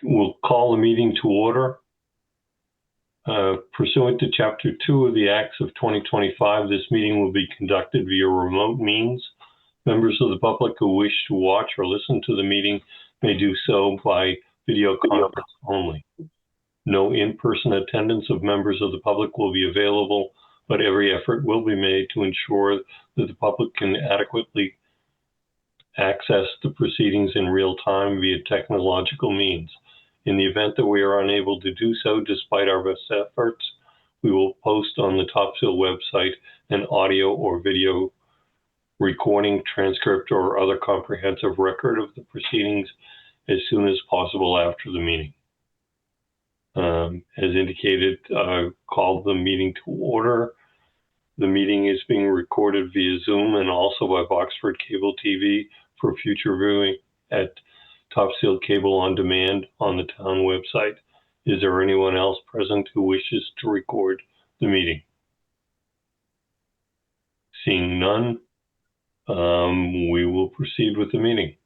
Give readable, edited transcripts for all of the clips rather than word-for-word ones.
We'll call the meeting to order. Pursuant to Chapter 2 of the Acts of 2025, this meeting will be conducted via remote means. Members of the public who wish to watch or listen to the meeting may do so by video conference only. No in-person attendance of members of the public will be available, but every effort will be made to ensure that the public can adequately access the proceedings in real time via technological means. In the event that we are unable to do so, despite our best efforts, we will post on the Topsfield website an audio or video recording, transcript, or other comprehensive record of the proceedings as soon as possible after the meeting. As indicated, call the meeting to order. The meeting is being recorded via Zoom and also by Boxford Cable TV for future viewing at Topsfield Cable on Demand on the town website. Is there anyone else present who wishes to record the meeting? Seeing none, we will proceed with the meeting.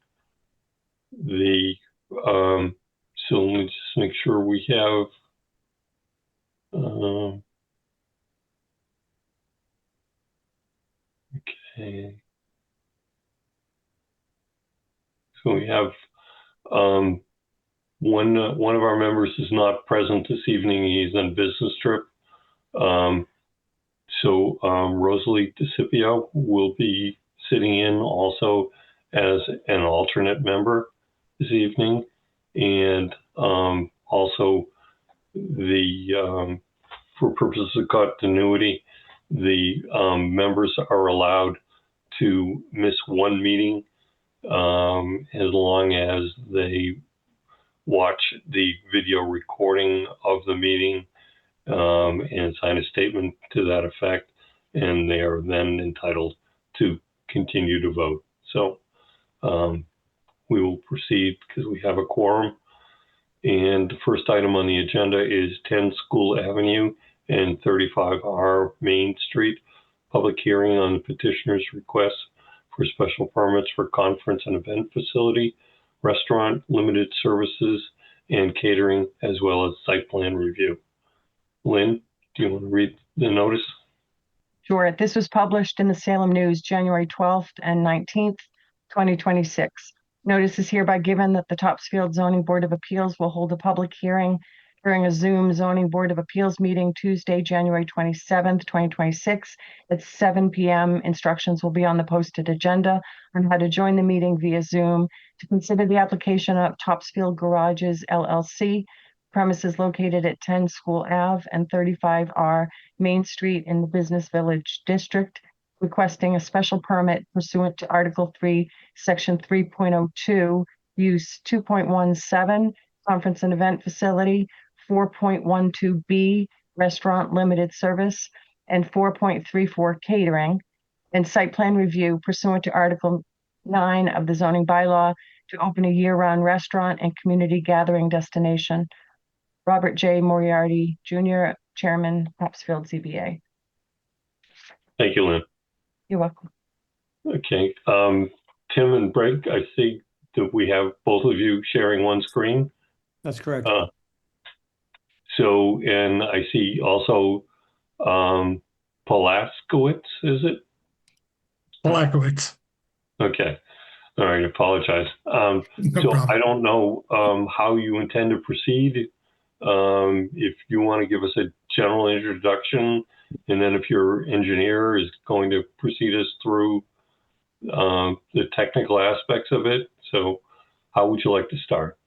So let me just make sure we have okay. So we have one of our members is not present this evening. He's on business trip. Rosalie DeCipio will be sitting in also as an alternate member this evening. And also for purposes of continuity, the members are allowed to miss one meeting as long as they watch the video recording of the meeting and sign a statement to that effect, and they are then entitled to continue to vote. So we will proceed because we have a quorum. And the first item on the agenda is 10 School Avenue and 35R Main Street, public hearing on the petitioner's request for special permits for conference and event facility, restaurant, limited services, and catering, as well as site plan review. Lynn, do you want to read the notice? Sure. This was published in the Salem News January 12th and 19th, 2026. Notice is hereby given that the Topsfield Zoning Board of Appeals will hold a public hearing during a Zoom Zoning Board of Appeals meeting Tuesday, January 27th, 2026 at 7 p.m. Instructions will be on the posted agenda on how to join the meeting via Zoom to consider the application of Topsfield Garages LLC, premises located at 10 School Ave and 35R Main Street in the Business Village District, requesting a special permit pursuant to Article 3, Section 3.02, Use 2.17, Conference and Event Facility, 4.12B, Restaurant Limited Service, and 4.34, Catering, and site plan review pursuant to Article 9 of the zoning bylaw to open a year-round restaurant and community gathering destination. Robert J. Moriarty, Jr., Chairman, Topsfield ZBA. Thank you, Lynn. You're welcome. Okay. Tim and Brett, I see that we have both of you sharing one screen. That's correct. And I see also Polaskowitz, is it? Polakowitz. Okay. All right. Apologize. No so problem. I don't know how you intend to proceed. If you want to give us a general introduction, and then if your engineer is going to proceed us through the technical aspects of it. So how would you like to start?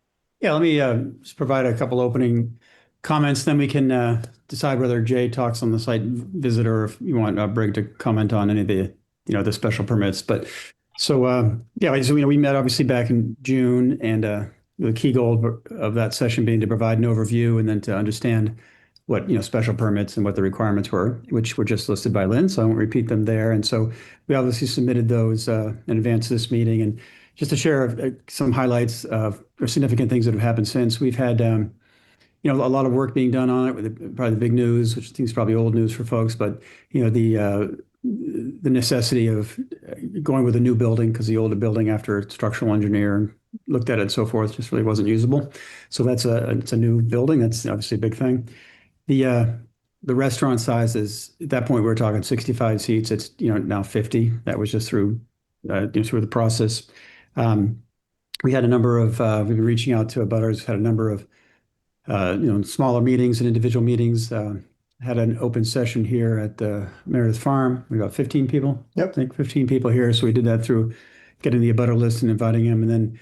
Yeah, let me just provide a couple opening comments, then we can decide whether Jay talks on the site visit or if you want Brig to comment on any of the, the special permits. But so, we met obviously back in June, and the key goal of that session being to provide an overview and then to understand what, special permits and what the requirements were, which were just listed by Lynn, so I won't repeat them there. And so we obviously submitted those in advance of this meeting. And just to share some highlights of significant things that have happened since, we've had a lot of work being done on it, with probably the big news, which I think is probably old news for folks, but the necessity of going with a new building, because the older building, after a structural engineer and looked at it and so forth, just really wasn't usable. So it's a new building. That's obviously a big thing. The restaurant size is, at that point, we were talking 65 seats. It's, now 50. That was just through the process. We had a number of, we've been reaching out to abutters, had a number of, smaller meetings and individual meetings. Had an open session here at the Meredith Farm. We got 15 people. Yep. I think 15 people here. So we did that through getting the abutter list and inviting them. And then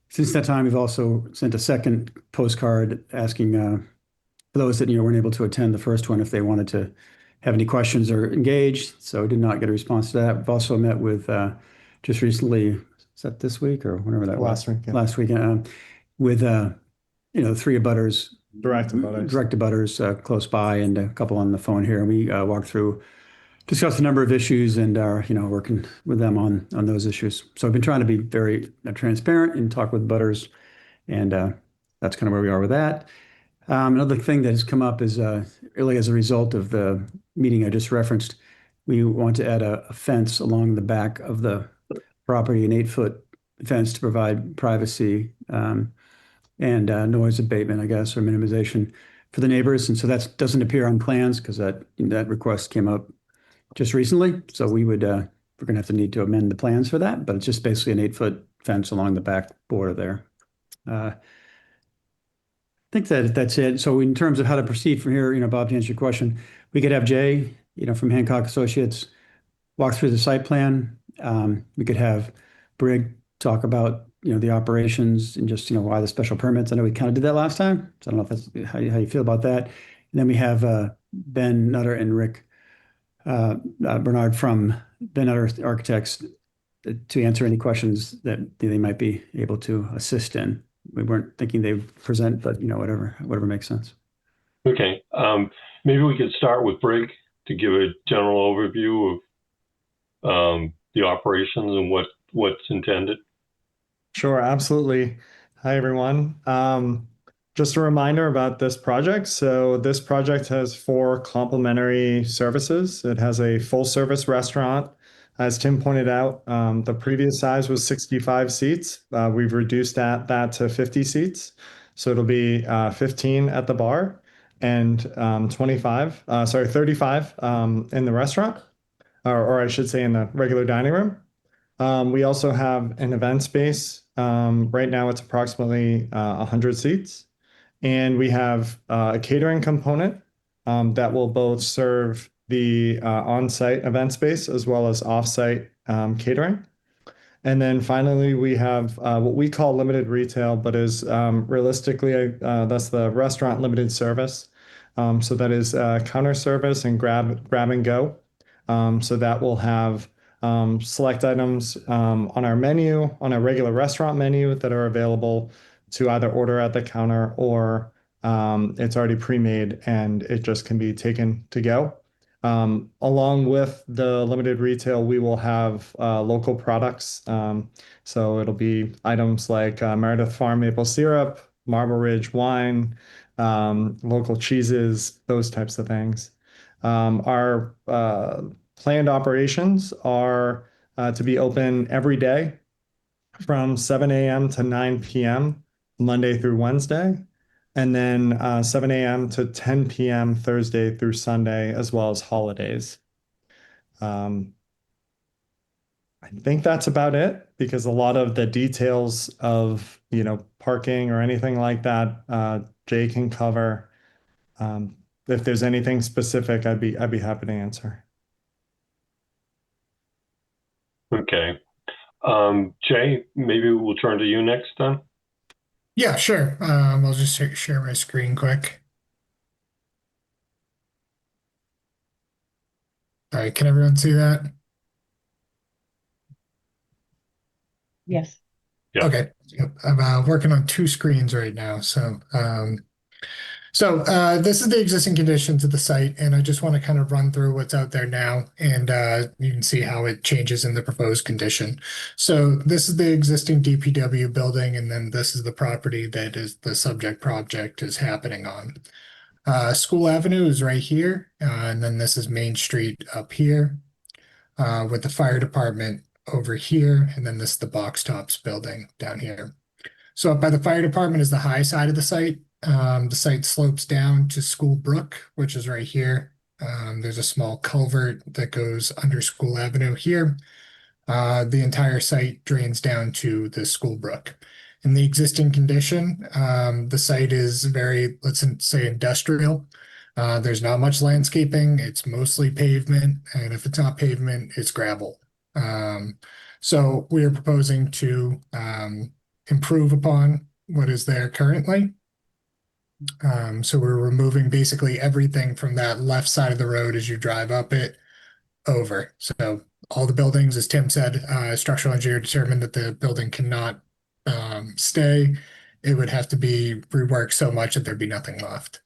since that time, we've also sent a second postcard asking for those that weren't able to attend the first one if they wanted to have any questions or engage. So did not get a response to that. We've also met with just recently, is that this week or whenever that Last was? week, yeah. Last weekend with 3 abutters. Direct abutters. Direct abutters close by, and a couple on the phone here. We walked through, discussed a number of issues, and are working with them on those issues. So I've been trying to be very transparent and talk with butters, and that's kind of where we are with that. Another thing that has come up is really as a result of the meeting I just referenced, we want to add a fence along the back of the property, an 8-foot fence to provide privacy and noise abatement, I guess, or minimization for the neighbors. And so that doesn't appear on plans because that request came up just recently. So we're going to have to need to amend the plans for that, but it's just basically an 8-foot fence along the back border there. I think that's it. So in terms of how to proceed from here, Bob, to answer your question, we could have Jay, from Hancock Associates walk through the site plan. We could have Brig talk about the operations and just why the special permits. I know we kind of did that last time, so I don't know if that's how you feel about that. And then we have Ben Nutter and Rick Bernard from Ben Nutter Architects to answer any questions that they might be able to assist in. We weren't thinking they would present, but whatever makes sense. Okay. Maybe we could start with Brig to give a general overview of the operations and what's intended. Sure, absolutely. Hi, everyone. Just a reminder about this project. So this project has 4 complementary services. It has a full-service restaurant. As Tim pointed out, the previous size was 65 seats. We've reduced that to 50 seats. So it'll be 15 at the bar and 35 in the restaurant, or I should say in the regular dining room. We also have an event space. Right now it's approximately 100 seats. And we have a catering component that will both serve the on-site event space as well as off-site catering. And then finally, we have what we call limited retail, but is realistically, that's the restaurant limited service. So that is counter service and grab and go. So that will have select items on our menu, on our regular restaurant menu that are available to either order at the counter or it's already pre-made and it just can be taken to go. Along with the limited retail, we will have local products. So it'll be items like Meredith Farm maple syrup, Marble Ridge wine, local cheeses, those types of things. Our planned operations are to be open every day from 7 a.m. to 9 p.m. Monday through Wednesday, and then 7 a.m. to 10 p.m. Thursday through Sunday, as well as holidays. I think that's about it, because a lot of the details of parking or anything like that, Jay can cover. If there's anything specific, I'd be happy to answer. Okay. Jay, maybe we'll turn to you next then. Yeah, sure. I'll just share my screen quick. All right, can everyone see that? Yes. Yeah. Okay. I'm working on 2 screens right now. This is the existing conditions of the site, and I just want to kind of run through what's out there now, and you can see how it changes in the proposed condition. So this is the existing DPW building, and then this is the property that is the subject project is happening on. School Avenue is right here, and then this is Main Street up here, with the fire department over here, and then this is the Box Tops building down here. So up by the fire department is the high side of the site. The site slopes down to School Brook, which is right here. There's a small culvert that goes under School Avenue here. The entire site drains down to the School Brook. In the existing condition, the site is very, let's say, industrial. There's not much landscaping. It's mostly pavement, and if it's not pavement, it's gravel. So we are proposing to improve upon what is there currently. So we're removing basically everything from that left side of the road as you drive up it over. So all the buildings, as Tim said, structural engineer determined that the building cannot stay. It would have to be reworked so much that there'd be nothing left.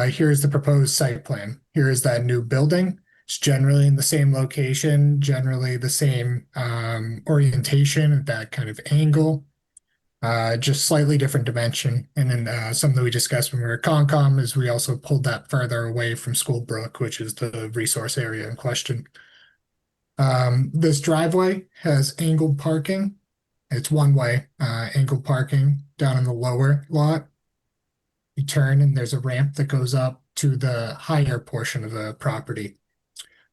Here's the proposed site plan. Here is that new building. It's generally in the same location, generally the same orientation, that kind of angle, just slightly different dimension. And then something that we discussed when we were at Concom is we also pulled that further away from School Brook, which is the resource area in question. This driveway has angled parking. It's one way, angled parking down in the lower lot. You turn and there's a ramp that goes up to the higher portion of the property.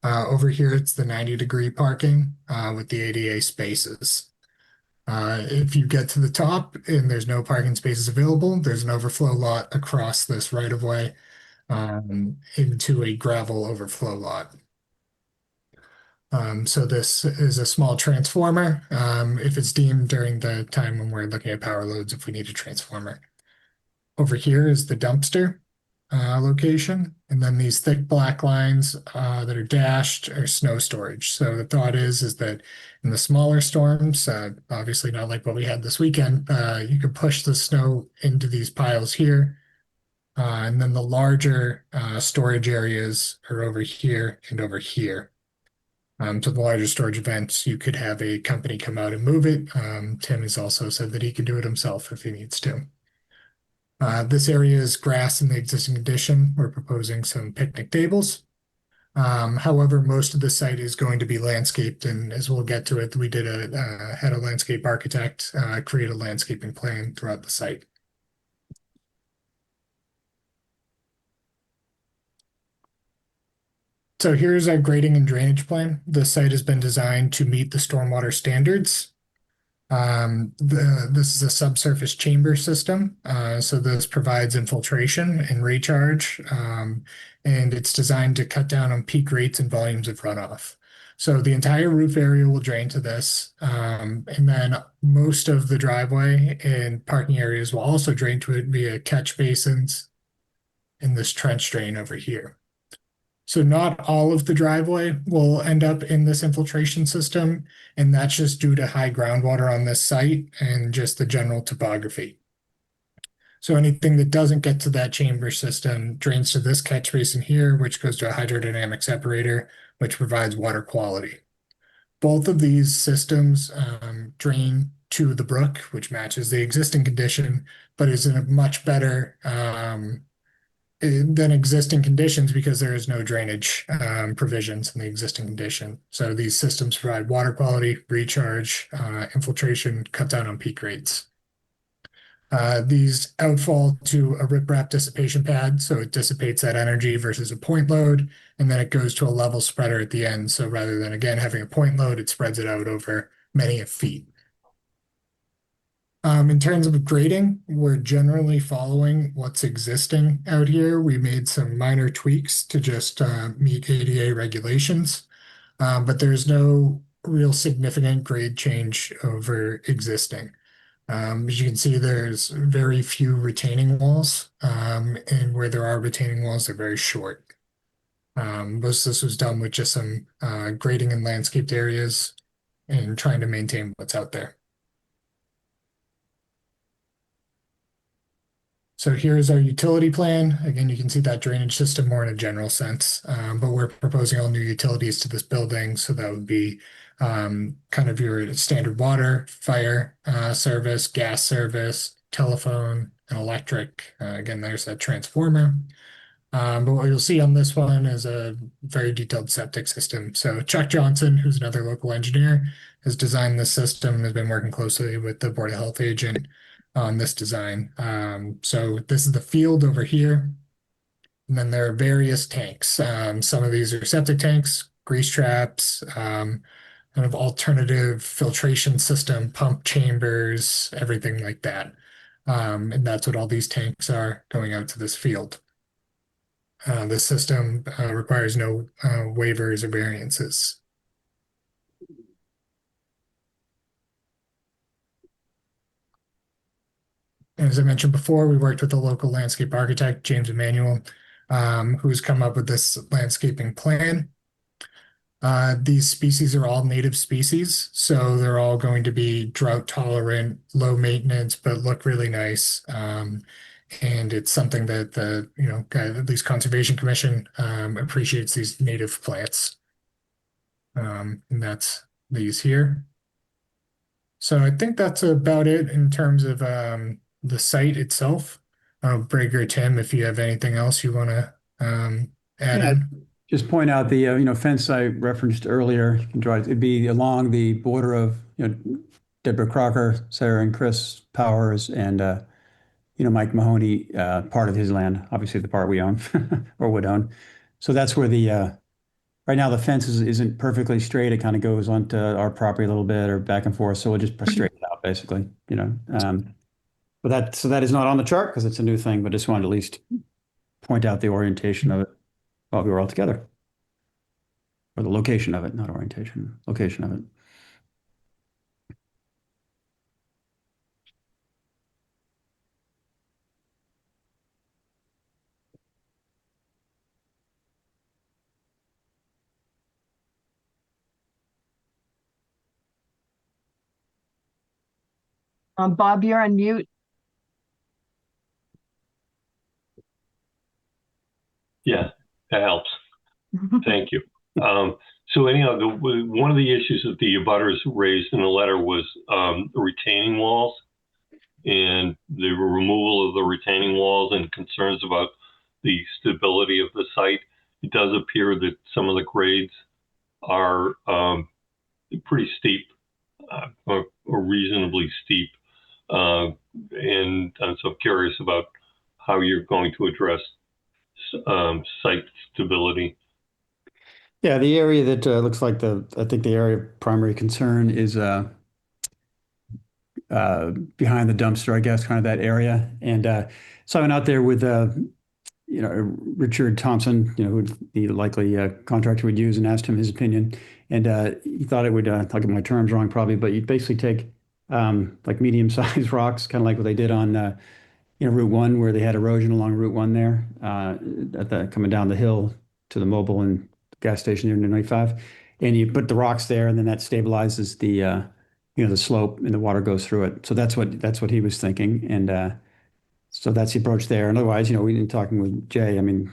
Over here, it's the 90-degree parking with the ADA spaces. If you get to the top and there's no parking spaces available, there's an overflow lot across this right of way into a gravel overflow lot. So this is a small transformer if it's deemed during the time when we're looking at power loads if we need a transformer. Over here is the dumpster location, and then these thick black lines that are dashed are snow storage. So the thought is that in the smaller storms, obviously not like what we had this weekend, you could push the snow into these piles here. And then the larger storage areas are over here and over here. So the larger storage events, you could have a company come out and move it. Tim has also said that he can do it himself if he needs to. This area is grass in the existing condition. We're proposing some picnic tables. However, most of the site is going to be landscaped, and as we'll get to it, we did had a landscape architect create a landscaping plan throughout the site. So here's our grading and drainage plan. The site has been designed to meet the stormwater standards. This is a subsurface chamber system. So this provides infiltration and recharge, and it's designed to cut down on peak rates and volumes of runoff. So the entire roof area will drain to this, and then most of the driveway and parking areas will also drain to it via catch basins in this trench drain over here. So not all of the driveway will end up in this infiltration system, and that's just due to high groundwater on this site and just the general topography. So anything that doesn't get to that chamber system drains to this catch basin here, which goes to a hydrodynamic separator, which provides water quality. Both of these systems drain to the brook, which matches the existing condition, but is in a much better than existing conditions because there is no drainage provisions in the existing condition. So these systems provide water quality, recharge, infiltration, cut down on peak rates. These outfall to a riprap dissipation pad, so it dissipates that energy versus a point load, and then it goes to a level spreader at the end. So rather than, again, having a point load, it spreads it out over many feet. In terms of grading, we're generally following what's existing out here. We made some minor tweaks to just meet ADA regulations, but there's no real significant grade change over existing. As you can see, there's very few retaining walls, and where there are retaining walls, they're very short. Most of this was done with just some grading in landscaped areas and trying to maintain what's out there. So here's our utility plan. Again, you can see that drainage system more in a general sense, but we're proposing all new utilities to this building. So that would be kind of your standard water, fire service, gas service, telephone, and electric. Again, there's that transformer. But what you'll see on this one is a very detailed septic system. So Chuck Johnson, who's another local engineer, has designed this system, has been working closely with the Board of Health agent on this design. So this is the field over here. And then there are various tanks. Some of these are septic tanks, grease traps, kind of alternative filtration system, pump chambers, everything like that. And that's what all these tanks are going out to this field. This system requires no waivers or variances. And as I mentioned before, we worked with a local landscape architect, James Emanuel, who's come up with this landscaping plan. These species are all native species, so they're all going to be drought tolerant, low maintenance, but look really nice. And it's something that the at least Conservation Commission appreciates these native plants. And that's these here. So I think that's about it in terms of the site itself. Brig or Tim, if you have anything else you want to add Yeah. in. Just point out the fence I referenced earlier. You can draw it. It'd be along the border of Deborah Crocker, Sarah and Chris Powers, and Mike Mahoney, part of his land, obviously the part we own or would own. So that's where the right now the fence isn't perfectly straight. It kind of goes onto our property a little bit or back and forth. So we'll just straighten it out basically. But that is not on the chart because it's a new thing. But just wanted to at least point out the orientation of it while we were all together, or the location of it, not orientation, location of it. Bob, you're on mute. Yeah, that helps. Thank you. So anyhow, one of the issues that the abutters raised in the letter was the retaining walls and the removal of the retaining walls and concerns about the stability of the site. It does appear that some of the grades are pretty steep or reasonably steep. And so I'm curious about how you're going to address site stability. Yeah, the area that looks like I think the area of primary concern is behind the dumpster, I guess, kind of that area. And so I went out there with Richard Thompson, who the likely contractor would use, and asked him his opinion. And he thought it would, I'll get my terms wrong probably, but you'd basically take like medium-sized rocks, kind of like what they did on Route 1, where they had erosion along Route 1 there, coming down the hill to the mobile and gas station there in 95. And you put the rocks there, and then that stabilizes the slope, and the water goes through it. So that's what he was thinking. And so that's the approach there. And otherwise, we've been talking with Jay. I mean,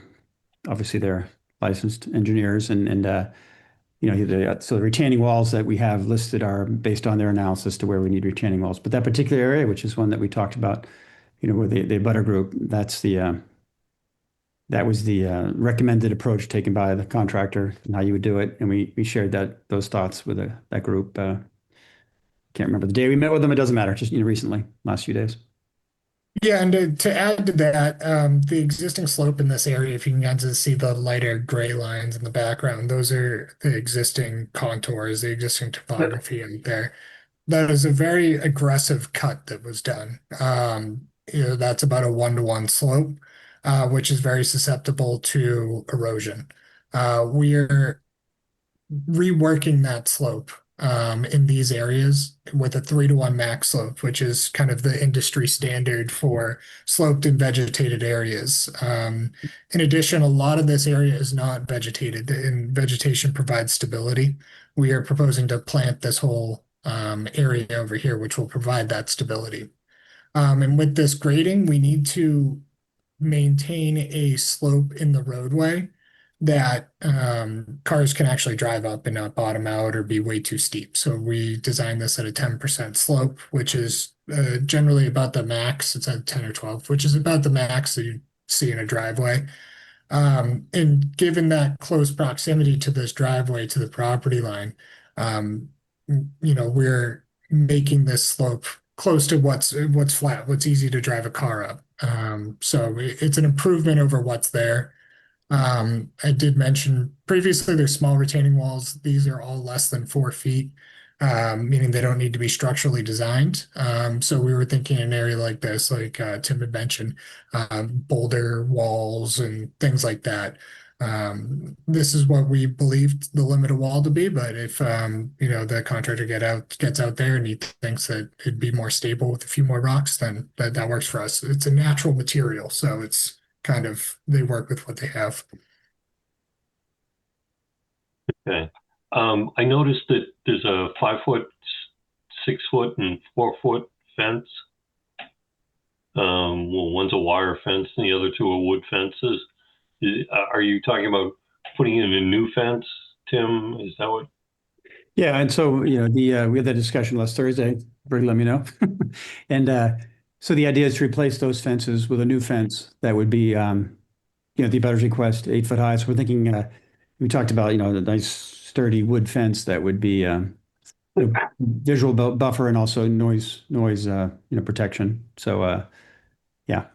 obviously they're licensed engineers, and so the retaining walls that we have listed are based on their analysis to where we need retaining walls. But that particular area, which is one that we talked about, where the butter group, that was the recommended approach taken by the contractor and how you would do it. And we shared those thoughts with that group. Can't remember the day we met with them. It doesn't matter. Just recently, last few days. Yeah, and to add to that, the existing slope in this area, if you can kind of see the lighter gray lines in the background, those are the existing contours, the existing topography out there. That is a very aggressive cut that was done. That's about a 1-to-1 slope, which is very susceptible to erosion. We're reworking that slope in these areas with a 3-to-1 max slope, which is kind of the industry standard for sloped and vegetated areas. In addition, a lot of this area is not vegetated, and vegetation provides stability. We are proposing to plant this whole area over here, which will provide that stability. And with this grading, we need to maintain a slope in the roadway that cars can actually drive up and not bottom out or be way too steep. So we designed this at a 10% slope, which is generally about the max. It's at 10 or 12, which is about the max that you see in a driveway. And given that close proximity to this driveway to the property line, we're making this slope close to what's flat, what's easy to drive a car up. So it's an improvement over what's there. I did mention previously there's small retaining walls. These are all less than 4 feet, meaning they don't need to be structurally designed. So we were thinking an area like this, like Tim had mentioned, boulder walls and things like that. This is what we believed the limit of wall to be, but if the contractor gets out there and he thinks that it'd be more stable with a few more rocks, then that works for us. It's a natural material, so it's kind of they work with what they have. Okay. I noticed that there's a 5-foot, 6-foot, and 4-foot fence. Well, one's a wire fence and the other two are wood fences. Are you talking about putting in a new fence, Tim? Is that what? Yeah, and so we had that discussion last Thursday. Brady, let me know. And so the idea is to replace those fences with a new fence that would be, the abutters request 8 foot high. So we're thinking, we talked about, the nice sturdy wood fence that would be visual buffer and also noise protection. So yeah.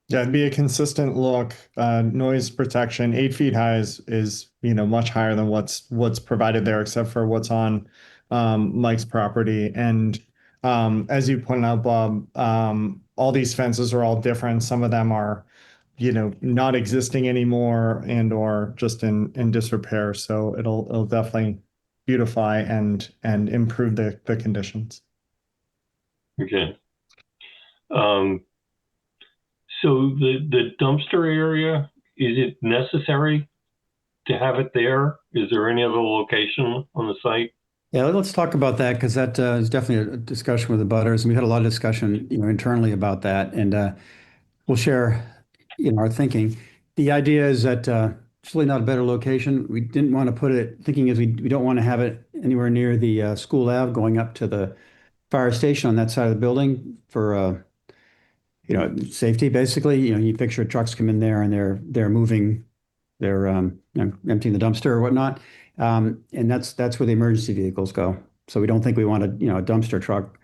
Yeah, it'd be a consistent look. Noise protection, 8 feet high is much higher than what's provided there, except for what's on Mike's property. And as you pointed out, Bob, all these fences are all different. Some of them are, not existing anymore and or just in disrepair. So it'll definitely beautify and improve the conditions. Okay. So the dumpster area, is it necessary to have it there? Is there any other location on the site? Yeah, let's talk about that because that is definitely a discussion with the butters, and we had a lot of discussion, internally about that, and we'll share, our thinking. The idea is that it's really not a better location. We didn't want to put it. Thinking is we don't want to have it anywhere near the school Ave going up to the fire station on that side of the building for safety. Basically, you picture trucks come in there and they're moving, they're emptying the dumpster or whatnot. And that's where the emergency vehicles go. So we don't think we want a dumpster truck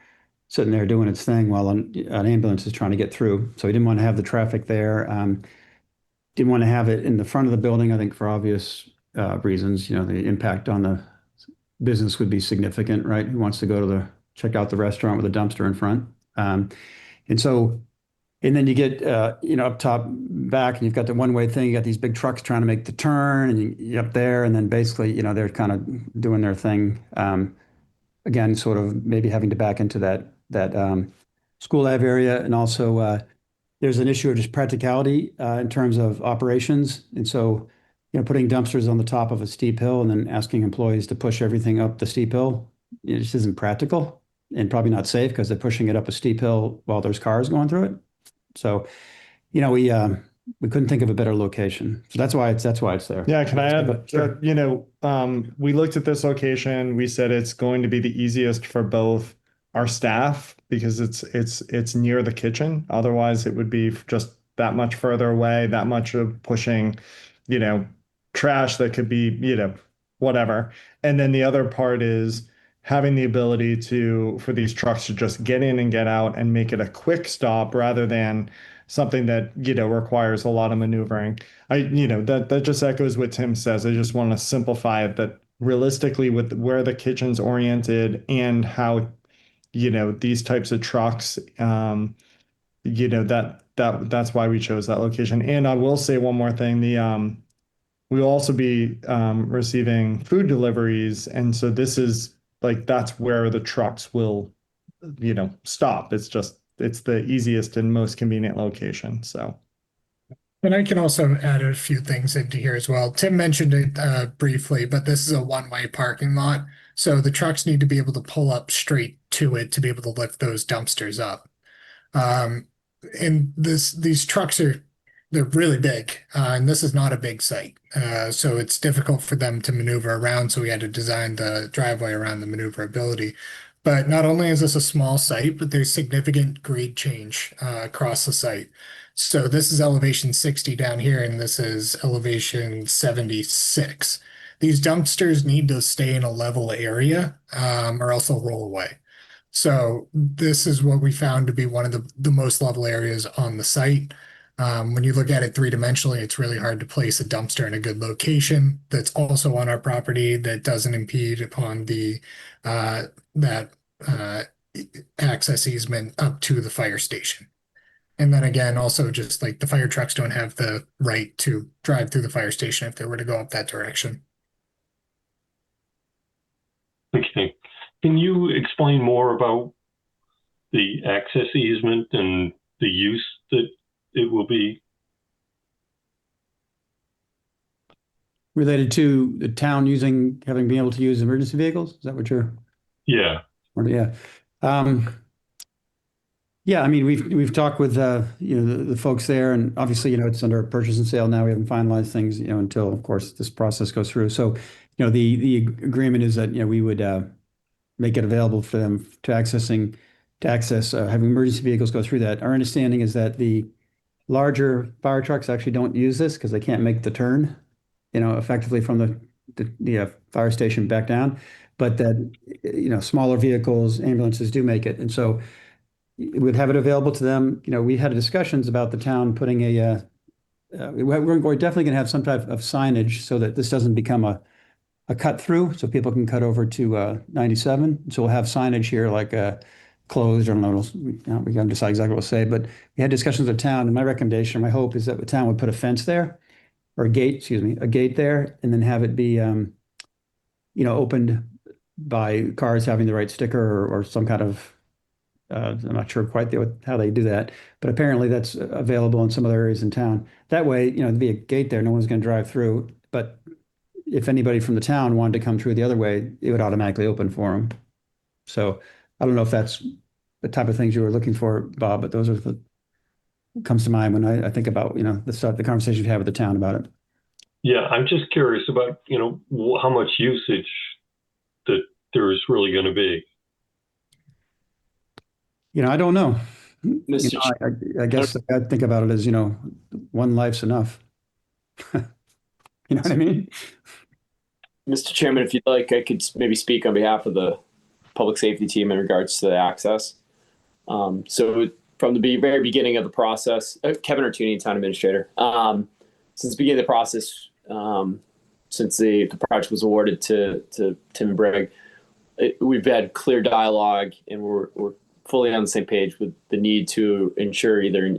sitting there doing its thing while an ambulance is trying to get through. So we didn't want to have the traffic there. Didn't want to have it in the front of the building, I think for obvious reasons. The impact on the business would be significant, right? Who wants to go to check out the restaurant with a dumpster in front? And then you get, up top back and you've got the one-way thing. You got these big trucks trying to make the turn and you're up there. And then basically, they're kind of doing their thing. Again, sort of maybe having to back into that school Ave area. And also there's an issue of just practicality in terms of operations. And so, putting dumpsters on the top of a steep hill and then asking employees to push everything up the steep hill, it just isn't practical and probably not safe because they're pushing it up a steep hill while there's cars going through it. So, we couldn't think of a better location. So that's why it's there. Yeah, can I add? Sure. We looked at this location. We said it's going to be the easiest for both our staff because it's near the kitchen. Otherwise, it would be just that much further away. That much of pushing, trash that could be, whatever. And then the other part is having the ability for these trucks to just get in and get out and make it a quick stop rather than something that, requires a lot of maneuvering. That just echoes what Tim says. I just want to simplify it that realistically with where the kitchen's oriented and how, these types of trucks, that's why we chose that location. And I will say one more thing, we'll also be receiving food deliveries. And so this is that's where the trucks will, stop. It's the easiest and most convenient location. So. And I can also add a few things into here as well. Tim mentioned it briefly, but this is a one-way parking lot. So the trucks need to be able to pull up straight to it to be able to lift those dumpsters up. And these trucks they're really big, and this is not a big site. So it's difficult for them to maneuver around. So we had to design the driveway around the maneuverability. But not only is this a small site, but there's significant grade change across the site. So this is elevation 60 down here, and this is elevation 76. These dumpsters need to stay in a level area, or else they'll roll away. So this is what we found to be one of the most level areas on the site. When you look at it three-dimensionally, it's really hard to place a dumpster in a good location that's also on our property that doesn't impede upon the that access easement up to the fire station. And then again, also just like the fire trucks don't have the right to drive through the fire station if they were to go up that direction. Okay. Can you explain more about the access easement and the use that it will be? Related to the town having been able to use emergency vehicles? Is that what you're? Yeah. Yeah. Yeah, I mean, we've talked with the folks there, and obviously, it's under a purchase and sale now. We haven't finalized things, until, of course, this process goes through. So, the agreement is that we would make it available for them to access having emergency vehicles go through that. Our understanding is that the larger fire trucks actually don't use this because they can't make the turn, effectively from the fire station back down, but that smaller vehicles, ambulances do make it, and so we'd have it available to them. We had discussions about the town putting we're definitely going to have some type of signage so that this doesn't become a cut through, so people can cut over to 97. So we'll have signage here like closed, or we got to decide exactly what to say, but we had discussions with the town, and my recommendation, my hope is that the town would put a fence there, or a gate there, and then have it be, opened by cars having the right sticker or some kind of, I'm not sure quite how they do that, but apparently that's available in some other areas in town. That way, there'd be a gate there, no one's going to drive through, but if anybody from the town wanted to come through the other way, it would automatically open for them. So I don't know if that's the type of things you were looking for, Bob, but those are what comes to mind when I think about, the conversation we had with the town about it. Yeah, I'm just curious about, how much usage that there is really going to be. I don't know. Mr. I guess I think about it as, one life's enough. You know what I mean? Mr. Chairman, if you'd like, I could maybe speak on behalf of the public safety team in regards to the access. So from the very beginning of the process, Kevin Artuni, town administrator, since the beginning of the process, since the project was awarded to Tim and Bragg, we've had clear dialogue, and we're fully on the same page with the need to ensure either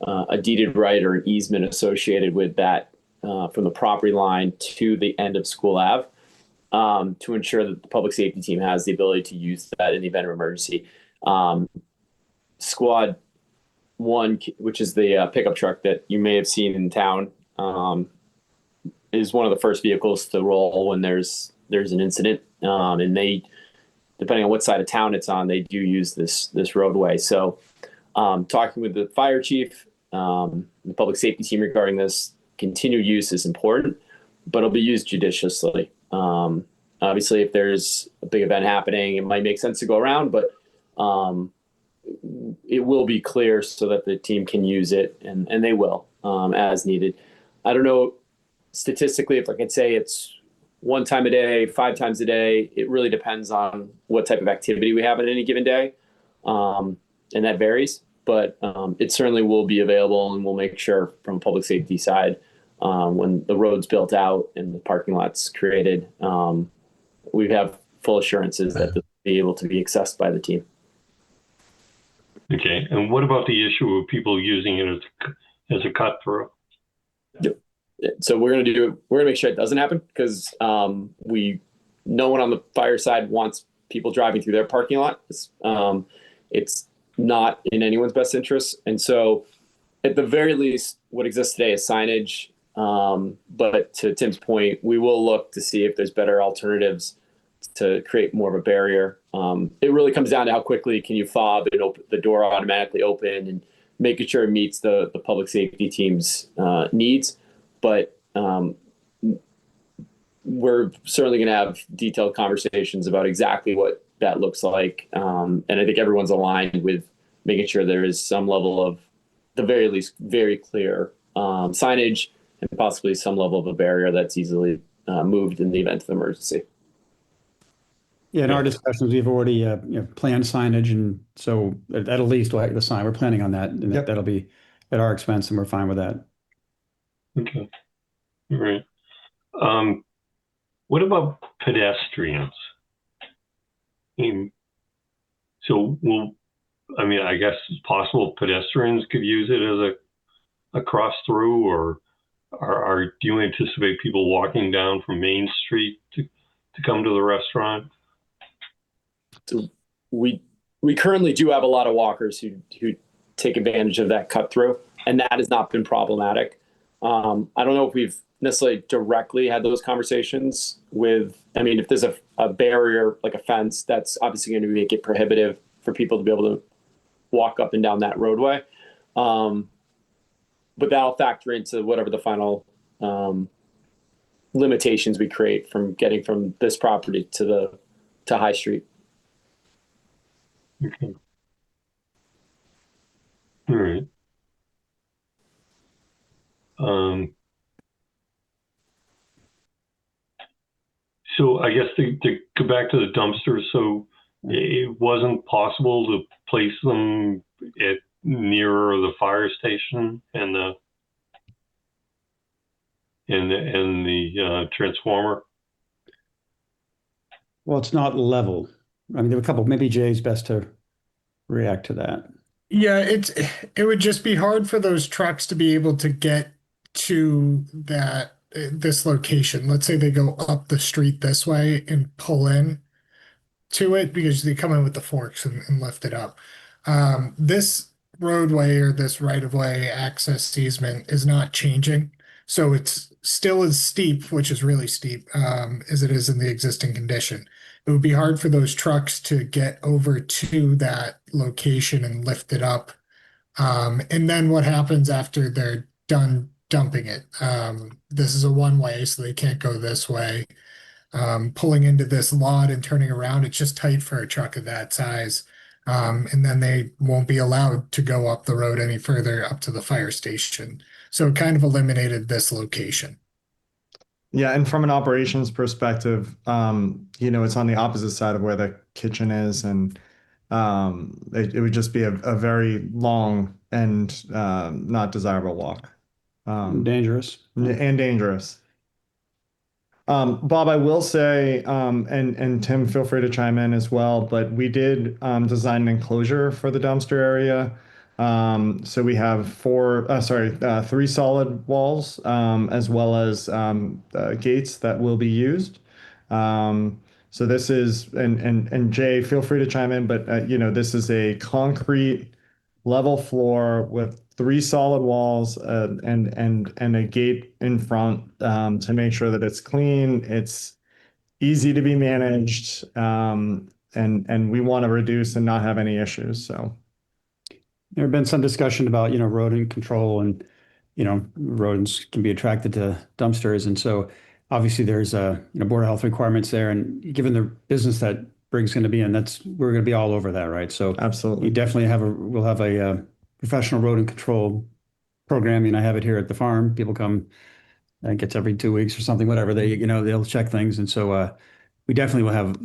a deeded right or an easement associated with that from the property line to the end of School Ave, to ensure that the public safety team has the ability to use that in the event of emergency. Squad 1, which is the pickup truck that you may have seen in town, is one of the first vehicles to roll when there's an incident, and they, depending on what side of town it's on, they do use this roadway. So talking with the fire chief, the public safety team regarding this, continued use is important, but it'll be used judiciously. Obviously, if there's a big event happening, it might make sense to go around, but it will be clear so that the team can use it, and they will, as needed. I don't know statistically if I could say it's 1 time a day, 5 times a day. It really depends on what type of activity we have on any given day, and that varies. But it certainly will be available, and we'll make sure from a public safety side, when the road's built out and the parking lot's created, we have full assurances that this will be able to be accessed by the team. Okay, and what about the issue of people using it as a cut through? So we're going to make sure it doesn't happen, because no one on the fire side wants people driving through their parking lot. It's not in anyone's best interest. And so at the very least, what exists today is signage. But to Tim's point, we will look to see if there's better alternatives to create more of a barrier. It really comes down to how quickly can you fob and open the door automatically open, and making sure it meets the public safety team's needs. But we're certainly going to have detailed conversations about exactly what that looks like. And I think everyone's aligned with making sure there is some level of the very least, very clear signage and possibly some level of a barrier that's easily moved in the event of emergency. Yeah, in our discussions, we've already planned signage, and so at least we'll have the sign. We're planning on that, and Yep. that'll be at our expense, and we're fine with that. Okay. All right. What about pedestrians? So I guess it's possible pedestrians could use it as a cross through, or do you anticipate people walking down from Main Street to come to the restaurant? So we currently do have a lot of walkers who take advantage of that cut through, and that has not been problematic. I don't know if we've necessarily directly had those conversations with. I mean, if there's a barrier like a fence, that's obviously going to make it prohibitive for people to be able to walk up and down that roadway. But that'll factor into whatever the final limitations we create from getting from this property to High Street. Okay. All right. So I guess to go back to the dumpsters, so it wasn't possible to place them at nearer the fire station and the transformer. Well, it's not level. I mean, there were a couple. Maybe Jay's best to react to that. Yeah, it would just be hard for those trucks to be able to get to this location. Let's say they go up the street this way and pull in to it because they come in with the forks and lift it up. This roadway or this right-of-way access easement is not changing. So it's still as steep, which is really steep, as it is in the existing condition. It would be hard for those trucks to get over to that location and lift it up. And then what happens after they're done dumping it? This is a one-way, so they can't go this way. Pulling into this lot and turning around, it's just tight for a truck of that size. And then they won't be allowed to go up the road any further up to the fire station. So it kind of eliminated this location. Yeah, and from an operations perspective, it's on the opposite side of where the kitchen is, and it would just be a very long and not desirable walk. Dangerous. And dangerous. Bob, I will say, and Tim, feel free to chime in as well, but we did design an enclosure for the dumpster area. So we have three solid walls, as well as gates that will be used. So this is, and Jay, feel free to chime in, but this is a concrete level floor with three solid walls and a gate in front to make sure that it's clean, it's easy to be managed, and we want to reduce and not have any issues. So There have been some discussion about, rodent control and, rodents can be attracted to dumpsters. And so obviously there's Board of Health requirements there. And given the business that Brig's going to be in, we're going to be all over that, right? So absolutely, we definitely we'll have a professional rodent control program. I have it here at the farm. People come, I think it's every 2 weeks or something, whatever. They'll check things. And so we definitely will have,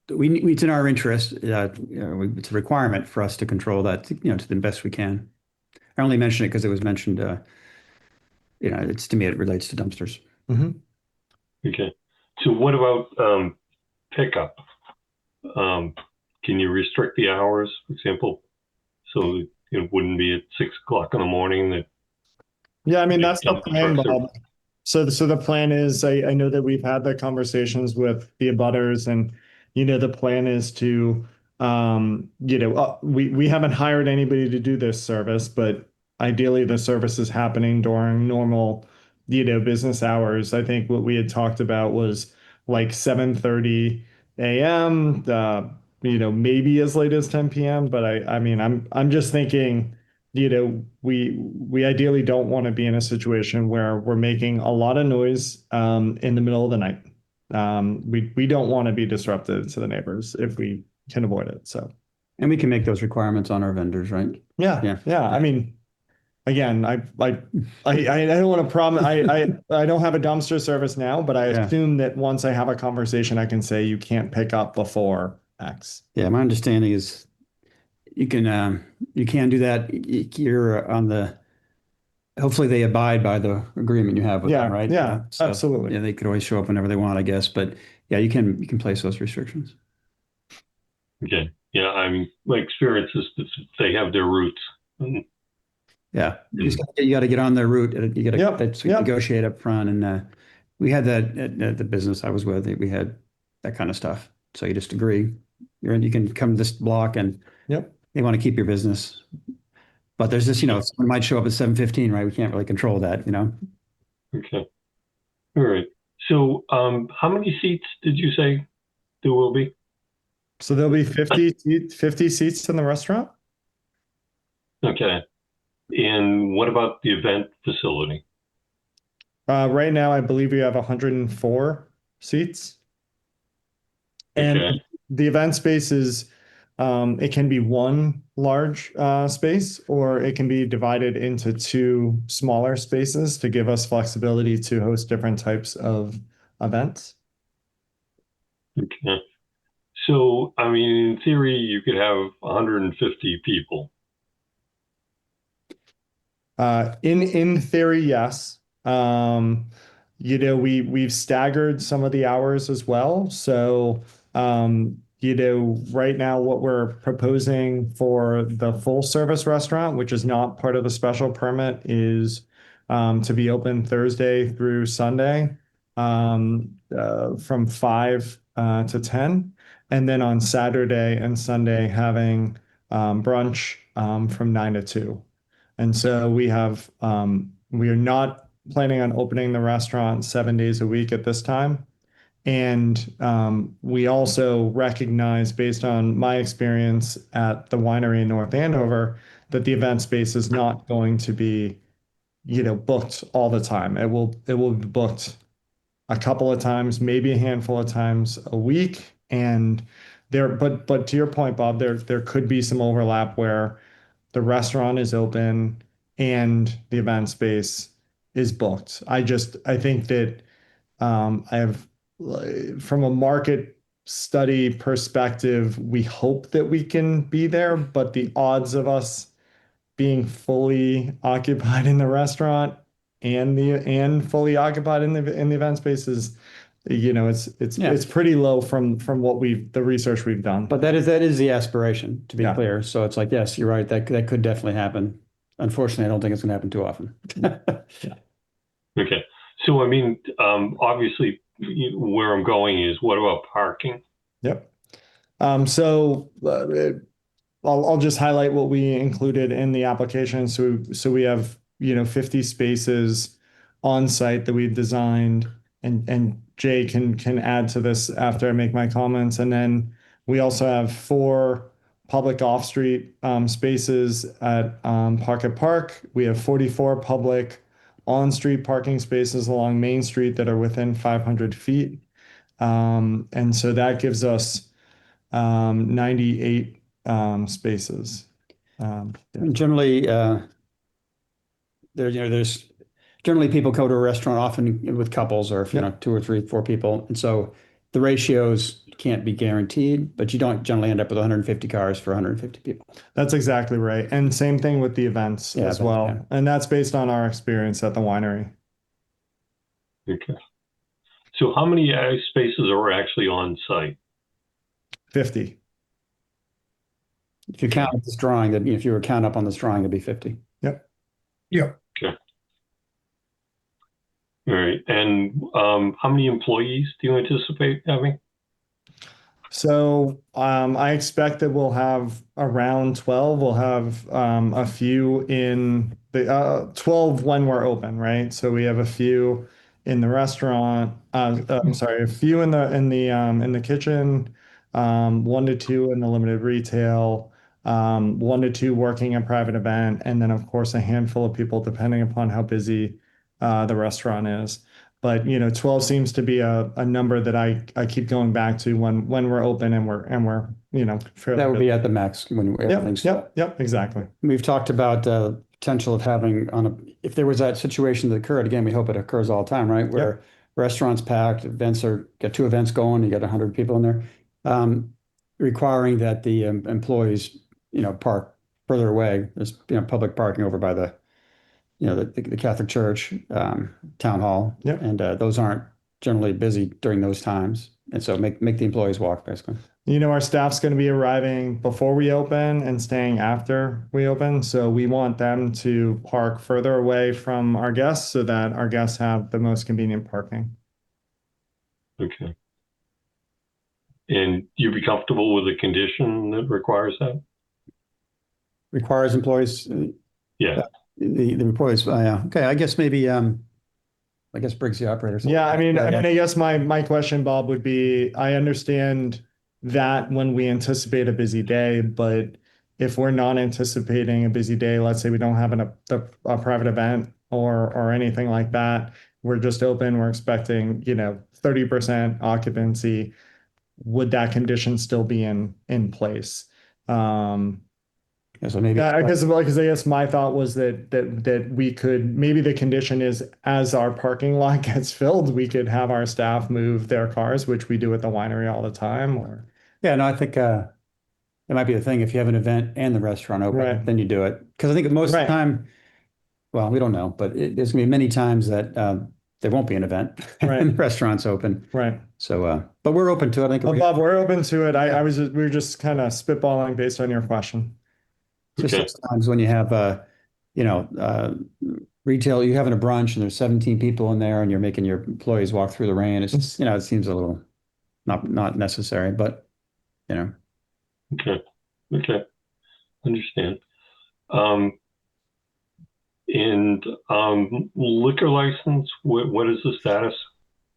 it's in our interest. It's a requirement for us to control that, to the best we can. I only mention it because it was mentioned, it's to me, it relates to dumpsters. Mm-hmm. Okay. So what about pickup? Can you restrict the hours, for example, so it wouldn't be at 6 o'clock in the morning that? Yeah, I mean, that's the dump plan, trucks are- Bob. So the plan is, I know that we've had the conversations with the abutters, and the plan is to we haven't hired anybody to do this service, but ideally the service is happening during normal business hours. I think what we had talked about was like 7:30 a.m. Maybe as late as 10 p.m. But I mean, I'm just thinking, we ideally don't want to be in a situation where we're making a lot of noise in the middle of the night. We don't want to be disruptive to the neighbors if we can avoid it. So, And we can make those requirements on our vendors, right? yeah. I mean, again, I don't want to promise. I don't have a dumpster service now, but I Yeah. assume that once I have a conversation, I can say you can't pick up before X. Yeah, my understanding is you can do that. You're on the, hopefully they abide by the agreement you have with them, right? Yeah, So, absolutely. yeah, they could always show up whenever they want, I guess. But yeah, you can place those restrictions. Okay. Yeah, I mean, my experience is that they have their roots. And, Yeah, you got to get on their route. You got to Yep, that's yep. negotiate up front, and we had that at the business I was with. We had that kind of stuff. So you just agree. You can come to this block, and Yep. they want to keep your business. But there's this, someone might show up at 7:15, right? We can't really control that, okay. All right. So, how many seats did you say there will be? So there'll be 50 seats in the restaurant. Okay. And what about the event facility? Right now, I believe we have 104 seats. And Okay. the event space is, it can be one large space, or it can be divided into two smaller spaces to give us flexibility to host different types of events. Okay. So, I mean, in theory, you could have 150 people. In theory, yes. We've staggered some of the hours as well. So, right now what we're proposing for the full service restaurant, which is not part of the special permit, is to be open Thursday through Sunday, from 5 to 10, and then on Saturday and Sunday having brunch from 9 to 2. And so we are not planning on opening the restaurant 7 days a week at this time. And we also recognize, based on my experience at the winery in North Andover, that the event space is not going to be, booked all the time. It will be booked a couple of times, maybe a handful of times a week. And but to your point, Bob, there could be some overlap where the restaurant is open and the event space is booked. I think that I have, from a market study perspective, we hope that we can be there, but the odds of us being fully occupied in the restaurant and fully occupied in the event space is, it's pretty low from the research we've done. But that is the aspiration, to be Yeah. clear. So it's like, yes, you're right. That could definitely happen. Unfortunately, I don't think it's going to happen too often. Okay. So, I mean, obviously, where I'm going is, what about parking? Yep. So I'll just highlight what we included in the application. So we have 50 spaces on site that we've designed, and Jay can add to this after I make my comments. And then we also have 4 public off-street spaces at Pocket Park. We have 44 public on-street parking spaces along Main Street that are within 500 feet. And so that gives us 98 spaces. And generally, there's generally people go to a restaurant often with couples, or if, 2 or 3, 4 people. And so the ratios can't be guaranteed, but you don't generally end up with 150 cars for 150 people. That's exactly right. And same thing with the events as well. Yeah. And that's based on our experience at the winery. Okay. So, how many spaces are actually on site? 50. If you count up this drawing, if you were count up on this drawing, it'd be 50. Yep. Yep. Okay. All right. And how many employees do you anticipate having? So I expect that we'll have around 12. We'll have a few in the 12 when we're open, right? So we have a few in the restaurant. I'm sorry, a few in the kitchen, 1 to 2 in the limited retail, 1 to 2 working a private event, and then of course a handful of people depending upon how busy the restaurant is. But 12 seems to be a number that I keep going back to when we're open and we're fairly That would busy. be at the max when everything's. Yep, exactly. We've talked about potential of having if there was that situation that occurred, again, we hope it occurs all the time, right? Where restaurants packed, got two events going, you got 100 people in there, requiring that the employees, park further away. There's, public parking over by the Catholic Church, town hall. Yep. And those aren't generally busy during those times. And so make the employees walk, basically. Our staff's going to be arriving before we open and staying after we open. So we want them to park further away from our guests so that our guests have the most convenient parking. Okay. And you'd be comfortable with a condition that requires that? Requires employees. Yeah. The employees. Yeah. Okay. I guess maybe. I guess Briggs the operator. Yeah. I guess my question, Bob, would be: I understand that when we anticipate a busy day, but if we're not anticipating a busy day, let's say we don't have a private event or anything like that, we're just open, we're expecting 30% occupancy. Would that condition still be in place? Yeah, so maybe Because I guess my thought was that we could, maybe the condition is, as our parking lot gets filled, we could have our staff move their cars, which we do at the winery all the time. Or yeah, no, I think it might be the thing if you have an event and the restaurant open, Right. then you do it. Because I think most of Right. the time, well, we don't know, but there's gonna be many times that there won't be an event Right. and the restaurant's open. Right. So, but we're open to it. I think Bob, we're open to it. We were just kind of spitballing based on your question. just Okay. sometimes when you have retail, you're having a brunch and there's 17 people in there and you're making your employees walk through the rain. It's just, it seems a little not necessary, but Okay. Okay. Understand. And liquor license, what is the status?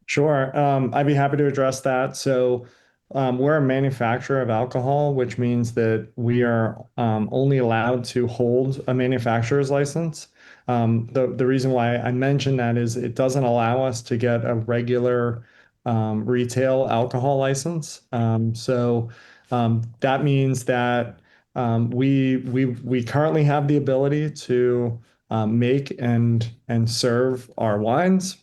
Sure. I'd be happy to address that. So, we're a manufacturer of alcohol, which means that we are only allowed to hold a manufacturer's license. The reason why I mention that is it doesn't allow us to get a regular retail alcohol license. That means that we currently have the ability to make and serve our wines.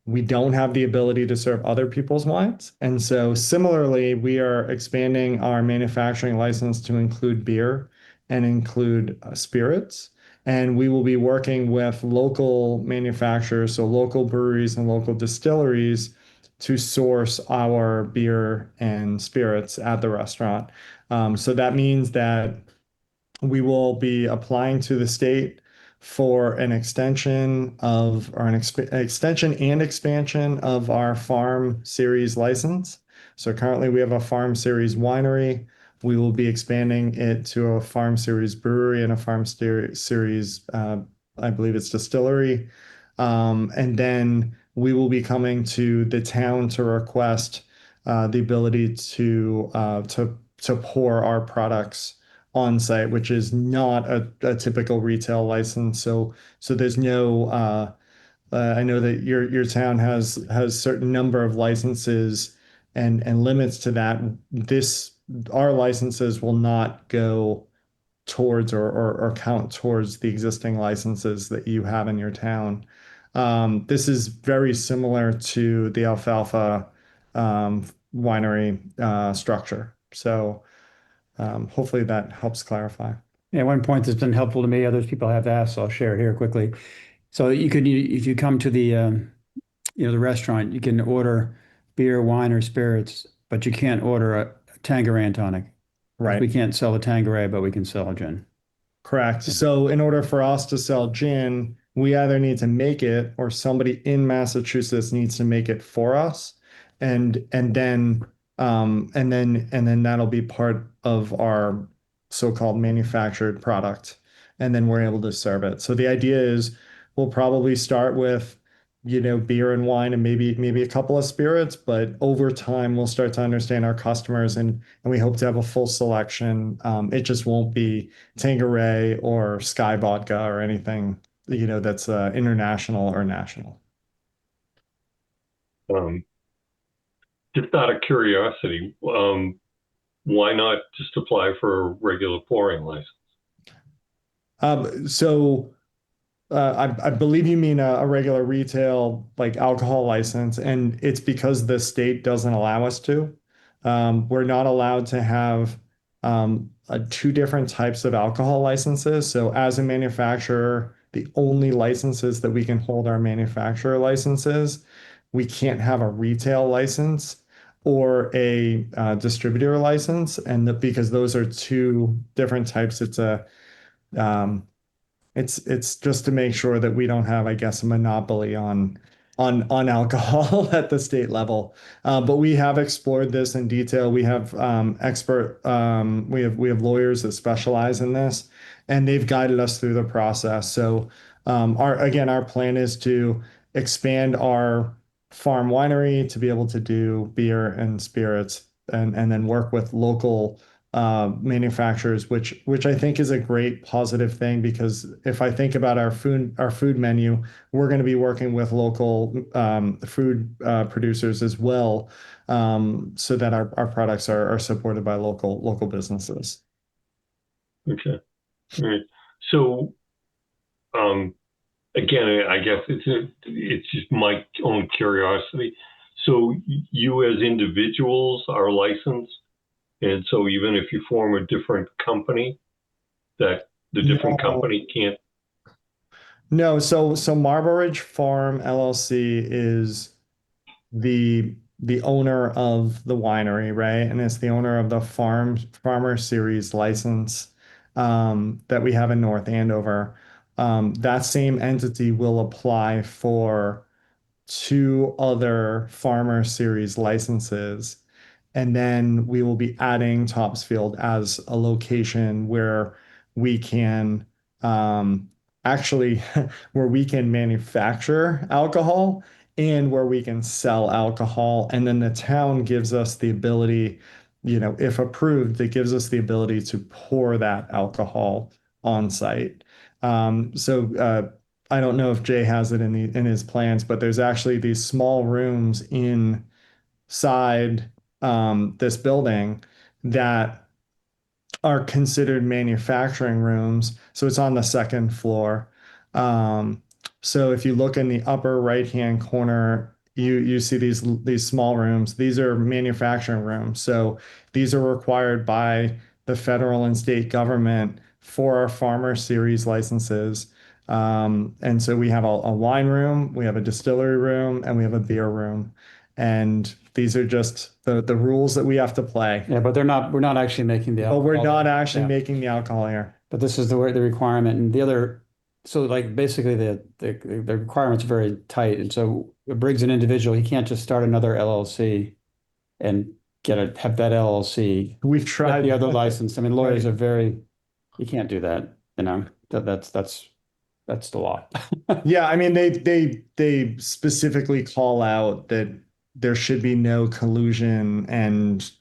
We don't have the ability to serve other people's wines. And so similarly, we are expanding our manufacturing license to include beer and include spirits. And we will be working with local manufacturers, so local breweries and local distilleries, to source our beer and spirits at the restaurant. So that means that we will be applying to the state for an extension extension and expansion of our farm series license. So currently we have a farm series winery. We will be expanding it to a farm series brewery and a farm series, I believe it's distillery. And then we will be coming to the town to request the ability to pour our products on site, which is not a typical retail license. So there's no. I know that your town has certain number of licenses and limits to that. Our licenses will not go towards or count towards the existing licenses that you have in your town. This is very similar to the Alfalfa winery structure. So. Hopefully that helps clarify. yeah, one point that's been helpful to me, others people have asked, so I'll share it here quickly. So if you come to the restaurant, you can order beer, wine, or spirits, but you can't order a Tanqueray and tonic. Right. We can't sell a Tanqueray, but we can sell a gin. Correct. So in order for us to sell gin, we either need to make it or somebody in Massachusetts needs to make it for us. And then that'll be part of our so-called manufactured product. And then we're able to serve it. So the idea is we'll probably start with, beer and wine and maybe a couple of spirits, but over time we'll start to understand our customers and we hope to have a full selection. It just won't be Tanqueray or Sky Vodka or anything, that's international or national. Just out of curiosity, why not just apply for a regular pouring license? So I believe you mean a regular retail like alcohol license, and it's because the state doesn't allow us to. We're not allowed to have two different types of alcohol licenses. So as a manufacturer, the only licenses that we can hold are manufacturer licenses. We can't have a retail license or a distributor license, and because those are two different types. Um, it's just to make sure that we don't have, I guess, a monopoly on alcohol at the state level. But we have explored this in detail. We have we have lawyers that specialize in this, and they've guided us through the process. So our plan is to expand our farm winery to be able to do beer and spirits, and then work with local manufacturers, which I think is a great positive thing, because if I think about our food menu, we're going to be working with local food producers as well, so that our products are supported by local businesses. Okay. All right. So, again, I guess it's just my own curiosity. So you as individuals are licensed, and so even if you form a different company, that the different No. company can't. No, so Marble Ridge Farm LLC is the owner of the winery, right? And it's the owner of the Farmer Series license that we have in North Andover. That same entity will apply for two other Farmer Series licenses. And then we will be adding Topsfield as a location where we can um, actually where we can manufacture alcohol and where we can sell alcohol. And then the town gives us the ability, if approved, it gives us the ability to pour that alcohol on site. I don't know if Jay has it in his plans, but there's actually these small rooms inside this building that are considered manufacturing rooms. So it's on the second floor. So if you look in the upper right-hand corner, you see these small rooms. These are manufacturing rooms. So these are required by the federal and state government for our Farmer Series licenses. And so we have a wine room, we have a distillery room, and we have a beer room. And these are just the rules that we have to play. Yeah, but we're not actually making the But we're alcohol. not actually Yeah. making the alcohol here. But this is the requirement, and the other. So like basically the requirement's very tight, and so Briggs an individual, he can't just start another LLC and have that LLC We've get tried the other license. I mean, lawyers Right. are very, you can't do that. That's the law. Yeah, I mean they specifically call out that there should be no collusion, and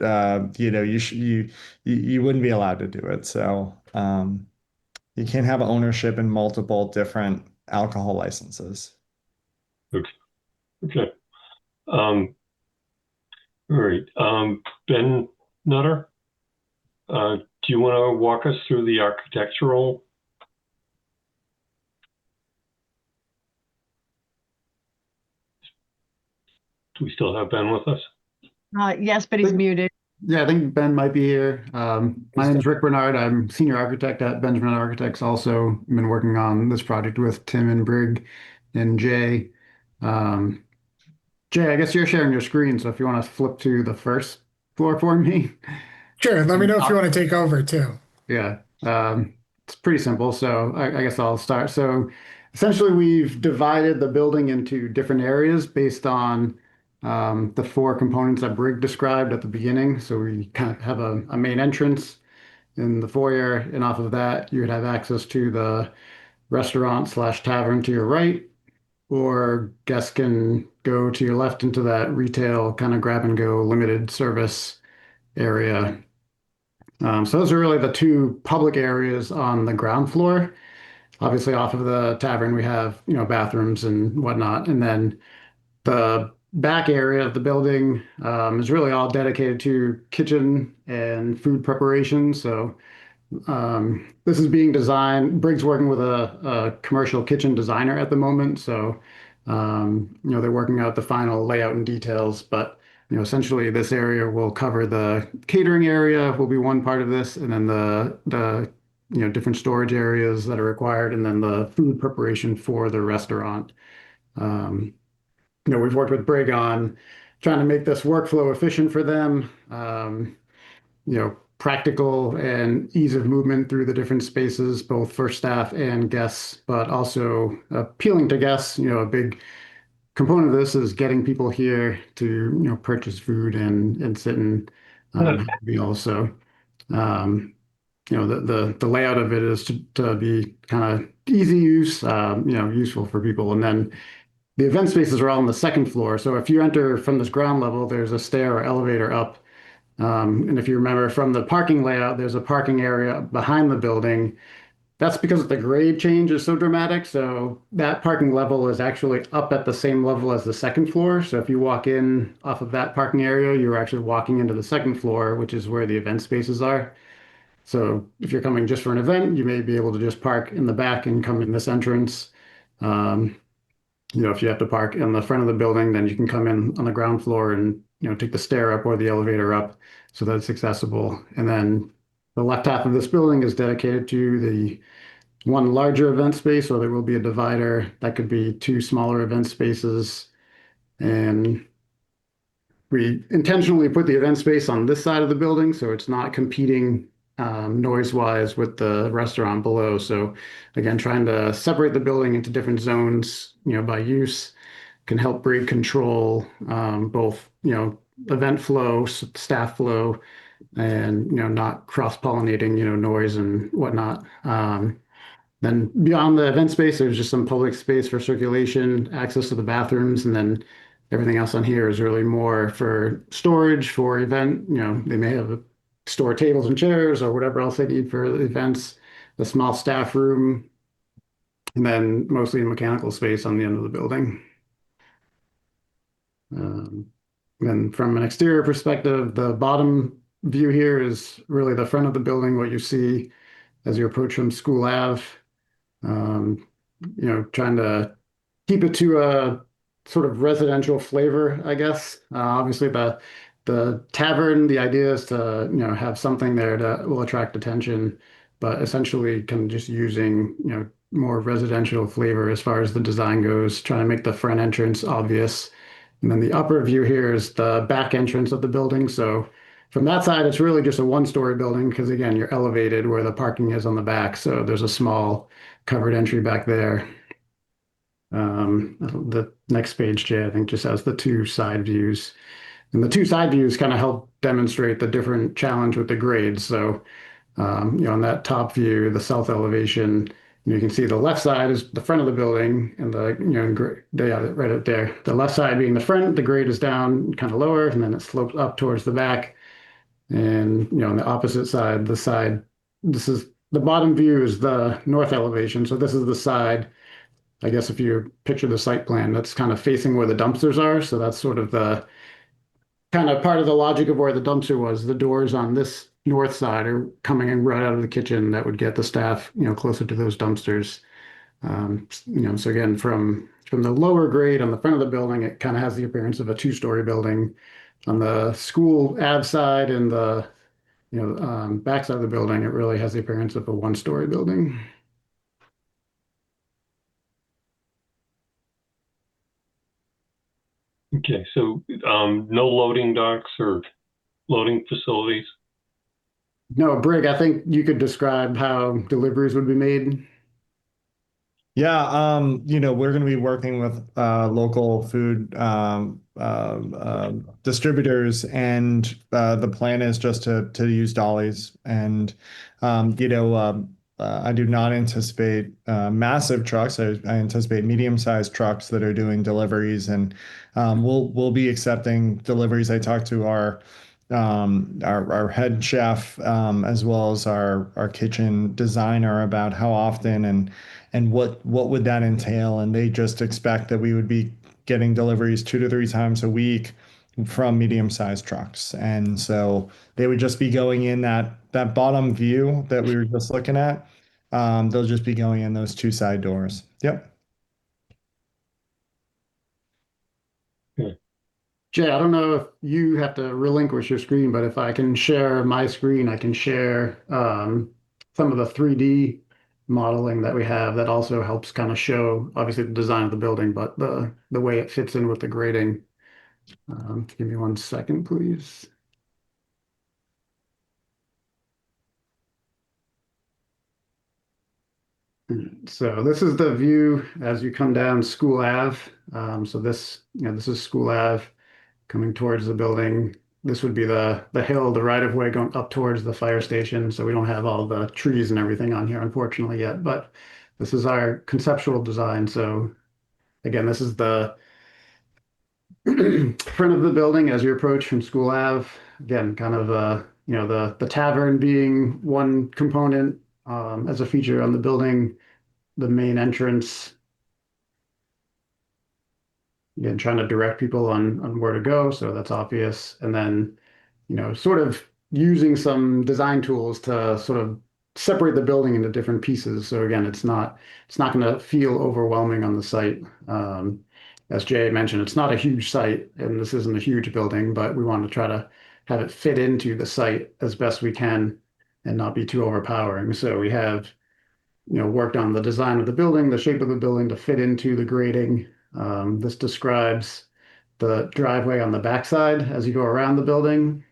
you wouldn't be allowed to do it. So you can't have ownership in multiple different alcohol licenses. Okay. Okay. All right. Ben Nutter, do you want to walk us through the architectural? Do we still have Ben with us? Yes, but he's muted. Yeah, I think Ben might be here. My name is Rick Bernard. I'm senior architect at Benjamin Architects. Also, I've been working on this project with Tim and Brig and Jay. Um, Jay, I guess you're sharing your screen, so if you want to flip to the first floor for me. Sure. Let me know if you want to take over too. Yeah, it's pretty simple. So I guess I'll start. So essentially, we've divided the building into different areas based on the four components that Brig described at the beginning. So we kind of have a main entrance in the foyer, and off of that, you would have access to the restaurant slash tavern to your right, or guests can go to your left into that retail kind of grab and go limited service area. So those are really the two public areas on the ground floor. Obviously, off of the tavern, we have, bathrooms and whatnot. And then the back area of the building is really all dedicated to kitchen and food preparation. So This is being designed. Briggs working with a commercial kitchen designer at the moment, so they're working out the final layout and details. But essentially, this area will cover the catering area will be one part of this, and then the different storage areas that are required, and then the food preparation for the restaurant. Um, we've worked with Brig on trying to make this workflow efficient for them. Practical and ease of movement through the different spaces, both for staff and guests, but also appealing to guests. A big component of this is getting people here to, purchase food and sit and have a meal. So, the layout of it is to be kind of easy use, useful for people. And then the event spaces are all on the second floor. So if you enter from this ground level, there's a stair or elevator up. And if you remember from the parking layout, there's a parking area behind the building. That's because the grade change is so dramatic. So that parking level is actually up at the same level as the second floor. So if you walk in off of that parking area, you're actually walking into the second floor, which is where the event spaces are. So if you're coming just for an event, you may be able to just park in the back and come in this entrance. Um, if you have to park in the front of the building, then you can come in on the ground floor and, take the stair up or the elevator up so that it's accessible. And then the left half of this building is dedicated to the one larger event space, so there will be a divider that could be two smaller event spaces. And we intentionally put the event space on this side of the building, so it's not competing noise-wise with the restaurant below. So again, trying to separate the building into different zones, by use can help Brig control both, event flow, staff flow, and, not cross-pollinating, noise and whatnot. Then beyond the event space, there's just some public space for circulation, access to the bathrooms, and then everything else on here is really more for storage for event. They may have store tables and chairs or whatever else they need for the events, the small staff room, and then mostly mechanical space on the end of the building. Then from an exterior perspective, the bottom view here is really the front of the building, what you see as you approach from School Ave. Trying to keep it to a sort of residential flavor, I guess. Obviously, the tavern, the idea is to have something there that will attract attention, but essentially kind of just using more residential flavor as far as the design goes, trying to make the front entrance obvious. And then the upper view here is the back entrance of the building. So from that side, it's really just a one-story building because again, you're elevated where the parking is on the back. So there's a small covered entry back there. The next page, Jay, I think just has the two side views. And the two side views kind of help demonstrate the different challenge with the grades. So, on that top view, the south elevation, you can see the left side is the front of the building and right up there. The left side being the front, the grade is down kind of lower, and then it slopes up towards the back. And, on the opposite side, this is the bottom view is the north elevation. So this is the side, I guess if you picture the site plan, that's kind of facing where the dumpsters are. So that's sort of the kind of part of the logic of where the dumpster was. The doors on this north side are coming in right out of the kitchen that would get the staff, closer to those dumpsters. So again, from the lower grade on the front of the building, it kind of has the appearance of a two-story building. On the School Ave side and the back side of the building, it really has the appearance of a one-story building. Okay, so no loading docks or loading facilities? No, Brig, I think you could describe how deliveries would be made. Yeah, we're going to be working with local food distributors, and the plan is just to use dollies. And I do not anticipate massive trucks. I anticipate medium-sized trucks that are doing deliveries, and we'll be accepting deliveries. I talked to our head chef as well as our kitchen designer about how often and what would that entail, and they just expect that we would be getting deliveries 2 to 3 times a week from medium-sized trucks. And so they would just be going in that bottom view that we were just looking at. They'll just be going in those two side doors. Yep. Jay, I don't know if you have to relinquish your screen, but if I can share my screen, I can share some of the 3D modeling that we have that also helps kind of show obviously the design of the building, but the way it fits in with the grading. Give me 1 second, please. So this is the view as you come down School Ave. So this, this is School Ave coming towards the building. This would be the hill, the right of way going up towards the fire station. So we don't have all the trees and everything on here, unfortunately, yet. But this is our conceptual design. So again, this is the front of the building as you approach from School Ave. Again, kind of the tavern being one component as a feature on the building, the main entrance. Again, trying to direct people on where to go, so that's obvious. And then, sort of using some design tools to sort of separate the building into different pieces. So again, it's not going to feel overwhelming on the site. As Jay mentioned, it's not a huge site, and this isn't a huge building, but we want to try to have it fit into the site as best we can and not be too overpowering. So we have, worked on the design of the building, the shape of the building to fit into the grading. This describes the driveway on the backside as you go around the building.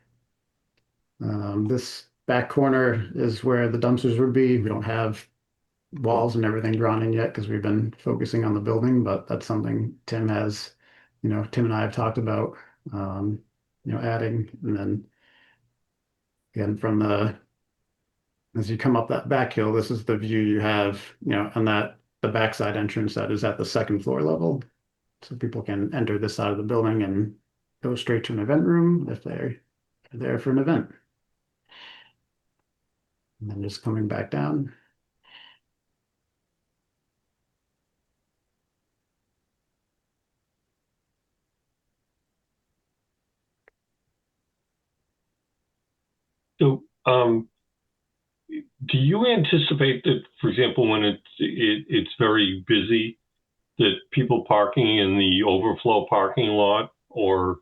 This back corner is where the dumpsters would be. We don't have walls and everything drawn in yet because we've been focusing on the building, but that's something Tim has, Tim and I have talked about, adding. And then again, as you come up that back hill, this is the view you have, on the backside entrance that is at the second floor level. So people can enter this side of the building and go straight to an event room if they're there for an event. And then just coming back down. So, do you anticipate that, for example, when it's very busy, that people parking in the overflow parking lot or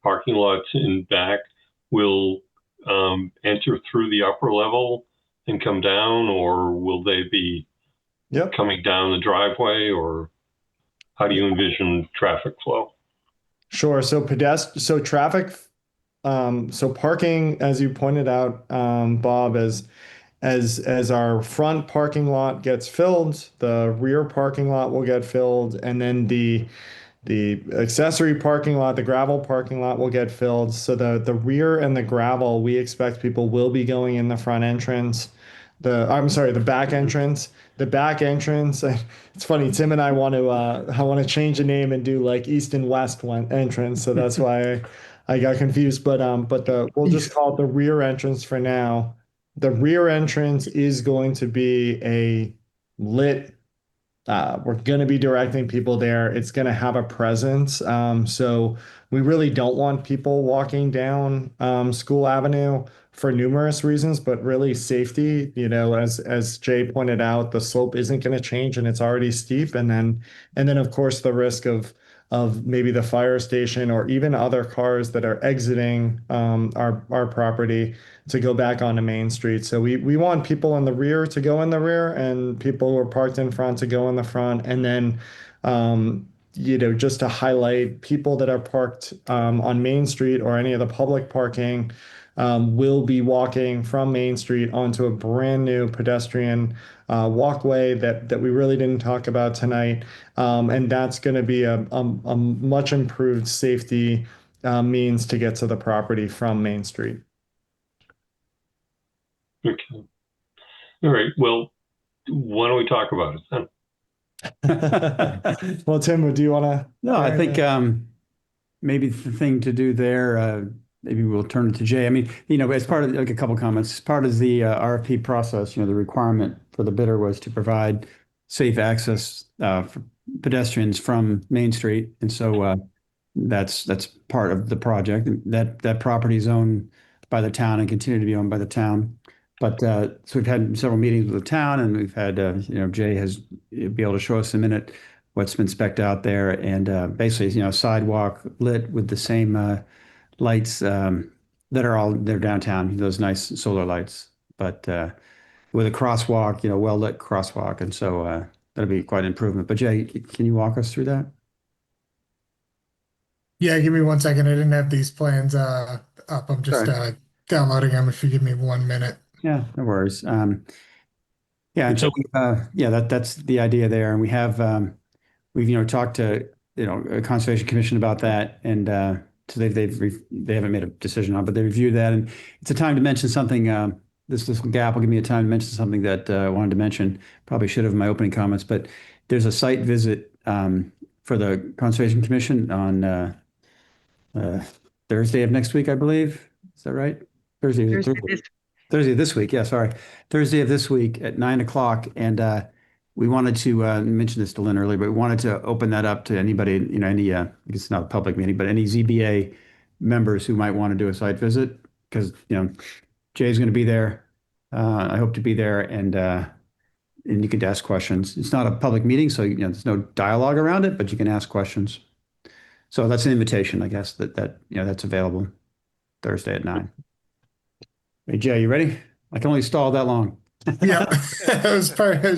parking lots in back will enter through the upper level and come down, or will they be Yep. coming down the driveway, or how do you envision traffic flow? Sure. So traffic, so parking, as you pointed out, Bob, as our front parking lot gets filled, the rear parking lot will get filled, and then the accessory parking lot, the gravel parking lot will get filled. So the rear and the gravel, we expect people will be going in the front entrance. The back entrance. The back entrance. It's funny. Tim and I want to change the name and do like east and west one entrance. So that's why I got confused. But we'll just call it the rear entrance for now. The rear entrance is going to be a lit. We're going to be directing people there. It's going to have a presence. So we really don't want people walking down School Avenue for numerous reasons, but really safety. As Jay pointed out, the slope isn't going to change and it's already steep. And then of course the risk of maybe the fire station or even other cars that are exiting our property to go back onto Main Street. So we want people in the rear to go in the rear and people who are parked in front to go in the front. And then, just to highlight people that are parked on Main Street or any of the public parking will be walking from Main Street onto a brand new pedestrian walkway that we really didn't talk about tonight. And that's going to be a much improved safety means to get to the property from Main Street. Okay. All right. Well, why don't we talk about it then? Well, Tim, do you want to? No, I think maybe the thing to do there, maybe we'll turn it to Jay. I mean, as part of like a couple comments, as part of the RFP process, the requirement for the bidder was to provide safe access for pedestrians from Main Street. And so that's part of the project. That property is owned by the town and continue to be owned by the town. But so we've had several meetings with the town, and we've had Jay has be able to show us in a minute what's been spec'd out there, and basically sidewalk lit with the same lights that are all they're downtown, those nice solar lights, but with a crosswalk, well lit crosswalk, and so that'll be quite an improvement. But Jay, can you walk us through that? Yeah, give me 1 second. I didn't have these plans up. I'm just Sorry. downloading them. If you give me 1 minute. Yeah, no worries. Yeah, and so that's the idea there, and we've talked to a Conservation Commission about that, and so they haven't made a decision on, but they reviewed that, and it's a time to mention something. This gap will give me a time to mention something that I wanted to mention. Probably should have in my opening comments, but there's a site visit for the Conservation Commission on Thursday of next week, I believe. Is that right? Thursday this week. Yeah, sorry. Thursday of this week at 9 o'clock. And we wanted to mention this to Lynn earlier, but we wanted to open that up to anybody, it's not a public meeting, but any ZBA members who might want to do a site visit, because, Jay's going to be there. I hope to be there, and you can ask questions. It's not a public meeting, so there's no dialogue around it, but you can ask questions. So that's an invitation, I guess, that's available Thursday at 9. Hey, Jay, you ready? I can only stall that long. Yeah, it was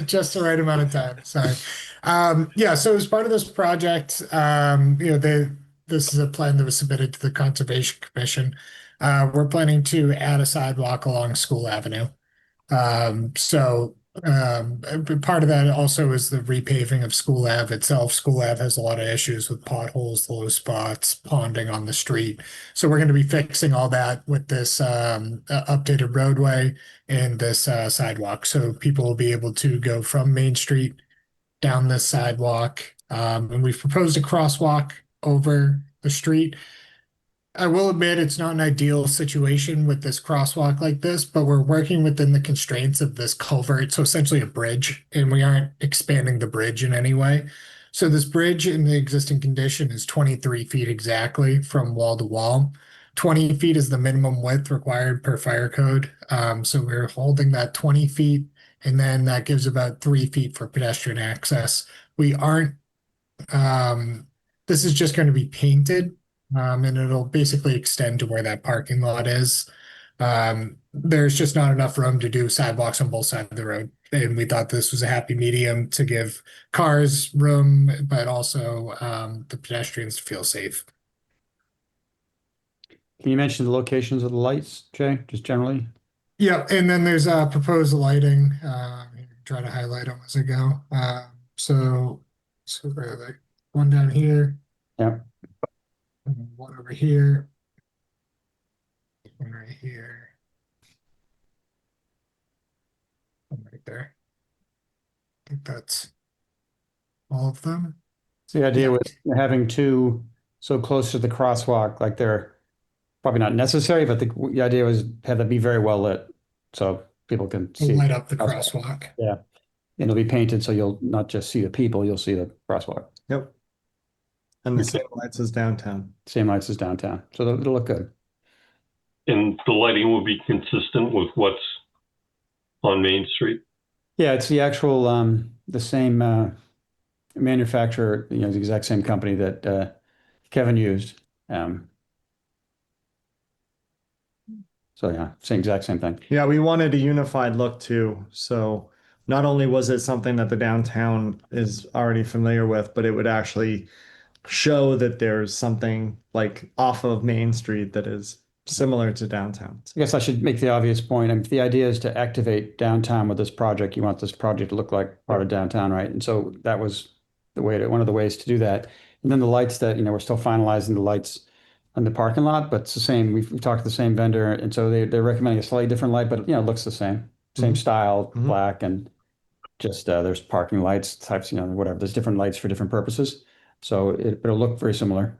just the right amount of time. Sorry. Yeah, so as part of this project, this is a plan that was submitted to the Conservation Commission. We're planning to add a sidewalk along School Avenue. Part of that also is the repaving of School Ave itself. School Ave has a lot of issues with potholes, low spots, ponding on the street. So we're going to be fixing all that with this updated roadway and this sidewalk. So people will be able to go from Main Street down this sidewalk. And we've proposed a crosswalk over the street. I will admit it's not an ideal situation with this crosswalk like this, but we're working within the constraints of this culvert. So essentially a bridge, and we aren't expanding the bridge in any way. So this bridge in the existing condition is 23 feet exactly from wall to wall. 20 feet is the minimum width required per fire code. So we're holding that 20 feet, and then that gives about 3 feet for pedestrian access. We aren't, this is just going to be painted. And it'll basically extend to where that parking lot is. There's just not enough room to do sidewalks on both sides of the road. And we thought this was a happy medium to give cars room, but also the pedestrians to feel safe. Can you mention the locations of the lights, Jay, just generally? Yeah, and then there's proposed lighting. Try to highlight them as I go. So where are they? One down here. Yeah. One over here. One right here. One right there. I think that's all of them. So the idea was having two so close to the crosswalk, like they're probably not necessary, but the idea was have them be very well lit so people can see. Light up the crosswalk. Yeah. And it'll be painted so you'll not just see the people, you'll see the crosswalk. Yep. And the same lights as downtown. Same lights as downtown. So it'll look good. And the lighting will be consistent with what's on Main Street? Yeah, it's the actual, the same manufacturer, the exact same company that Kevin used. So yeah, exact same thing. Yeah, we wanted a unified look too. So not only was it something that the downtown is already familiar with, but it would actually show that there's something like off of Main Street that is similar to downtown. I guess I should make the obvious point. I mean, the idea is to activate downtown with this project. You want this project to look like part of downtown, right? And so that was one of the ways to do that. And then the lights that, we're still finalizing the lights on the parking lot, but it's the same. We've talked to the same vendor. And so they're recommending a slightly different light, but it looks the same style, black, and just there's parking lights types, whatever. There's different lights for different purposes. So it'll look very similar.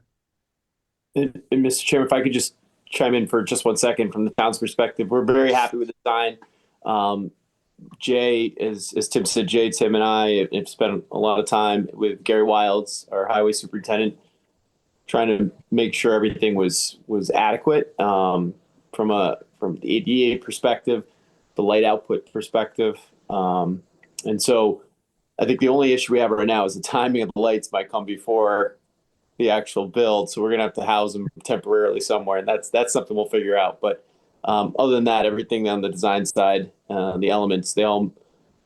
And Mr. Chairman, if I could just chime in for just 1 second from the town's perspective, we're very happy with the design. Jay, as Tim said, Tim and I have spent a lot of time with Gary Wilds, our highway superintendent, trying to make sure everything was adequate from the ADA perspective, the light output perspective, and so I think the only issue we have right now is the timing of the lights might come before the actual build, so we're gonna have to house them temporarily somewhere, and that's something we'll figure out. But other than that, everything on the design side, the elements, they all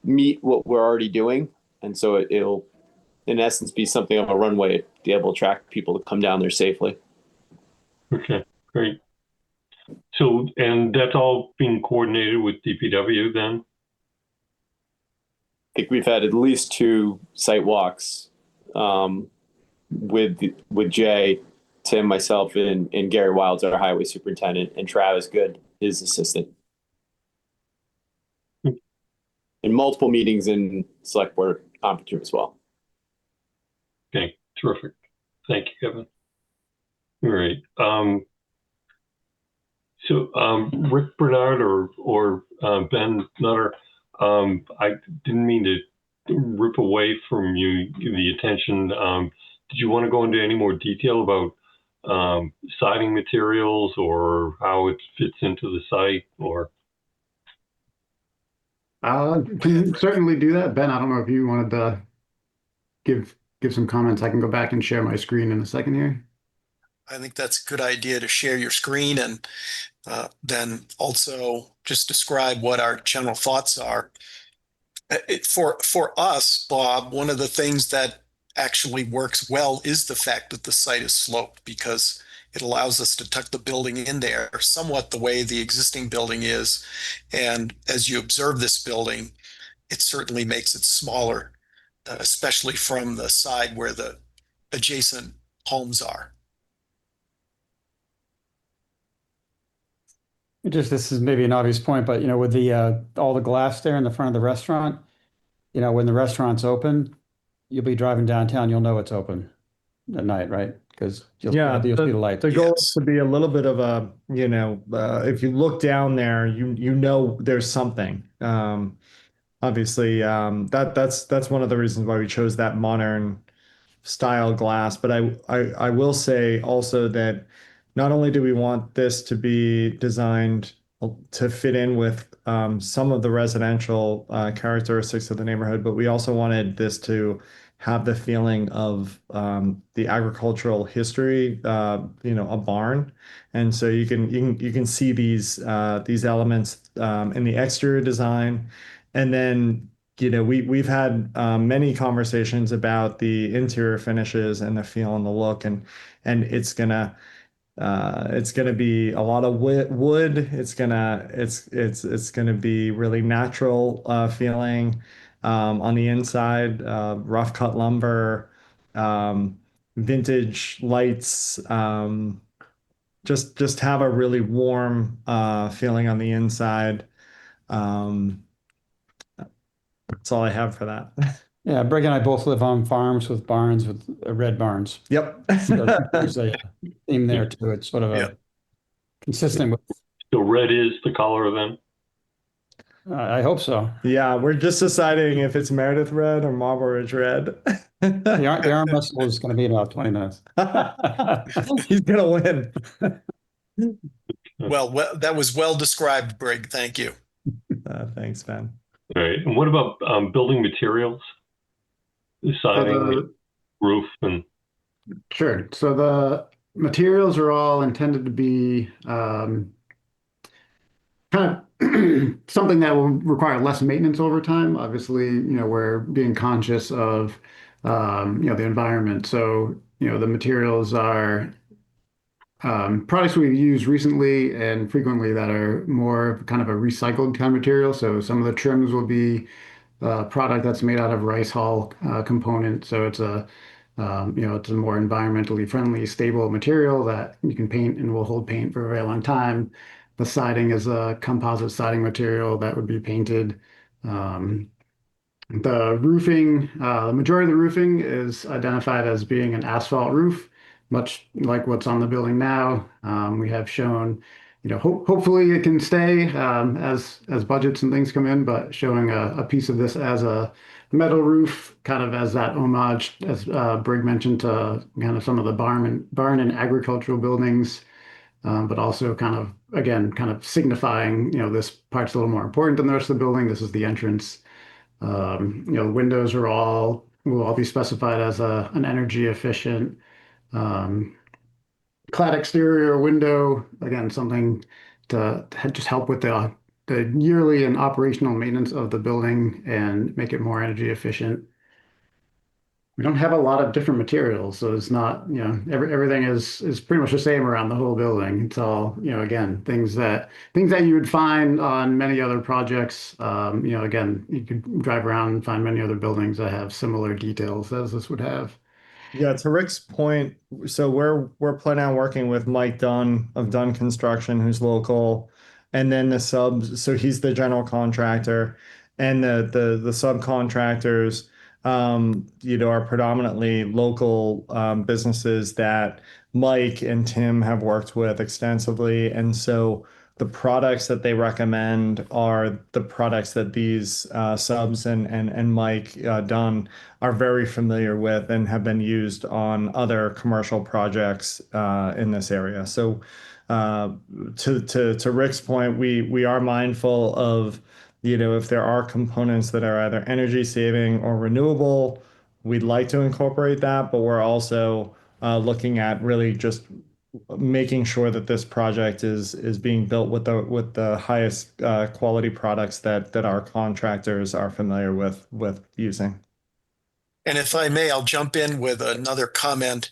meet what we're already doing, and so it'll in essence be something of a runway to be able to attract people to come down there safely. Okay, great. So, and that's all being coordinated with DPW then? I think we've had at least 2 site walks with Jay, Tim, myself, and Gary Wilds, our highway superintendent, and Travis Good, his assistant. And multiple meetings in select board conference room as well. Okay, terrific. Thank you, Kevin. All right. So Rick Bernard or Ben Nutter, I didn't mean to rip away from you the attention. Did you want to go into any more detail about siding materials or how it fits into the site or? Can certainly do that. Ben, I don't know if you wanted to give some comments. I can go back and share my screen in a second here. I think that's a good idea to share your screen and then also just describe what our general thoughts are. For us, Bob, one of the things that actually works well is the fact that the site is sloped, because it allows us to tuck the building in there somewhat the way the existing building is. And as you observe this building, it certainly makes it smaller, especially from the side where the adjacent homes are. This is maybe an obvious point, but with the all the glass there in the front of the restaurant, when the restaurant's open, you'll be driving downtown, you'll know it's open at night, right? Because you'll see the light. The goal Yes. is to be a little bit of a, if you look down there, you know there's something. Obviously, that's one of the reasons why we chose that modern style glass. But I will say also that not only do we want this to be designed to fit in with some of the residential characteristics of the neighborhood, but we also wanted this to have the feeling of the agricultural history, a barn. And so you can see these elements in the exterior design. And then we've had many conversations about the interior finishes and the feel and the look, and it's gonna be a lot of wood. It's gonna be really natural feeling on the inside, rough cut lumber, vintage lights. Just have a really warm feeling on the inside. That's all I have for that. Yeah, Brig and I both live on farms with barns with red barns. Yep. So there's a theme there too. It's sort of a consistent with. So red is the color then? I hope so. Yeah, we're just deciding if it's Meredith red or Marble Ridge red. The arm wrestle is going to be in about 20 minutes. He's gonna win. Well, that was well described, Brig. Thank you. Thanks, Ben. All right. And what about building materials? The siding, the roof, and Sure. So the materials are all intended to be kind of something that will require less maintenance over time. Obviously, we're being conscious of the environment. So, the materials are products we've used recently and frequently that are more kind of a recycled kind of material. So some of the trims will be product that's made out of rice hull component. So it's it's a more environmentally friendly, stable material that you can paint and will hold paint for a very long time. The siding is a composite siding material that would be painted. The roofing, the majority of the roofing is identified as being an asphalt roof, much like what's on the building now. We have shown hopefully it can stay as budgets and things come in, but showing a piece of this as a metal roof, kind of as that homage, as Brig mentioned, to kind of some of the barn and agricultural buildings, but also kind of, again, kind of signifying, this part's a little more important than the rest of the building. This is the entrance. Windows will all be specified as an energy efficient clad exterior window. Again, something to just help with the yearly and operational maintenance of the building and make it more energy efficient. We don't have a lot of different materials, so it's not, everything is pretty much the same around the whole building. It's all, again, things that you would find on many other projects. Again, you could drive around and find many other buildings that have similar details as this would have. Yeah, to Rick's point, so we're planning on working with Mike Dunn of Dunn Construction, who's local, and then the subs. So he's the general contractor, and the subcontractors, are predominantly local businesses that Mike and Tim have worked with extensively, and so the products that they recommend are the products that these subs and Mike Dunn are very familiar with and have been used on other commercial projects in this area. So, to Rick's point, we are mindful of, if there are components that are either energy saving or renewable, we'd like to incorporate that, but we're also looking at really just making sure that this project is being built with the highest quality products that our contractors are familiar with using. And if I may, I'll jump in with another comment,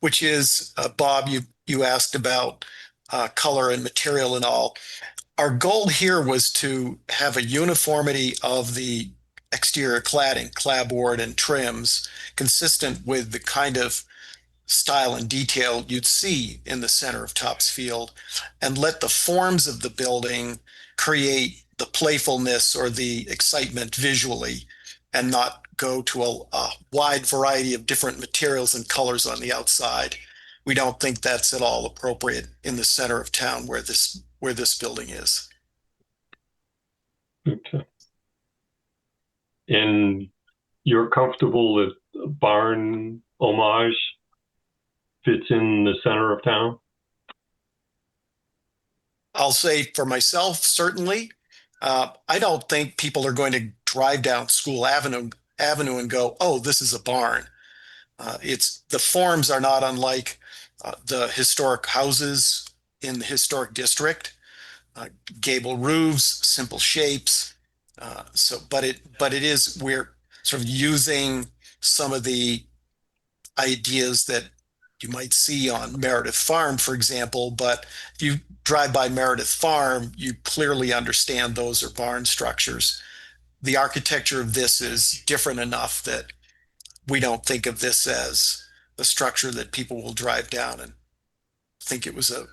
which is, Bob, you asked about color and material and all. Our goal here was to have a uniformity of the exterior cladding, clapboard, and trims consistent with the kind of style and detail you'd see in the center of Topsfield, and let the forms of the building create the playfulness or the excitement visually, and not go to a wide variety of different materials and colors on the outside. We don't think that's at all appropriate in the center of town where this building is. Okay. And you're comfortable that barn homage fits in the center of town? I'll say for myself, certainly. I don't think people are going to drive down School Avenue and go, "Oh, this is a barn." It's the forms are not unlike the historic houses in the historic district, gable roofs, simple shapes. But it is, we're sort of using some of the ideas that you might see on Meredith Farm, for example. But if you drive by Meredith Farm, you clearly understand those are barn structures. The architecture of this is different enough that we don't think of this as a structure that people will drive down and think it was a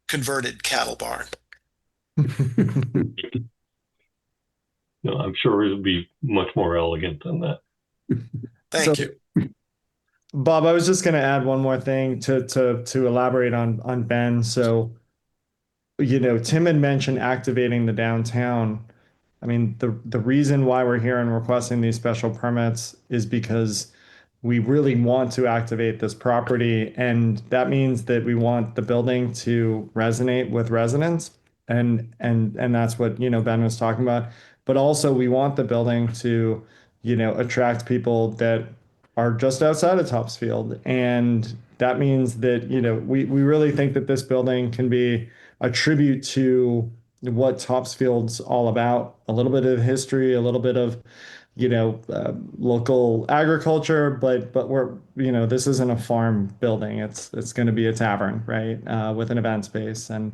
converted cattle barn. No, I'm sure it'll be much more elegant than that. Thank you. Bob, I was just going to add one more thing to elaborate on Ben. So, Tim had mentioned activating the downtown. I mean, the reason why we're here and requesting these special permits is because we really want to activate this property, and that means that we want the building to resonate with residents, and that's what Ben was talking about. But also, we want the building to attract people that are just outside of Topsfield, and that means that we really think that this building can be a tribute to what Topsfield's all about, a little bit of history, a little bit of local agriculture, but we're this isn't a farm building. It's going to be a tavern, right, with an event space. And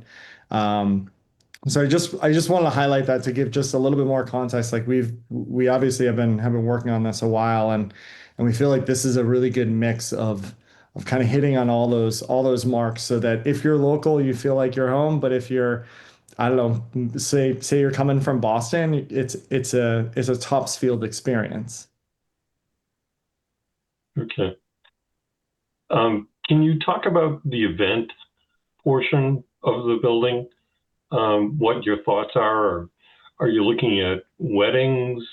so I just want to highlight that to give just a little bit more context. Like we obviously have been working on this a while, and we feel like this is a really good mix of kind of hitting on all those marks, so that if you're local, you feel like you're home. But if you're, I don't know, say you're coming from Boston, it's a Topsfield experience. Okay. Can you talk about the event portion of the building? what your thoughts are? Are you looking at weddings,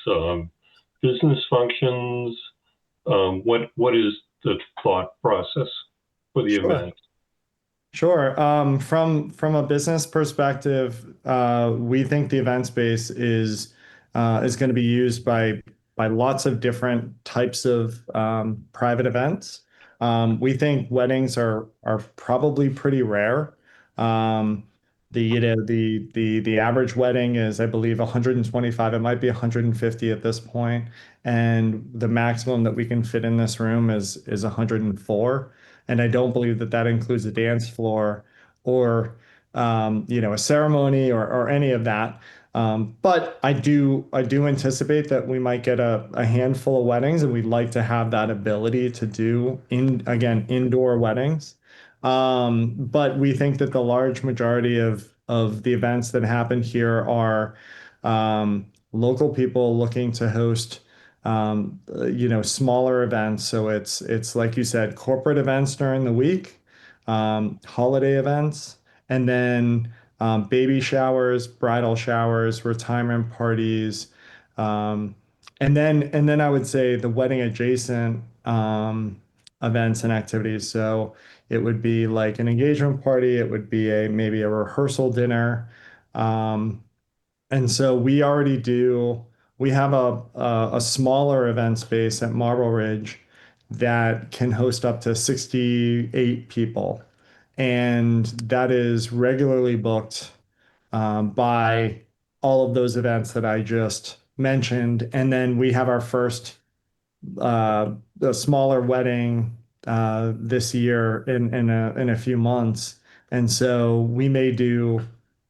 business functions? What is the thought process for the Sure. event? Sure. From a business perspective, we think the event space is going to be used by lots of different types of private events. We think weddings are probably pretty rare. Um, the average wedding is, I believe, 125. It might be 150 at this point, and the maximum that we can fit in this room is 104. And I don't believe that that includes a dance floor or a ceremony or any of that. But I do anticipate that we might get a handful of weddings, and we'd like to have that ability to do indoor weddings. But we think that the large majority of the events that happen here are local people looking to host smaller events. So it's like you said, corporate events during the week, holiday events, and then baby showers, bridal showers, retirement parties, um, and then I would say the wedding adjacent events and activities. So it would be like an engagement party. It would be maybe a rehearsal dinner. Um, and so we have a smaller event space at Marble Ridge that can host up to 68 people. And that is regularly booked by all of those events that I just mentioned. And then we have our first a smaller wedding this year in a few months, and so we may do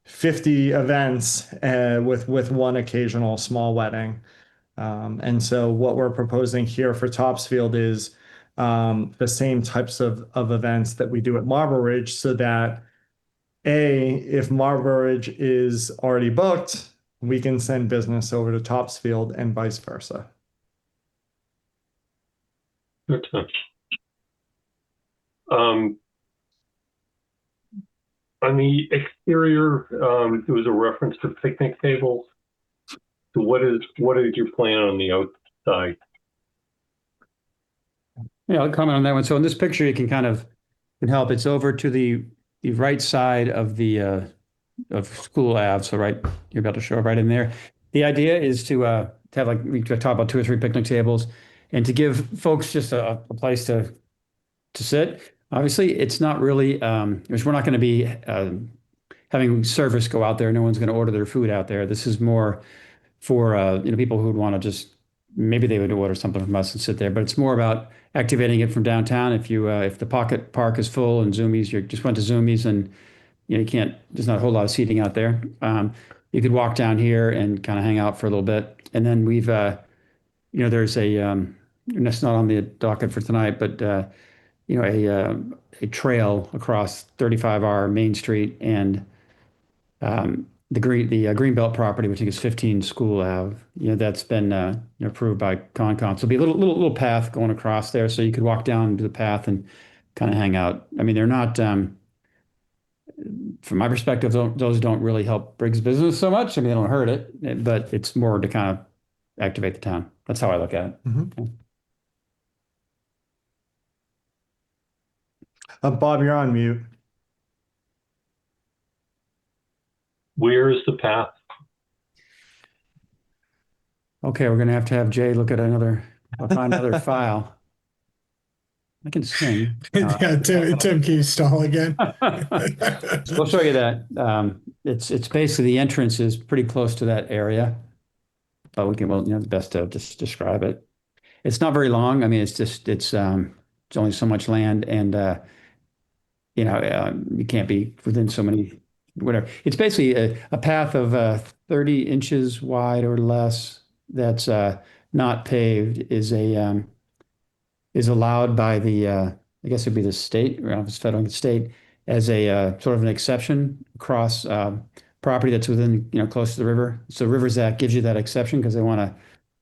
50 events with one occasional small wedding. And so what we're proposing here for Topsfield is the same types of events that we do at Marble Ridge, so that if Marble Ridge is already booked, we can send business over to Topsfield and vice versa. Okay. On the exterior, there was a reference to picnic tables. So what is your plan on the outside? Yeah, I'll comment on that one. So in this picture, you can help. It's over to the right side of the of School Ave. So right, you're about to show up right in there. The idea is to have, like, we talk about 2 or 3 picnic tables, and to give folks just a place to sit. Obviously, it's not really because we're not going to be having service go out there. No one's going to order their food out there. This is more for people who would want to just, maybe they would order something from us and sit there. But it's more about activating it from downtown. If the Pocket Park is full and Zoomies, you just went to Zoomies, and you can't. There's not a whole lot of seating out there. You could walk down here and kind of hang out for a little bit, and then we've there's a it's not on the docket for tonight, but a trail across 35R Main Street and the Greenbelt property, which I think is 15 School Ave. That's been approved by Concom. So it'll be a little path going across there, so you could walk down to the path and kind of hang out. I mean, they're not, from my perspective, those don't really help Briggs' business so much. I mean, they don't hurt it, but it's more to kind of activate the town. That's how I look at it. Mm-hmm. Bob, you're on mute. Where is the path? Okay, we're gonna have to have Jay look at I'll find another file. I can sing. Yeah, Tim keys stall again. We'll show you that. It's basically, the entrance is pretty close to that area, but the best to just describe it. It's not very long. I mean, it's only so much land, and you can't be within so many, whatever. It's basically a path of 30 inches wide or less that's not paved is allowed by I guess it'd be the state, or if it's federal and state, as a sort of an exception across property that's within, close to the river. So Rivers Act gives you that exception because they want to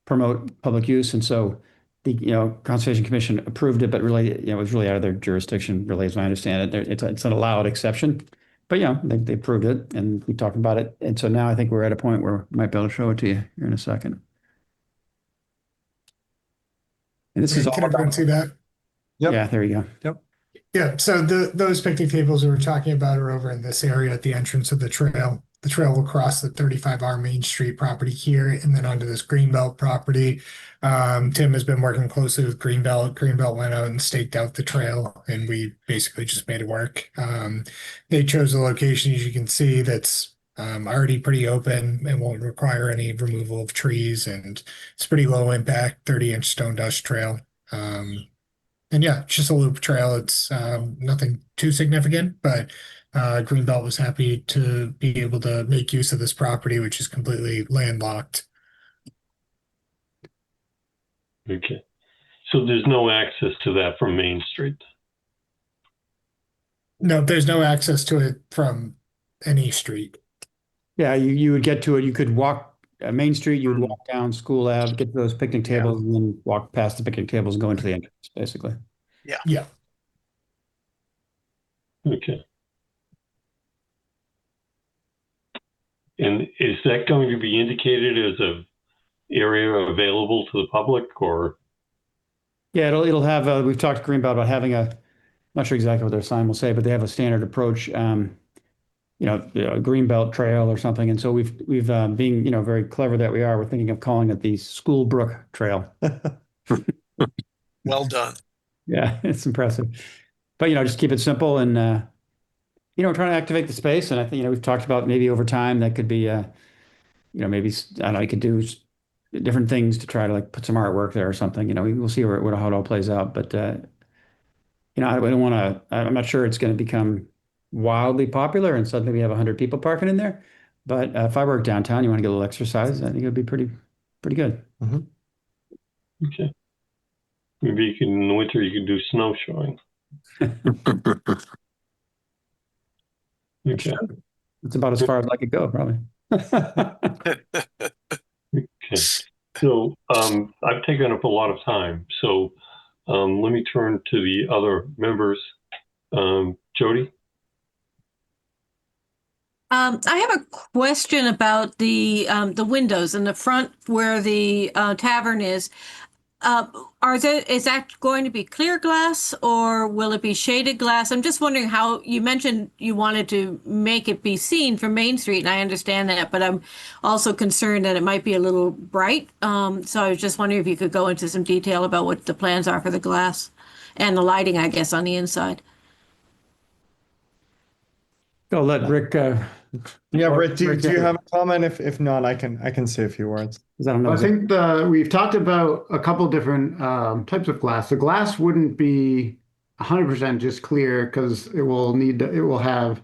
promote public use, and so the Conservation Commission approved it, but really, it was really out of their jurisdiction, really, as I understand it. It's an allowed exception. But yeah, they approved it and we talked about it. And so now I think we're at a point where we might be able to show it to you here in a second. And this is Great. all Can everyone about, see that? Yep. yeah, there you go. Yeah, so those picnic tables we were talking about are over in this area at the entrance of the trail. The trail will cross the 35R Main Street property here and then onto this Greenbelt property. Tim has been working closely with Greenbelt. Greenbelt went out and staked out the trail and we basically just made it work. They chose a location, as you can see, that's already pretty open and won't require any removal of trees, and it's pretty low impact, 30-inch stone dust trail. And yeah, it's just a loop trail. It's nothing too significant, but Greenbelt was happy to be able to make use of this property, which is completely landlocked. Okay. So there's no access to that from Main Street. No, there's no access to it from any street. Yeah, you would get to it. You could walk Main Street, you would walk down School Ave, get to those picnic tables, and then walk past the picnic tables and go into the entrance, basically. Yeah. Okay. And is that going to be indicated as a area available to the public, or? Yeah, it'll have, we've talked to Greenbelt about having a, not sure exactly what their sign will say, but they have a standard approach, Greenbelt Trail or something. And so we've being, very clever that we are, we're thinking of calling it the School Brook Trail. Well done. Yeah, it's impressive. But, just keep it simple and, we're trying to activate the space. And I think, we've talked about maybe over time that could be, maybe, I don't know, you could do different things to try to like put some artwork there or something. We'll see how it all plays out. But, I don't want to, I'm not sure it's going to become wildly popular and suddenly we have 100 people parking in there. But if I work downtown, you want to get a little exercise, I think it would be pretty good. Okay. Maybe you can, in the winter, you can do snow showing. Okay. It's about as far as I could go, probably. Okay. So I've taken up a lot of time. So let me turn to the other members. Jody? I have a question about the windows in the front where the tavern is. Is that going to be clear glass or will it be shaded glass? I'm just wondering how you mentioned you wanted to make it be seen from Main Street, and I understand that, but I'm also concerned that it might be a little bright. So I was just wondering if you could go into some detail about what the plans are for the glass and the lighting, I guess, on the inside. I'll let Rick. Yeah, Britt, do Rick, you have a comment? If not, I can say a few words. I don't know. I think we've talked about a couple different types of glass. The glass wouldn't be 100% just clear because it will have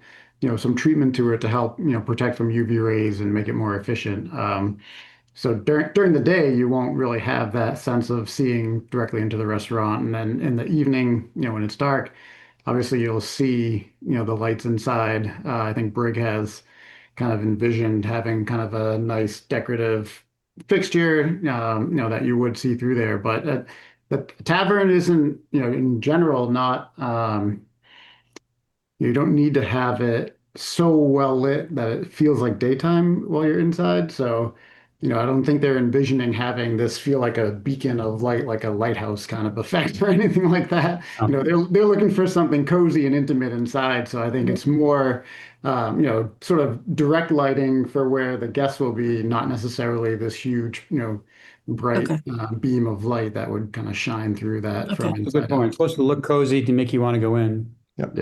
some treatment to it to help protect from UV rays and make it more efficient. So during the day, you won't really have that sense of seeing directly into the restaurant, and then in the evening, when it's dark, obviously you'll see the lights inside. I think Brig has kind of envisioned having kind of a nice decorative fixture, that you would see through there. But the tavern isn't, in general, not, you don't need to have it so well lit that it feels like daytime while you're inside. So, I don't think they're envisioning having this feel like a beacon of light, like a lighthouse kind of effect or anything like that. They're looking for something cozy and intimate inside. So I think it's more, sort of direct lighting for where the guests will be, not necessarily this huge, bright beam of light that would kind of shine through that from That's a inside good point. It's supposed to look cozy to make you want to go in. Yep.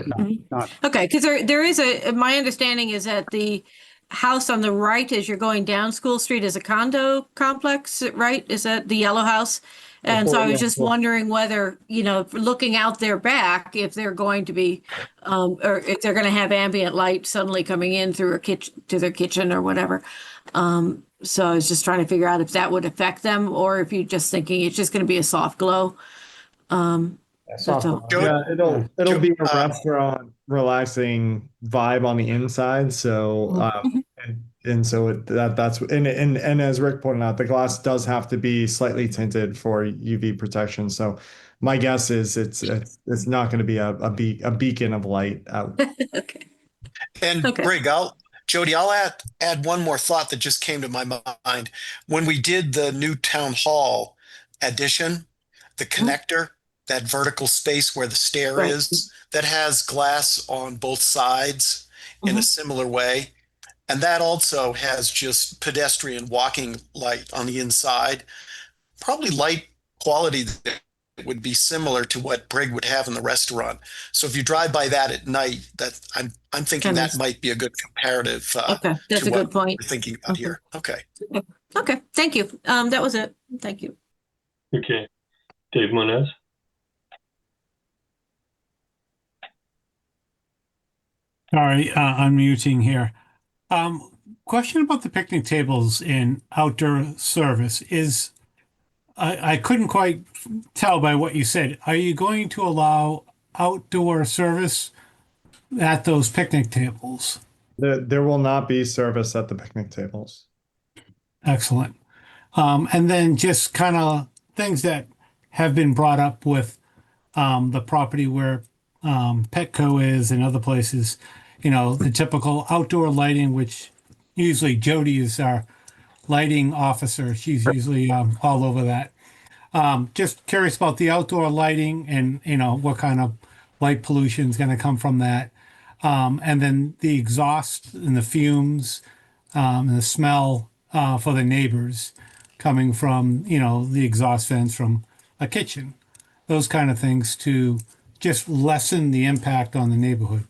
Not Okay, because there is my understanding is that the house on the right as you're going down School Street is a condo complex, right? Is that the yellow house? And so I was just wondering whether, looking out their back, if they're going to be, or if they're going to have ambient light suddenly coming in through to their kitchen or whatever. So I was just trying to figure out if that would affect them or if you're just thinking it's just going to be a soft glow. That's all. Yeah, it'll be a restaurant relaxing vibe on the inside. So that's and as Rick pointed out, the glass does have to be slightly tinted for UV protection. So my guess is it's not going to be a beacon of light out. Okay. And Okay. Brig, Jody, I'll add one more thought that just came to my mind. When we did the new town hall addition, the connector, that vertical space where the stair Right. is, that has glass on both sides in a Mhm. similar way. And that also has just pedestrian walking light on the inside. Probably light quality that would be similar to what Brig would have in the restaurant. So if you drive by that at night, that I'm thinking That that makes- might be a good comparative Okay, that's to a what good point. we're thinking about Okay. here. Okay. Okay, thank you. That was it. Thank you. Okay. Dave Moniz? Sorry, unmuting here. Question about the picnic tables in outdoor service is, I couldn't quite tell by what you said. Are you going to allow outdoor service at those picnic tables? There will not be service at the picnic tables. Excellent. And then just kind of things that have been brought up with the property where Petco is and other places, the typical outdoor lighting, which usually Jody is our lighting officer. She's usually all over that. Just curious about the outdoor lighting and, what kind of light pollution is going to come from that. And then the exhaust and the fumes and the smell for the neighbors coming from, the exhaust vents from a kitchen. Those kind of things to just lessen the impact on the neighborhood.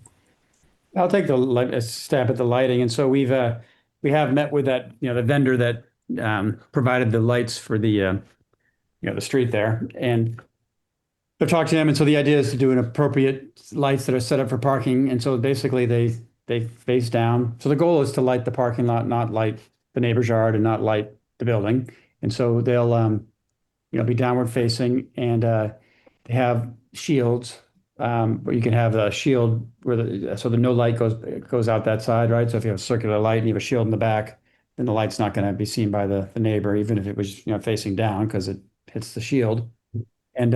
I'll take a stab at the lighting. And so we have met with that, the vendor that provided the lights for the the street there, and I've talked to them. And so the idea is to do an appropriate lights that are set up for parking. And so basically they face down. So the goal is to light the parking lot, not light the neighbor's yard, and not light the building. And so they'll be downward facing, and they have shields. Where you can have a shield so the no light goes out that side, right? So if you have a circular light and you have a shield in the back, then the light's not going to be seen by the neighbor, even if it was facing down, because it hits the shield. And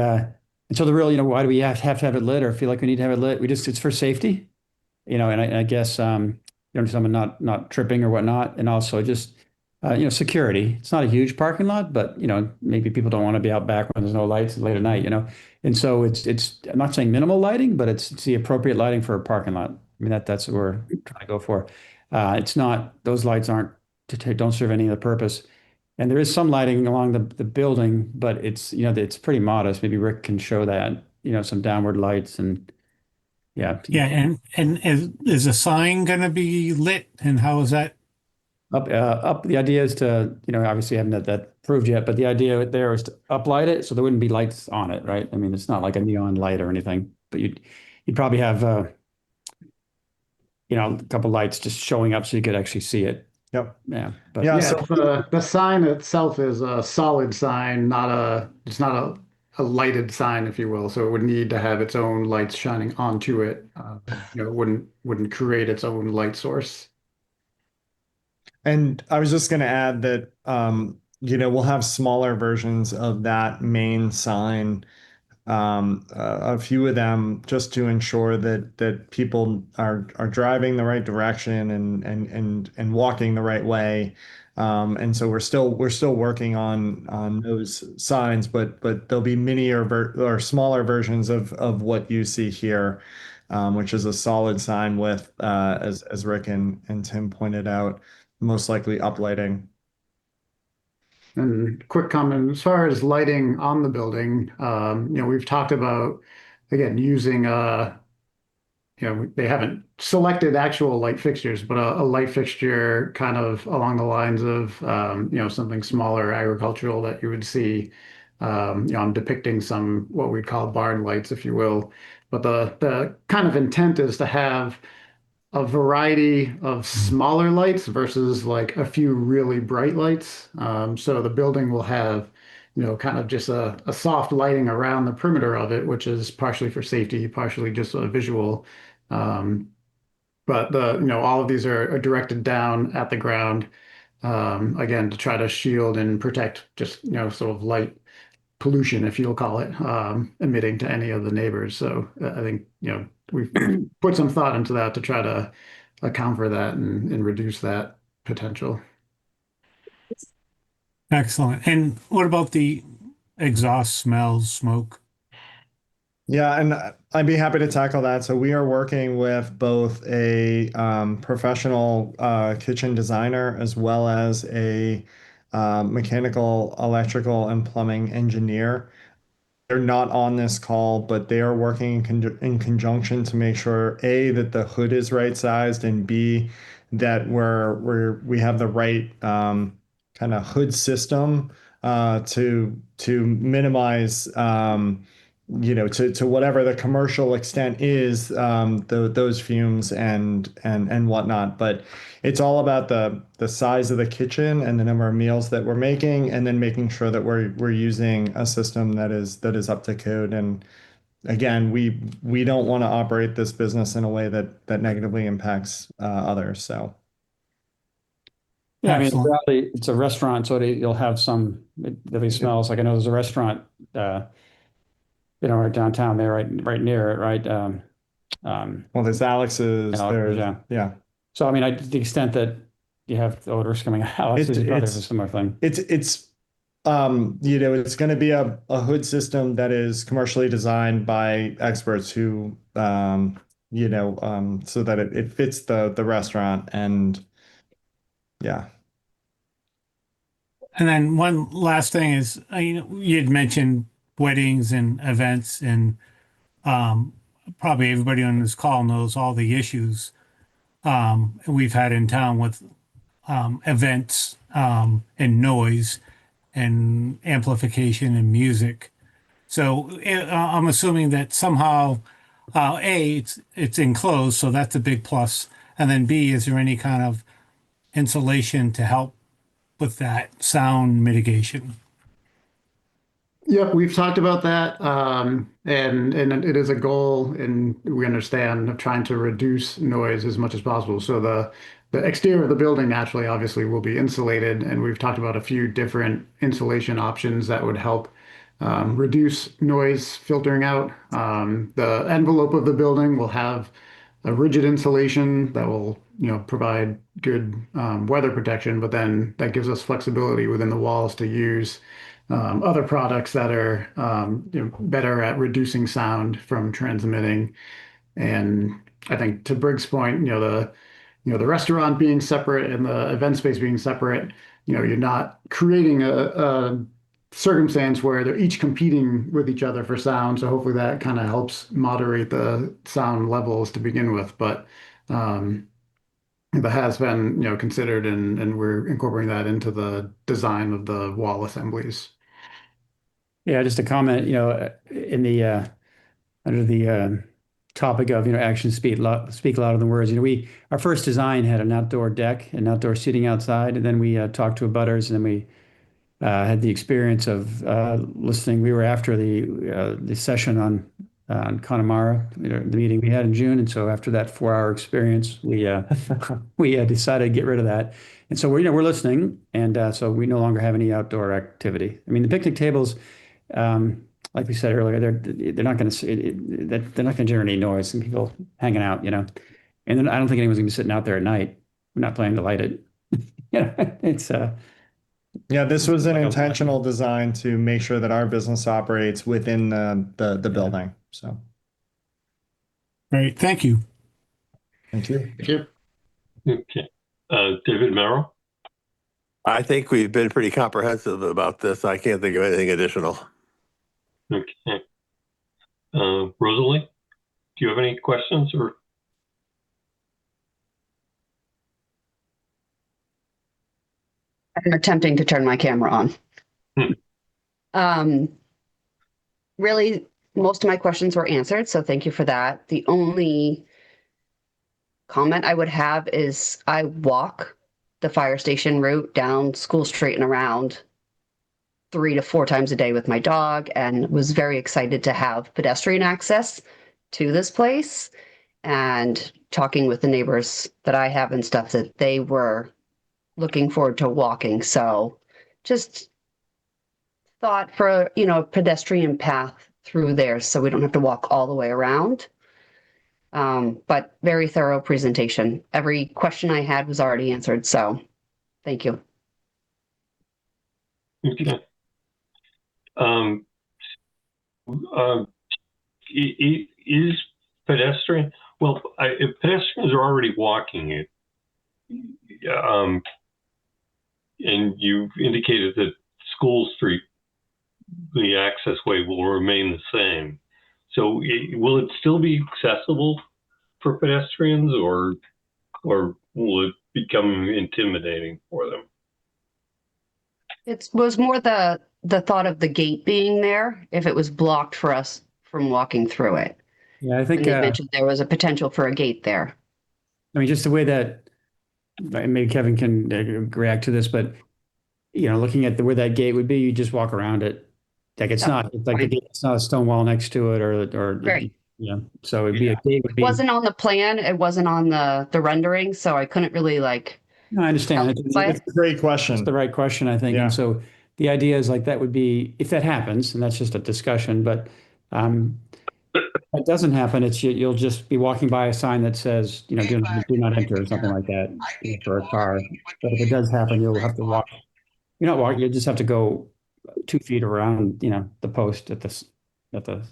so the real, why do we have to have it lit, or feel like we need to have it lit? It's for safety, and I guess someone not tripping or whatnot, and also just security. It's not a huge parking lot, but maybe people don't want to be out back when there's no lights late at night, And so it's I'm not saying minimal lighting, but it's the appropriate lighting for a parking lot. I mean that's what we're trying to go for. It's not, those lights aren't don't serve any other purpose. And there is some lighting along the building, but it's pretty modest. Maybe Rick can show that, some downward lights and yeah. Yeah, and is a sign going to be lit, and how is that? Up. The idea is to, obviously haven't had that proved yet, but the idea there is to uplight it so there wouldn't be lights on it, right? I mean, it's not like a neon light or anything, but you'd probably have, a couple lights just showing up so you could actually see it. Yep. Yeah. But Yeah, Yeah, so the sign itself is a solid sign, it's not a lighted sign, if you will. So it would need to have its own lights shining onto it. It wouldn't create its own light source. And I was just going to add that, we'll have smaller versions of that main sign, a few of them, just to ensure that people are driving the right direction and walking the right way. And so we're still working on those signs, but there'll be mini or smaller versions of what you see here, which is a solid sign with, as Rick and Tim pointed out, most likely uplighting. And quick comment, as far as lighting on the building, we've talked about, again, using they haven't selected actual light fixtures, but a light fixture kind of along the lines of, something smaller agricultural that you would see. I'm depicting some what we'd call barn lights, if you will. But the kind of intent is to have a variety of smaller lights versus like a few really bright lights. So the building will have, kind of just a soft lighting around the perimeter of it, which is partially for safety, partially just a visual. But all of these are directed down at the ground, again, to try to shield and protect just, sort of light pollution, if you'll call it, emitting to any of the neighbors. So I think, we've put some thought into that to try to account for that and reduce that potential. Excellent. And what about the exhaust smells, smoke? Yeah, and I'd be happy to tackle that. So we are working with both a professional kitchen designer as well as a mechanical, electrical, and plumbing engineer. They're not on this call, but they are working in conjunction to make sure A, that the hood is right sized, and B, that we have the right kind of hood system to minimize to whatever the commercial extent is, those fumes and whatnot. But it's all about the size of the kitchen and the number of meals that we're making, and then making sure that we're using a system that is up to code. And again, we don't want to operate this business in a way that negatively impacts others. So Yeah, I mean, Excellent. reality, it's a restaurant, so you'll have some, there'll be smells. Like I know there's a restaurant, right downtown there, right near it, right? well, there's Alex's, there's yeah. So I mean, to the extent that you have odors coming out, it's probably a similar thing. It's it's going to be a hood system that is commercially designed by experts who so that it fits the restaurant. And yeah. And then one last thing is, you'd mentioned weddings and events, and probably everybody on this call knows all the issues we've had in town with events and noise and amplification and music. So I'm assuming that somehow, A, it's enclosed, so that's a big plus. And then B, is there any kind of insulation to help with that sound mitigation? Yep, we've talked about that, and it is a goal, and we understand of trying to reduce noise as much as possible. So the exterior of the building naturally, obviously, will be insulated, and we've talked about a few different insulation options that would help reduce noise filtering out. The envelope of the building will have a rigid insulation that will, provide good weather protection, but then that gives us flexibility within the walls to use other products that are better at reducing sound from transmitting. And I think to Briggs' point, the restaurant being separate and the event space being separate, you're not creating a circumstance where they're each competing with each other for sound. So hopefully that kind of helps moderate the sound levels to begin with. But that has been, considered, and we're incorporating that into the design of the wall assemblies. Yeah, just a comment, in the under the topic of actions speak louder than words. Our first design had an outdoor deck and outdoor seating outside, and then we talked to abutters, and then we had the experience of listening. We were after the session on Connemara, the meeting we had in June, and so after that 4-hour experience, we decided to get rid of that. And so we're listening, and so we no longer have any outdoor activity. I mean, the picnic tables, like we said earlier, they're not going to generate any noise and people hanging out, And then I don't think anyone's going to be sitting out there at night. We're not planning to light it. It's Yeah, this was an intentional design to make sure that our business operates within the building. So Great, thank you. thank you. Thank you. Okay. David Merrill? I think we've been pretty comprehensive about this. I can't think of anything additional. Okay. Rosalie, do you have any questions or? I'm attempting to turn my camera on. Really, most of my questions were answered, so thank you for that. The only comment I would have is I walk the fire station route down School Street and around 3 to 4 times a day with my dog, and was very excited to have pedestrian access to this place. And talking with the neighbors that I have and stuff, that they were looking forward to walking. So just thought for, a pedestrian path through there so we don't have to walk all the way around. But very thorough presentation. Every question I had was already answered, so thank you. Okay. Um, is pedestrian, well, if pedestrians are already walking it, and you've indicated that School Street, the access way will remain the same. So will it still be accessible for pedestrians, or will it become intimidating for them? It was more the thought of the gate being there, if it was blocked for us from walking through it. Yeah, I think, And they mentioned there was a potential for a gate there. I mean, just the way that, maybe Kevin can react to this, but, looking at where that gate would be, you just walk around it. Like, it's Yep, not, it's like the fine. gate, it's not a stone wall next to it, or, Right. so it'd be, a gate would It be. wasn't on the plan, it wasn't on the rendering, so I couldn't really like. No, I understand. But It's a great question. That's the right question, I think. Yeah. And so the idea is like that would be, if that happens, and that's just a discussion, but if that doesn't happen, you'll just be walking by a sign that says, do not enter or something like that, for a car. But if it does happen, you'll have to walk. You're not walking, you just have to go 2 feet around, the post at the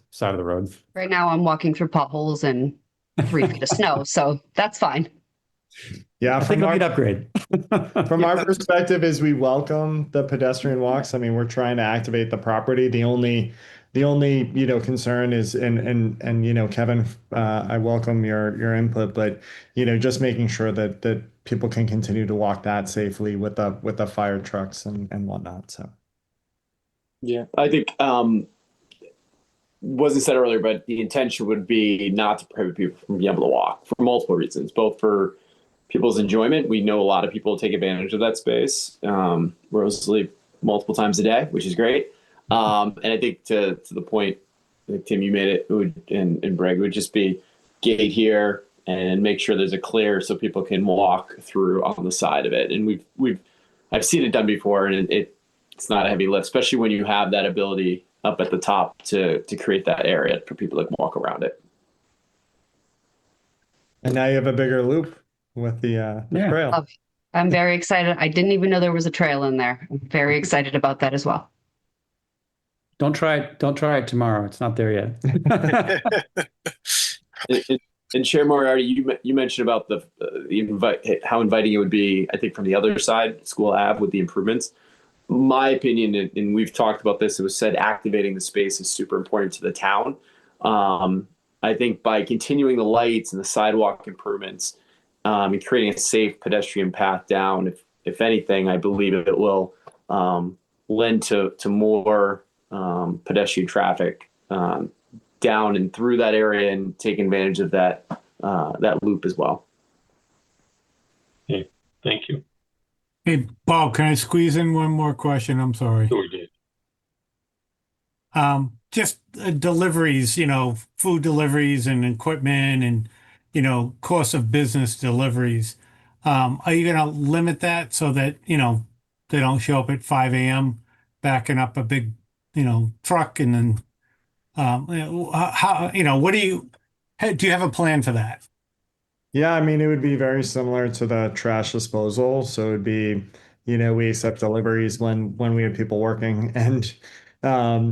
side of the road. right now I'm walking through potholes and 3 feet of snow, so that's fine. Yeah, I think it'll be an upgrade. from our perspective is we welcome the pedestrian walks. I mean, we're trying to activate the property. The only concern is, and Kevin, I welcome your input, but just making sure that people can continue to walk that safely with the fire trucks and whatnot. So Yeah, I think wasn't said earlier, but the intention would be not to prohibit people from being able to walk for multiple reasons, both for people's enjoyment. We know a lot of people take advantage of that space, mostly multiple times a day, which is great. And I think to the point, like Tim, you made it, and Breg, would just be gate here and make sure there's a clear so people can walk through on the side of it. And I've seen it done before, and it's not a heavy lift, especially when you have that ability up at the top to create that area for people that can walk around it. and now you have a bigger loop with the trail. I'm very excited. I didn't even know there was a trail in there. I'm very excited about that as well. Don't try it tomorrow. It's not there yet. And Chair Moriarty, you mentioned about how inviting it would be, I think, from the other side, School Ave, with the improvements. My opinion, and we've talked about this, it was said activating the space is super important to the town. I think by continuing the lights and the sidewalk improvements, and creating a safe pedestrian path down, if anything, I believe it will lend to more pedestrian traffic down and through that area, and take advantage of that loop as well. Okay, thank you. Hey, Bob, can I squeeze in one more question? I'm sorry. Sure did. Just deliveries, food deliveries and equipment and, cost of business deliveries. Are you going to limit that so that, they don't show up at 5 a.m. backing up a big, truck, and then, how, do you have a plan for that? Yeah, I mean, it would be very similar to the trash disposal. So it'd be, we accept deliveries when we have people working, and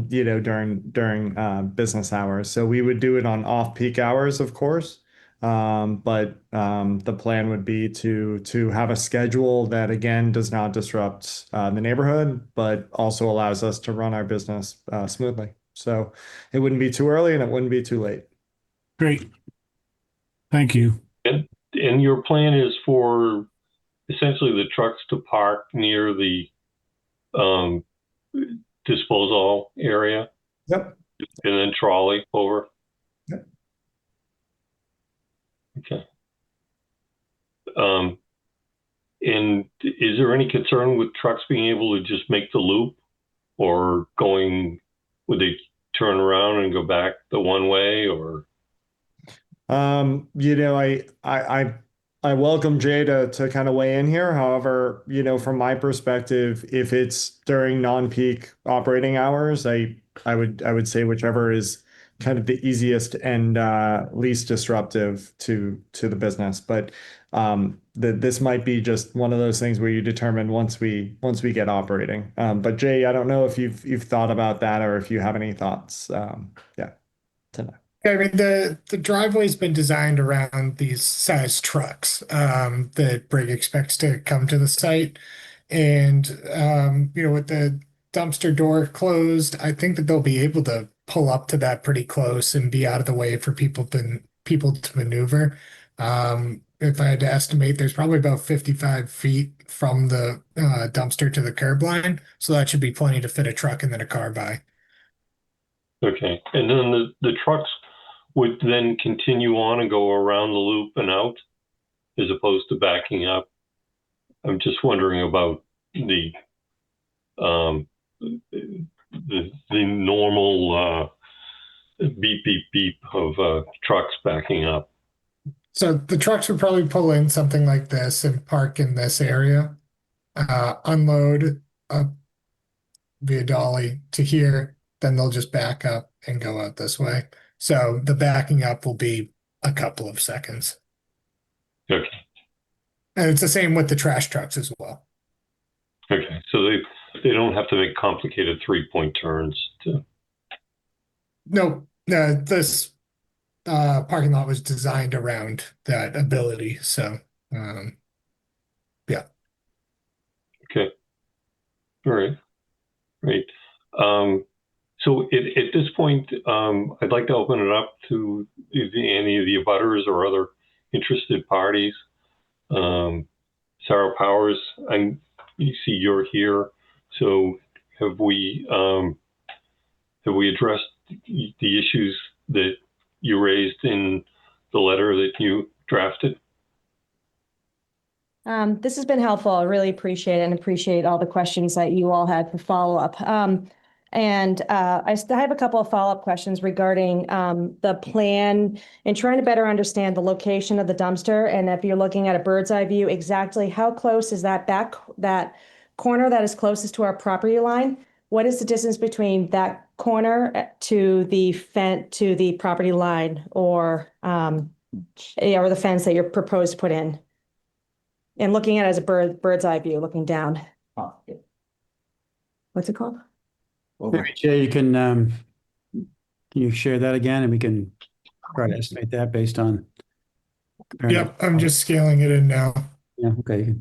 during business hours. So we would do it on off-peak hours, of course. But the plan would be to have a schedule that, again, does not disrupt the neighborhood, but also allows us to run our business smoothly. So it wouldn't be too early and it wouldn't be too late. Great. Thank you. And your plan is for essentially the trucks to park near the disposal area? Yep. And then trolley over? Yep. Okay. And is there any concern with trucks being able to just make the loop, or would they turn around and go back the one way, or? I welcome Jay to kind of weigh in here. However, from my perspective, if it's during non-peak operating hours, I would say whichever is kind of the easiest and least disruptive to the business. But this might be just one of those things where you determine once we get operating. But Jay, I don't know if you've thought about that or if you have any thoughts. Yeah, to know. I mean, the driveway's been designed around these size trucks that Brig expects to come to the site. And with the dumpster door closed, I think that they'll be able to pull up to that pretty close and be out of the way for people to maneuver. If I had to estimate, there's probably about 55 feet from the dumpster to the curb line. So that should be plenty to fit a truck and then a car by. Okay, and then the trucks would then continue on and go around the loop and out, as opposed to backing up. I'm just wondering about the normal beep beep beep of trucks backing up. So the trucks would probably pull in something like this and park in this area, unload up via dolly to here, then they'll just back up and go out this way. So the backing up will be a couple of seconds. Okay. And it's the same with the trash trucks as well. Okay, so they don't have to make complicated 3-point turns to. No, this parking lot was designed around that ability. So, yeah. Okay. All right. Great. So at this point, I'd like to open it up to any of the abutters or other interested parties. Sarah Powers, you see you're here. So have we addressed the issues that you raised in the letter that you drafted? This has been helpful. I really appreciate it and appreciate all the questions that you all had for follow-up. I have a couple of follow-up questions regarding the plan and trying to better understand the location of the dumpster. And if you're looking at a bird's eye view, exactly how close is that corner that is closest to our property line? What is the distance between that corner to the property line or the fence that you're proposed to put in? And looking at it as a bird's eye view, looking down. What's it called? Maybe Jay, can you share that again and we can try to estimate that based on. Yep, I'm just scaling it in now. Yeah, okay.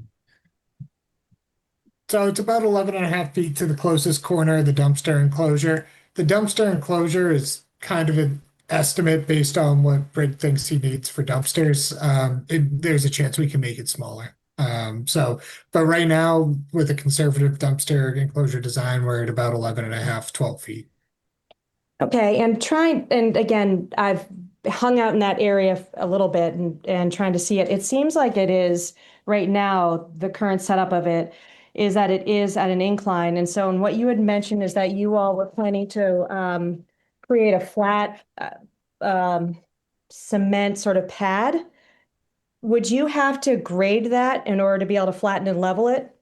So it's about 11.5 feet to the closest corner of the dumpster enclosure. The dumpster enclosure is kind of an estimate based on what Brig thinks he needs for dumpsters. There's a chance we can make it smaller. But right now with a conservative dumpster enclosure design, we're at about 11.5, 12 feet. Okay, and again, I've hung out in that area a little bit and trying to see it. It seems like it is right now, the current setup of it is that it is at an incline. And so, and what you had mentioned is that you all were planning to create a flat cement sort of pad. Would you have to grade that in order to be able to flatten and level it?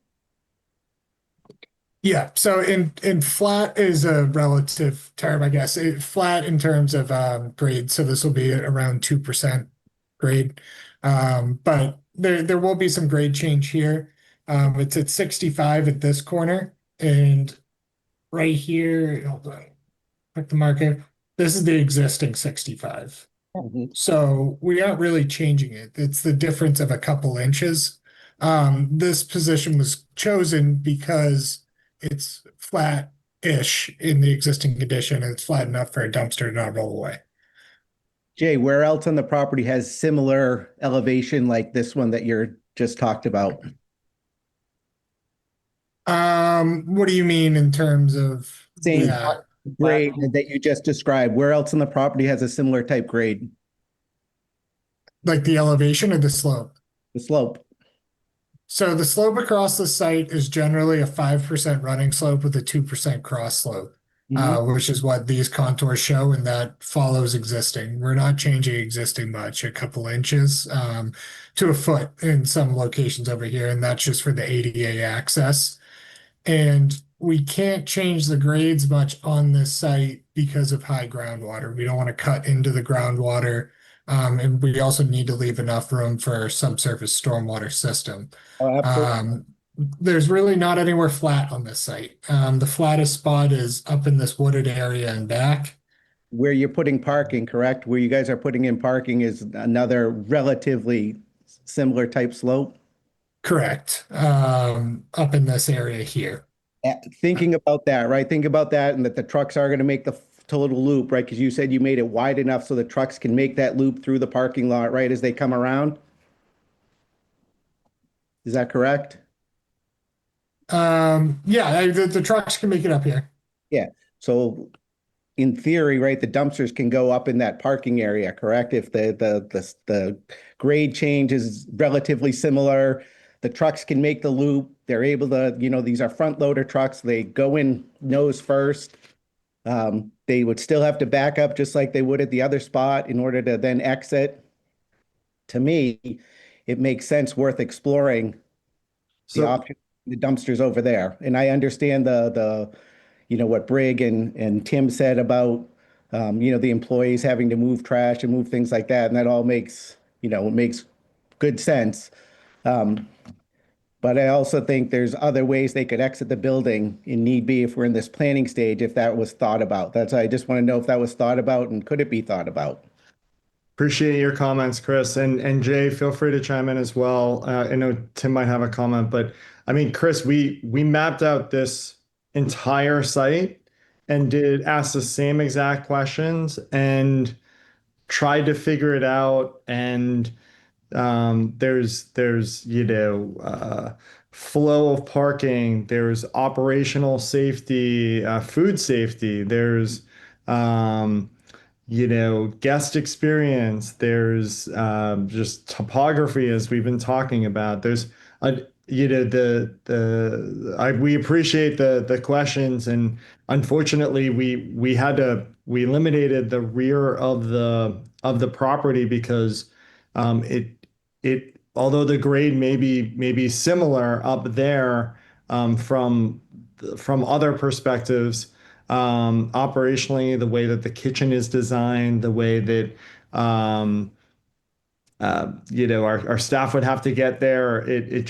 Yeah, so in flat is a relative term, I guess. Flat in terms of grade, so this will be around 2% grade. But there will be some grade change here. It's at 65 at this corner, and right here, hold on, click the marker. This is the existing 65. So we aren't really changing it. It's the difference of a couple inches. This position was chosen because it's flat-ish in the existing condition, and it's flat enough for a dumpster to not roll away. Jay, where else on the property has similar elevation like this one that you're just talked about? What do you mean in terms of Same grade that you just described? Where else on the property has a similar type grade? like the elevation or the slope? The slope. So the slope across the site is generally a 5% running slope with a 2% cross slope, which is what these contours show, and that follows existing. We're not changing existing much, a couple inches to a foot in some locations over here, and that's just for the ADA access. And we can't change the grades much on this site because of high groundwater. We don't want to cut into the groundwater. And we also need to leave enough room for our subsurface stormwater system. Oh, absolutely. There's really not anywhere flat on this site. The flattest spot is up in this wooded area and back. Where you're putting parking, correct? Where you guys are putting in parking is another relatively similar type slope. Correct. Up in this area here. Thinking about that, right? Think about that and that the trucks are going to make the total loop, right? Because you said you made it wide enough so the trucks can make that loop through the parking lot, right, as they come around? Is that correct? Yeah, the trucks can make it up here. Yeah. So in theory, right, the dumpsters can go up in that parking area, correct? If the grade change is relatively similar, the trucks can make the loop. They're able to, these are front loader trucks. They go in nose first. They would still have to back up just like they would at the other spot in order to then exit. To me, it makes sense worth exploring the option, the dumpsters over there. And I understand what Brig and Tim said about, the employees having to move trash and move things like that. And that all makes, it makes good sense. But I also think there's other ways they could exit the building in need be if we're in this planning stage, if that was thought about. I just want to know if that was thought about and could it be thought about? Appreciate your comments, Chris. And Jay, feel free to chime in as well. I know Tim might have a comment, but I mean, Chris, we mapped out this entire site and did ask the same exact questions and tried to figure it out. And there's flow of parking, there's operational safety, food safety, there's guest experience, there's just topography as we've been talking about. There's we appreciate the questions, and unfortunately we eliminated the rear of the property because it although the grade may be similar up there from other perspectives, operationally, the way that the kitchen is designed, the way that our staff would have to get there, it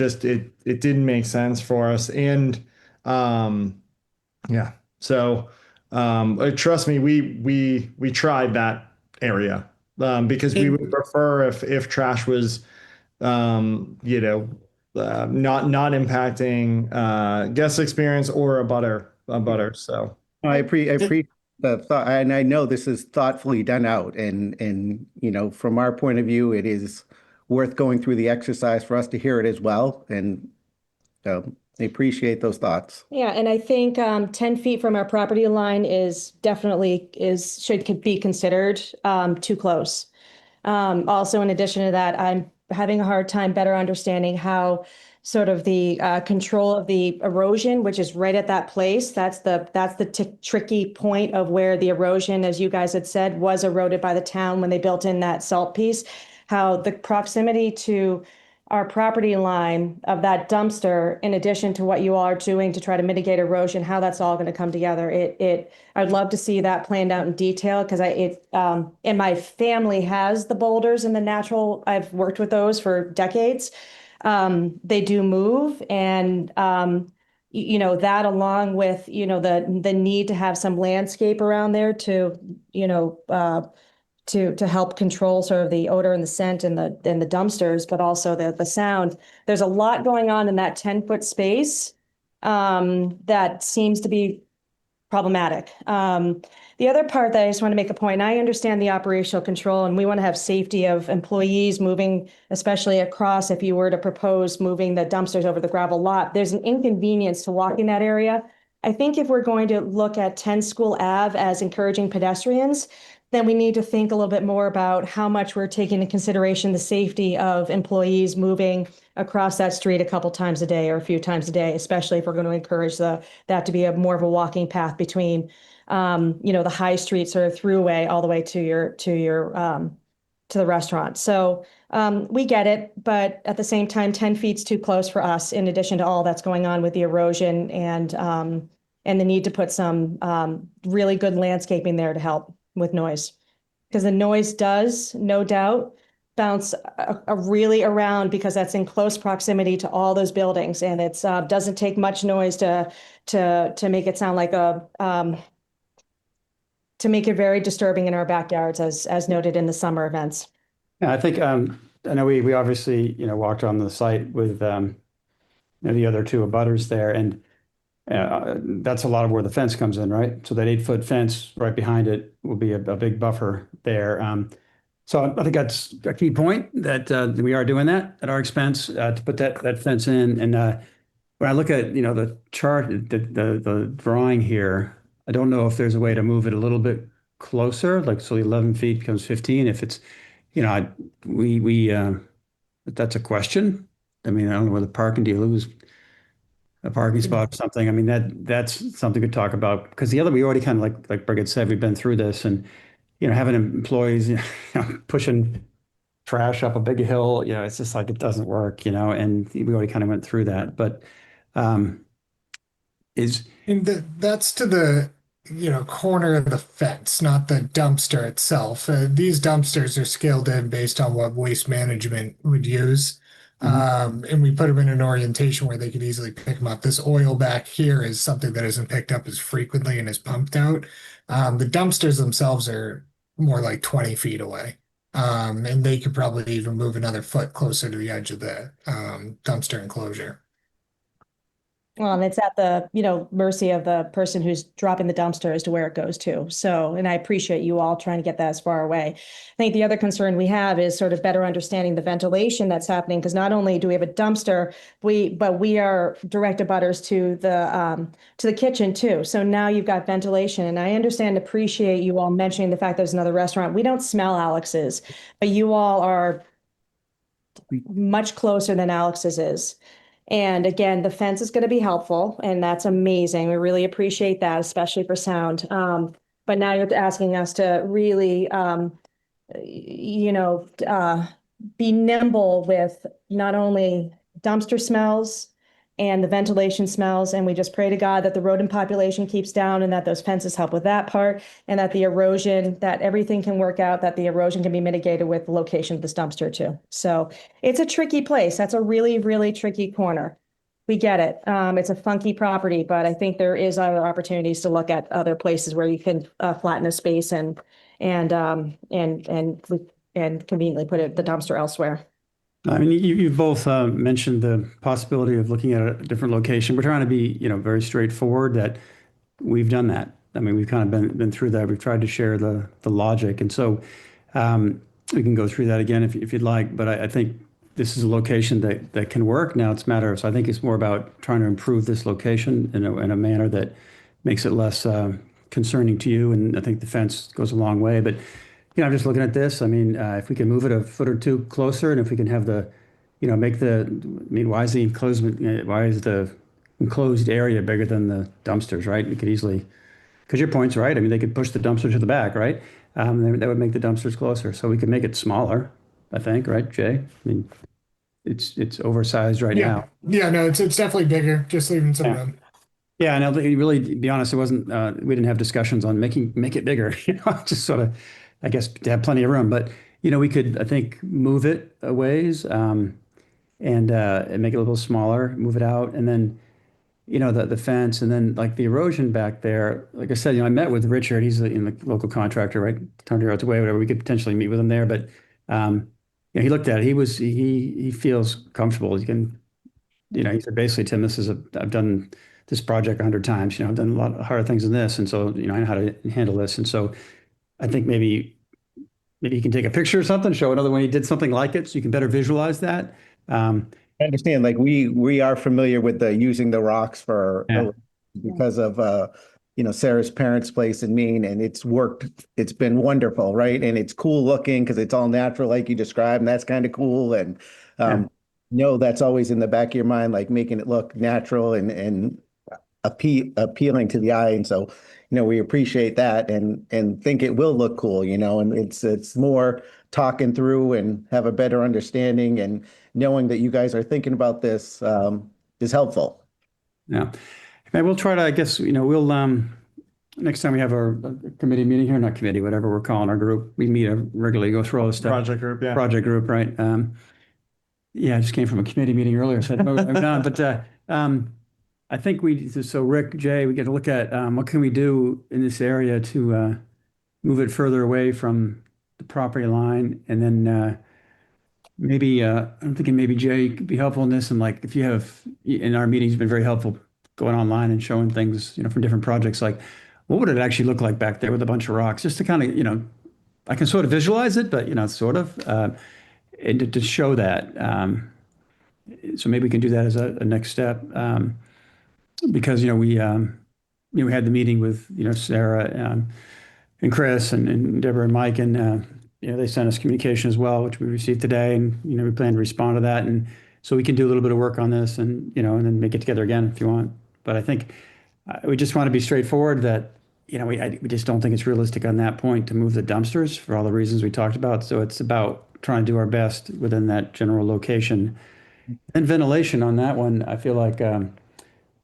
didn't make sense for us. And yeah, so trust me, we tried that area because we would prefer if trash was not impacting guest experience or a butter. So I appreciate the thought, and I know this is thoughtfully done out, and from our point of view, it is worth going through the exercise for us to hear it as well, and I appreciate those thoughts. Yeah, and I think 10 feet from our property line is definitely could be considered too close. Also, in addition to that, I'm having a hard time better understanding how sort of the control of the erosion, which is right at that place. That's the tricky point of where the erosion, as you guys had said, was eroded by the town when they built in that salt piece. How the proximity to our property line of that dumpster, in addition to what you all are doing to try to mitigate erosion, how that's all going to come together. I'd love to see that planned out in detail because and my family has the boulders and the natural. I've worked with those for decades. They do move, and that along with the need to have some landscape around there to to help control sort of the odor and the scent and the dumpsters, but also the sound. There's a lot going on in that 10-foot space that seems to be problematic. The other part that I just want to make a point, I understand the operational control, and we want to have safety of employees moving, especially across if you were to propose moving the dumpsters over the gravel lot. There's an inconvenience to walk in that area. I think if we're going to look at 10 School Ave as encouraging pedestrians, then we need to think a little bit more about how much we're taking into consideration the safety of employees moving across that street a couple times a day or a few times a day, especially if we're going to encourage that to be more of a walking path between, the high street sort of throughway all the way to the restaurant. So we get it, but at the same time, 10 feet's too close for us, in addition to all that's going on with the erosion and and the need to put some really good landscaping there to help with noise. Because the noise does, no doubt, bounce really around because that's in close proximity to all those buildings, and it's doesn't take much noise to make it sound like a to make it very disturbing in our backyards, as noted in the summer events. Yeah, I think I know we obviously walked on the site with the other two abutters there, and that's a lot of where the fence comes in, right? So that 8-foot fence right behind it will be a big buffer there. So I think that's a key point that we are doing that at our expense to put that fence in. And when I look at the chart, the drawing here, I don't know if there's a way to move it a little bit closer, like so 11 feet becomes 15. If it's that's a question. I mean, I don't know whether parking, do you lose a parking spot or something? I mean, that's something to talk about because we already kind of like Brigitte said, we've been through this, and having employees pushing trash up a big hill, it's just like it doesn't work, and we already kind of went through that. But that's to the corner of the fence, not the dumpster itself. These dumpsters are scaled in based on what waste management would use. And we put them in an orientation where they could easily pick them up. This oil back here is something that isn't picked up as frequently and is pumped out. The dumpsters themselves are more like 20 feet away. And they could probably even move another foot closer to the edge of the dumpster enclosure. Well, and it's at the, mercy of the person who's dropping the dumpster as to where it goes to. So, and I appreciate you all trying to get that as far away. I think the other concern we have is sort of better understanding the ventilation that's happening, because not only do we have a dumpster, but we are direct abutters to the kitchen too. So now you've got ventilation, and I understand, appreciate you all mentioning the fact there's another restaurant. We don't smell Alex's, but you all are much closer than Alex's is. And again, the fence is going to be helpful, and that's amazing. We really appreciate that, especially for sound. But now you're asking us to really, be nimble with not only dumpster smells and the ventilation smells. And we just pray to God that the rodent population keeps down and that those fences help with that part, and that the erosion, that everything can work out, that the erosion can be mitigated with the location of this dumpster too. So it's a tricky place. That's a really, really tricky corner. We get it. It's a funky property, but I think there is other opportunities to look at other places where you can flatten the space and conveniently put the dumpster elsewhere. I mean, you've both mentioned the possibility of looking at a different location. We're trying to be, very straightforward that we've done that. I mean, we've kind of been through that. We've tried to share the logic. And so we can go through that again if you'd like. But I think this is a location that can work. Now it's a matter of, so I think it's more about trying to improve this location in a manner that makes it less concerning to you. And I think the fence goes a long way. But I'm just looking at this. I mean, if we can move it a foot or two closer, and if we can have why is the enclosed area bigger than the dumpsters, right? We could easily, because your point's right. I mean, they could push the dumpster to the back, right? That would make the dumpsters closer. So we could make it smaller, I think, right, Jay? I mean, it's oversized right now. Yeah, no, it's definitely bigger, just leaving some room. Yeah, and really, to be honest, it wasn't. We didn't have discussions on make it bigger. Just sort of, I guess, to have plenty of room. But we could, I think, move it a ways and make it a little smaller, move it out, and then the fence, and then like the erosion back there. Like I said, I met with Richard. He's the local contractor, right? 100 yards away, whatever. We could potentially meet with him there, but he looked at it. He feels comfortable. He can, he said basically, Tim, I've done this project 100 times. I've done a lot of harder things than this, and so I know how to handle this. And so I think maybe you can take a picture or something, show another one he did something like it, so you can better visualize that. I understand. Like we are familiar with using the rocks for because of Sarah's parents' place in Maine, and it's worked. It's been wonderful, right? And it's cool looking because it's all natural, like you described, and that's kind of cool. And that's always in the back of your mind, like making it look natural and appealing to the eye. And so, we appreciate that and think it will look cool, and it's more talking through and have a better understanding, and knowing that you guys are thinking about this is helpful. Yeah. And we'll try to, I guess, we'll, next time we have our committee meeting here, not committee, whatever we're calling our group, we meet regularly, go through all this stuff. Project group, yeah. Project group, right? Yeah, I just came from a committee meeting earlier, so I'm done. But I think so Rick, Jay, we get to look at what can we do in this area to move it further away from the property line, and then maybe I'm thinking maybe Jay could be helpful in this, and like if you have in our meetings, been very helpful going online and showing things, from different projects, like what would it actually look like back there with a bunch of rocks, just to kind of, I can sort of visualize it, but sort of, and to show that. So maybe we can do that as a next step, because we had the meeting with Sarah and Chris and Deborah and Mike, and they sent us communication as well, which we received today, and we plan to respond to that, and so we can do a little bit of work on this, and and then make it together again if you want. But I think we just want to be straightforward that we just don't think it's realistic on that point to move the dumpsters for all the reasons we talked about. So it's about trying to do our best within that general location. And ventilation on that one, I feel like,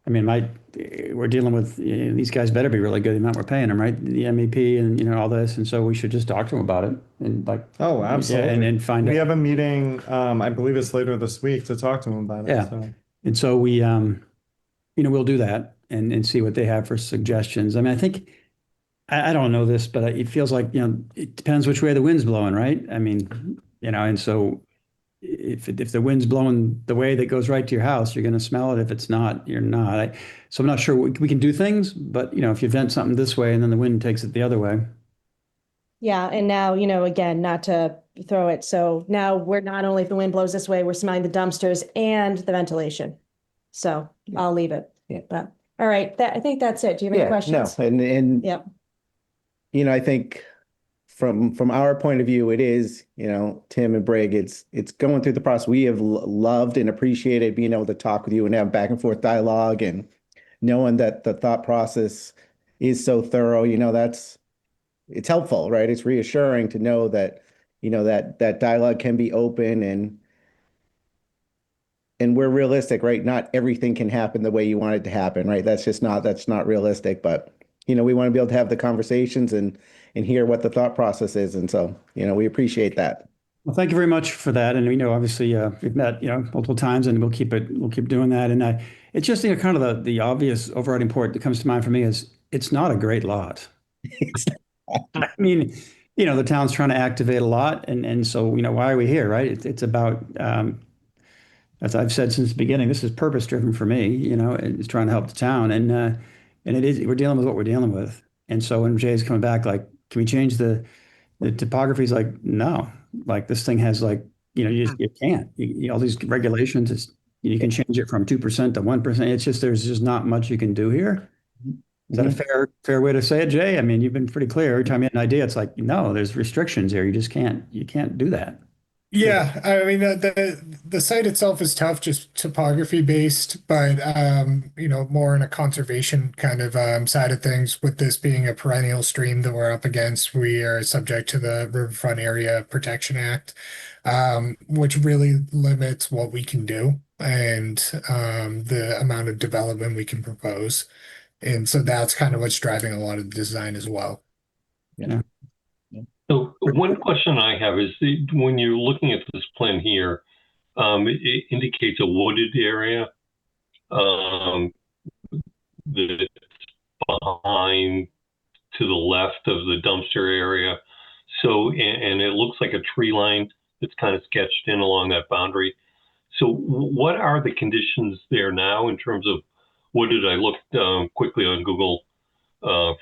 we're dealing with, these guys better be really good, the amount we're paying them, right? The MEP and, all this. And so we should just talk to them about it and Oh, absolutely. Yeah, and find We out. have a meeting, I believe it's later this week, to talk to them about it. Yeah. So. And so we, we'll do that and see what they have for suggestions. I think, I don't know this, but it feels like, it depends which way the wind's blowing, right? And so if the wind's blowing the way that goes right to your house, you're going to smell it. If it's not, you're not. So I'm not sure we can do things, but if you vent something this way and then the wind takes it the other way. Yeah, and now, again, not to throw it. So now we're not only if the wind blows this way, we're smelling the dumpsters and the ventilation. So I'll leave it. Yeah. But all right, I think that's it. Do you have any questions? No, and Yep. I think from our point of view, it is, Tim and Brig, it's going through the process. We have loved and appreciated being able to talk with you and have back and forth dialogue, and knowing that the thought process is so thorough, it's helpful, right? It's reassuring to know that, that dialogue can be open, and we're realistic, right? Not everything can happen the way you want it to happen, right? That's not realistic, but we want to be able to have the conversations and hear what the thought process is. And so, we appreciate that. Well, thank you very much for that. And we know, obviously, we've met, multiple times, and we'll keep doing that. And it's just, kind of the obvious overriding point that comes to mind for me is it's not a great lot. The town's trying to activate a lot. And so, why are we here, right? It's about, as I've said since the beginning, this is purpose driven for me, it's trying to help the town. And it is, we're dealing with what we're dealing with. And so when Jay's coming back, like, can we change the topography? Is like, no, like this thing has you can't, all these regulations, you can change it from 2% to 1%. It's just, there's just not much you can do here. Is that a fair way to say it, Jay? You've been pretty clear. Every time you have an idea, it's like, no, there's restrictions here. You can't do that. Yeah, the site itself is tough, just topography based, but more in a conservation kind of side of things. With this being a perennial stream that we're up against, we are subject to the Riverfront Area Protection Act, which really limits what we can do and the amount of development we can propose. And so that's kind of what's driving a lot of the design as well. Yeah. So one question I have is when you're looking at this plan here, it indicates a wooded area that's behind to the left of the dumpster area. So, and it looks like a tree line that's kind of sketched in along that boundary. So what are the conditions there now in terms of wooded? I looked quickly on Google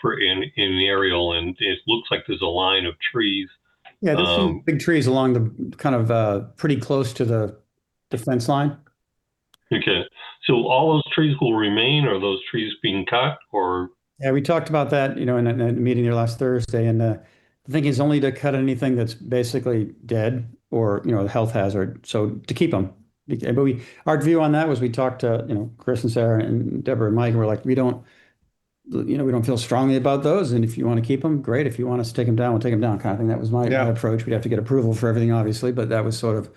for an aerial, and it looks like there's a line of trees. Yeah, there's some big trees along the kind of pretty close to the fence line. Okay, so all those trees will remain, or are those trees being cut, or? Yeah, we talked about that, in a meeting there last Thursday, and the thing is only to cut anything that's basically dead or, a health hazard. So to keep them. But our view on that was we talked to, Chris and Sarah and Deborah and Mike, and we're like, we don't feel strongly about those. And if you want to keep them, great. If you want us to take them down, we'll take them down, kind of thing. That was my approach. We'd have to get approval for everything, obviously, but that was sort of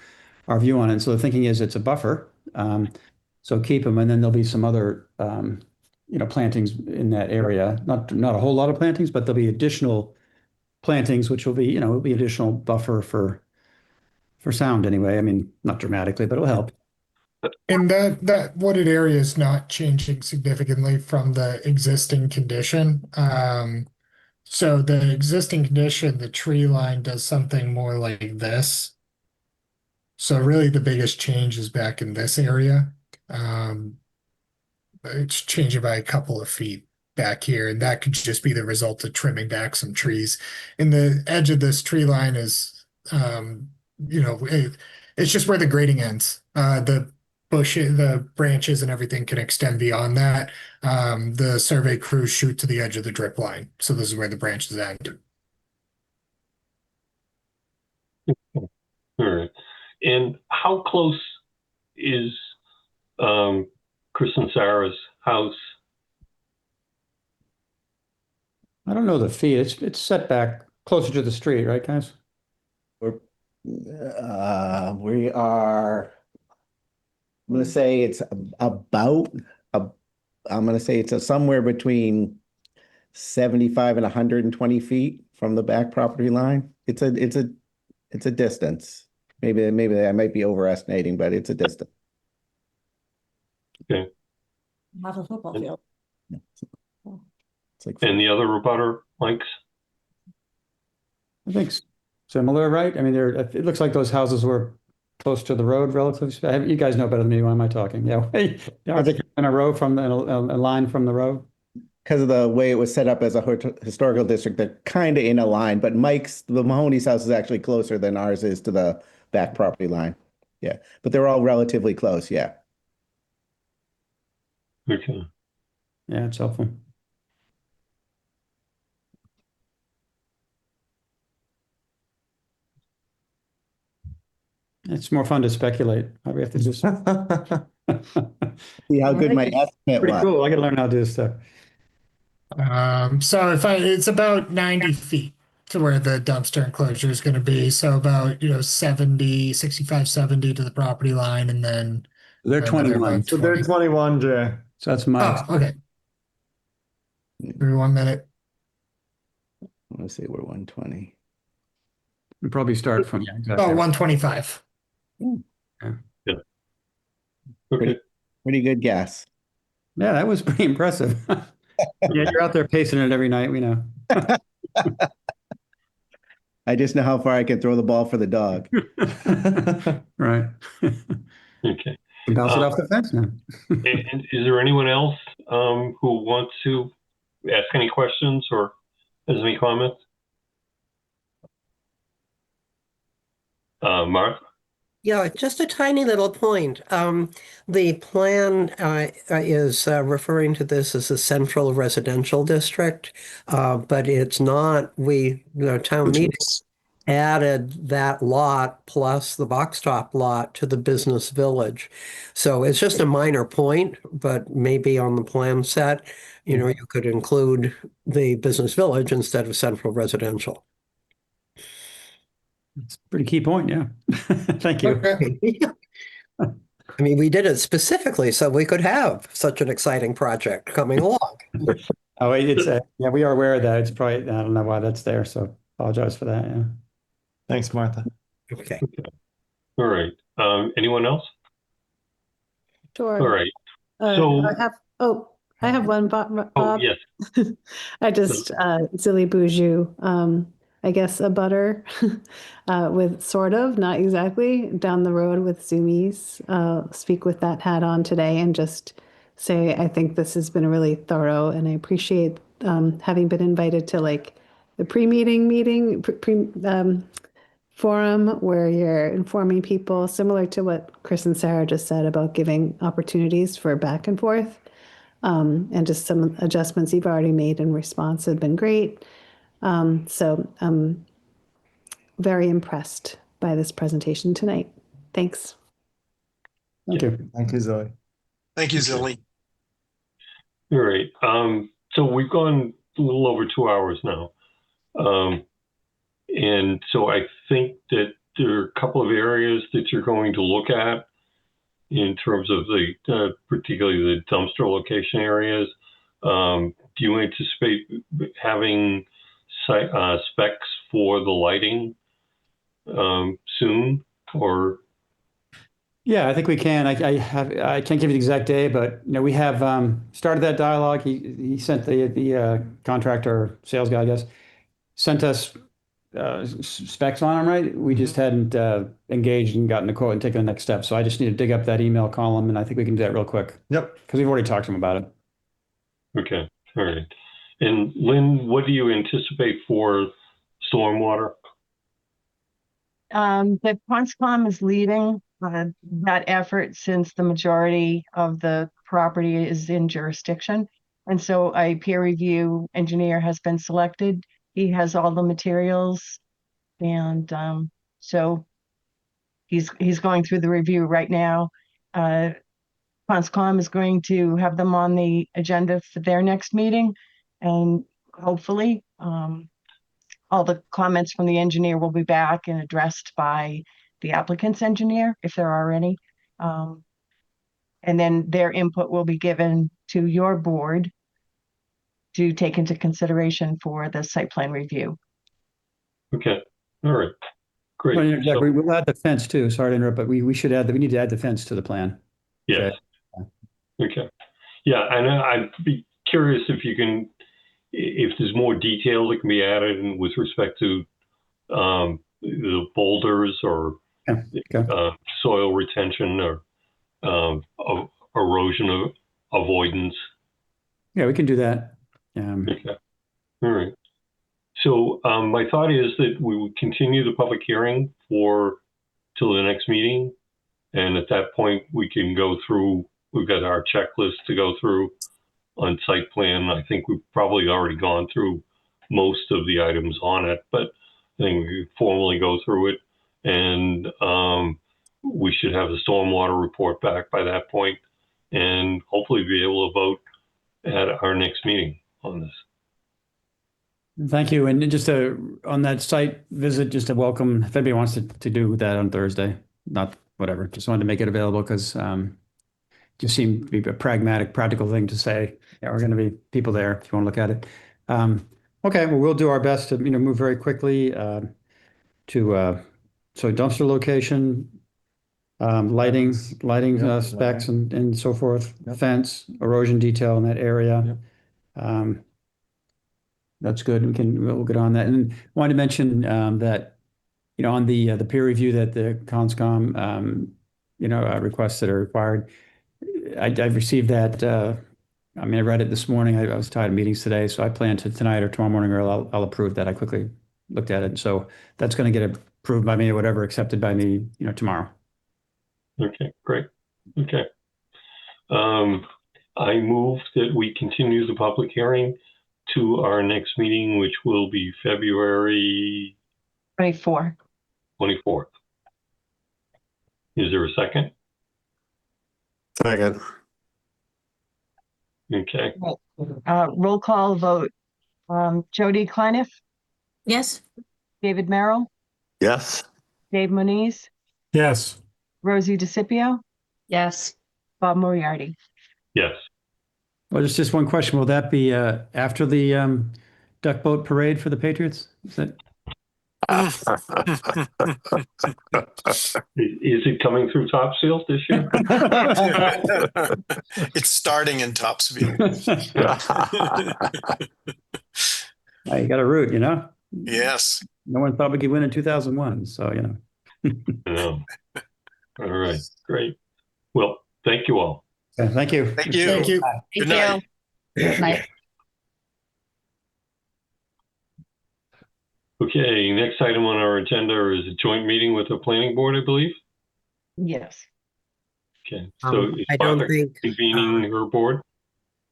our view on it. And so the thinking is it's a buffer. So keep them, and then there'll be some other plantings in that area. Not a whole lot of plantings, but there'll be additional plantings, which will be, will be additional buffer for sound anyway. I mean, not dramatically, but it'll help. And that wooded area is not changing significantly from the existing condition. So the existing condition, the tree line does something more like this. So really the biggest change is back in this area. It's changing by a couple of feet back here, and that could just be the result of trimming back some trees. And the edge of this tree line is, it's just where the grading ends. The the branches and everything can extend beyond that. The survey crews shoot to the edge of the drip line. So this is where the branches end. All right. And how close is Chris and Sarah's house? I don't know the feet. It's set back closer to the street, right, guys? We are, I'm gonna say it's about, I'm gonna say it's somewhere between 75 and 120 feet from the back property line. It's a distance. Maybe I might be overestimating, but it's a distance. Okay. Half a football field. It's like, And the other rebutter, Mike's? I think similar, right? I mean, it looks like those houses were close to the road relatively. You guys know better than me. Why am I talking? Yeah. Are they in a row from a line from the road? because of the way it was set up as a historical district, they're kind of in a line, but the Mahoney's house is actually closer than ours is to the back property line. Yeah, but they're all relatively close. Yeah. Okay. Yeah, it's helpful. It's more fun to speculate. We have to just See how good my estimate pretty was. cool. I got to learn how to do this stuff. So it's about 90 feet to where the dumpster enclosure is going to be. So about, 65, 70 to the property line, and then They're another 21. about So they're 20. 21, Jay. So that's Mike's. Oh, okay. Give me 1 minute. Let's see, we're 120. We probably start from exactly. Oh, 125. Okay. Pretty good guess. Yeah, that was pretty impressive. Yeah, you're out there pacing it every night. We know. I just know how far I can throw the ball for the dog. Right. Okay. You bounce it off the fence now. And is there anyone else who wants to ask any questions or has any comments? Mark? Yeah, just a tiny little point. The plan is referring to this as a central residential district, but it's not. The town meeting added that lot plus the box top lot to the business village. So it's just a minor point, but maybe on the plan set, you could include the business village instead of central residential. It's a pretty key point. Yeah. Thank you. Okay. I mean, we did it specifically so we could have such an exciting project coming along. Oh, it's yeah, we are aware of that. It's probably, I don't know why that's there. So apologize for that. Yeah. Thanks, Martha. Okay. All right. Anyone else? Sure. All right. So, I have one, Bob. oh, yes. I just, Zilly Boujou, I guess a butter with sort of, not exactly, down the road with Zoomies. Speak with that hat on today and just say, I think this has been really thorough and I appreciate having been invited to like the pre-meeting forum where you're informing people, similar to what Chris and Sarah just said about giving opportunities for back and forth. And just some adjustments you've already made in response have been great. So I'm very impressed by this presentation tonight. Thanks. Thank you. Thank you, Zoe. Thank you, Zilly. All right. So we've gone a little over 2 hours now. And so I think that there are a couple of areas that you're going to look at in terms of the particularly the dumpster location areas. Do you anticipate having specs for the lighting soon, or? Yeah, I think we can. I can't give you the exact day, but we have started that dialogue. He sent the contractor sales guy, I guess, sent us specs on them, right? We just hadn't engaged and gotten a quote and taken the next step. So I just need to dig up that email column, and I think we can do that real quick. Yep. Because we've already talked to him about it. Okay, all right. And Lynn, what do you anticipate for stormwater? The Conscom is leading that effort since the majority of the property is in jurisdiction. And so a peer review engineer has been selected. He has all the materials. And so he's going through the review right now. Conscom is going to have them on the agenda for their next meeting. And hopefully all the comments from the engineer will be back and addressed by the applicant's engineer, if there are any. And then their input will be given to your board to take into consideration for the site plan review. Okay, all right, great. Well, we'll add the fence too. Sorry to interrupt, but we should add we need to add the fence to the plan. Yes. Okay. Yeah, and I'd be curious if you can, if there's more detail that can be added in with respect to the boulders or soil retention or erosion avoidance. Yeah, we can do that. Okay. All right. So my thought is that we would continue the public hearing till the next meeting. And at that point, we can go through, we've got our checklist to go through on site plan. I think we've probably already gone through most of the items on it, but I think we could formally go through it. And we should have the stormwater report back by that point and hopefully be able to vote at our next meeting on this. Thank you. And just on that site visit, just a welcome, if anybody wants to do that on Thursday, not whatever, just wanted to make it available because just seemed to be a pragmatic, practical thing to say. Yeah, we're going to be people there if you want to look at it. Okay, well, we'll do our best to move very quickly so dumpster location, lighting specs and so forth, fence, erosion detail in that area. That's good. We'll get on that. And wanted to mention that on the peer review that the Conscom requests that are required. I've received that. I read it this morning. I was tired of meetings today, so I plan to tonight or tomorrow morning, or I'll approve that. I quickly looked at it, so that's going to get approved by me or whatever, accepted by me, tomorrow. Okay, great. Okay. I move that we continue the public hearing to our next meeting, which will be February 24th. Is there a second? Second. Okay. Roll call vote. Jody Kleiniff, Yes. David Merrill, Yes. Dave Moniz, Yes. Rosie DeCipio, Yes. Bob Moriarty. Yes. Well, there's just one question. Will that be after the duck boat parade for the Patriots? Is that? Is it coming through Topsfield this year? It's starting in Topsfield. You got a root, Yes. No one thought we could win in 2001, so No. All right, great. Well, thank you all. Thank you. Thank you. Thank you. Good night. Good night. Okay, next item on our agenda is a joint meeting with the planning board, I believe. Yes. Okay, so is I don't Martha think convening her board?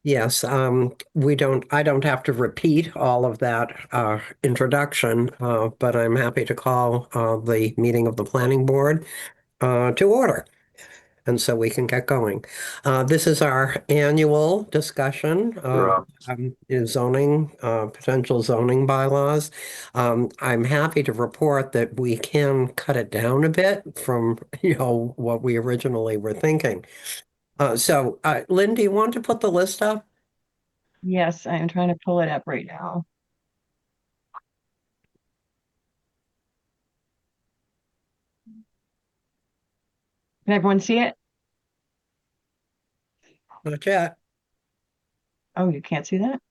Yes, I don't have to repeat all of that introduction, but I'm happy to call the meeting of the planning board to order. And so we can get going. This is our annual discussion of zoning, potential zoning bylaws. I'm happy to report that we can cut it down a bit from, what we originally were thinking. So, Lynn, do you want to put the list up? Yes, I am trying to pull it up right now. Can everyone see it? Not yet. Oh, you can't see that?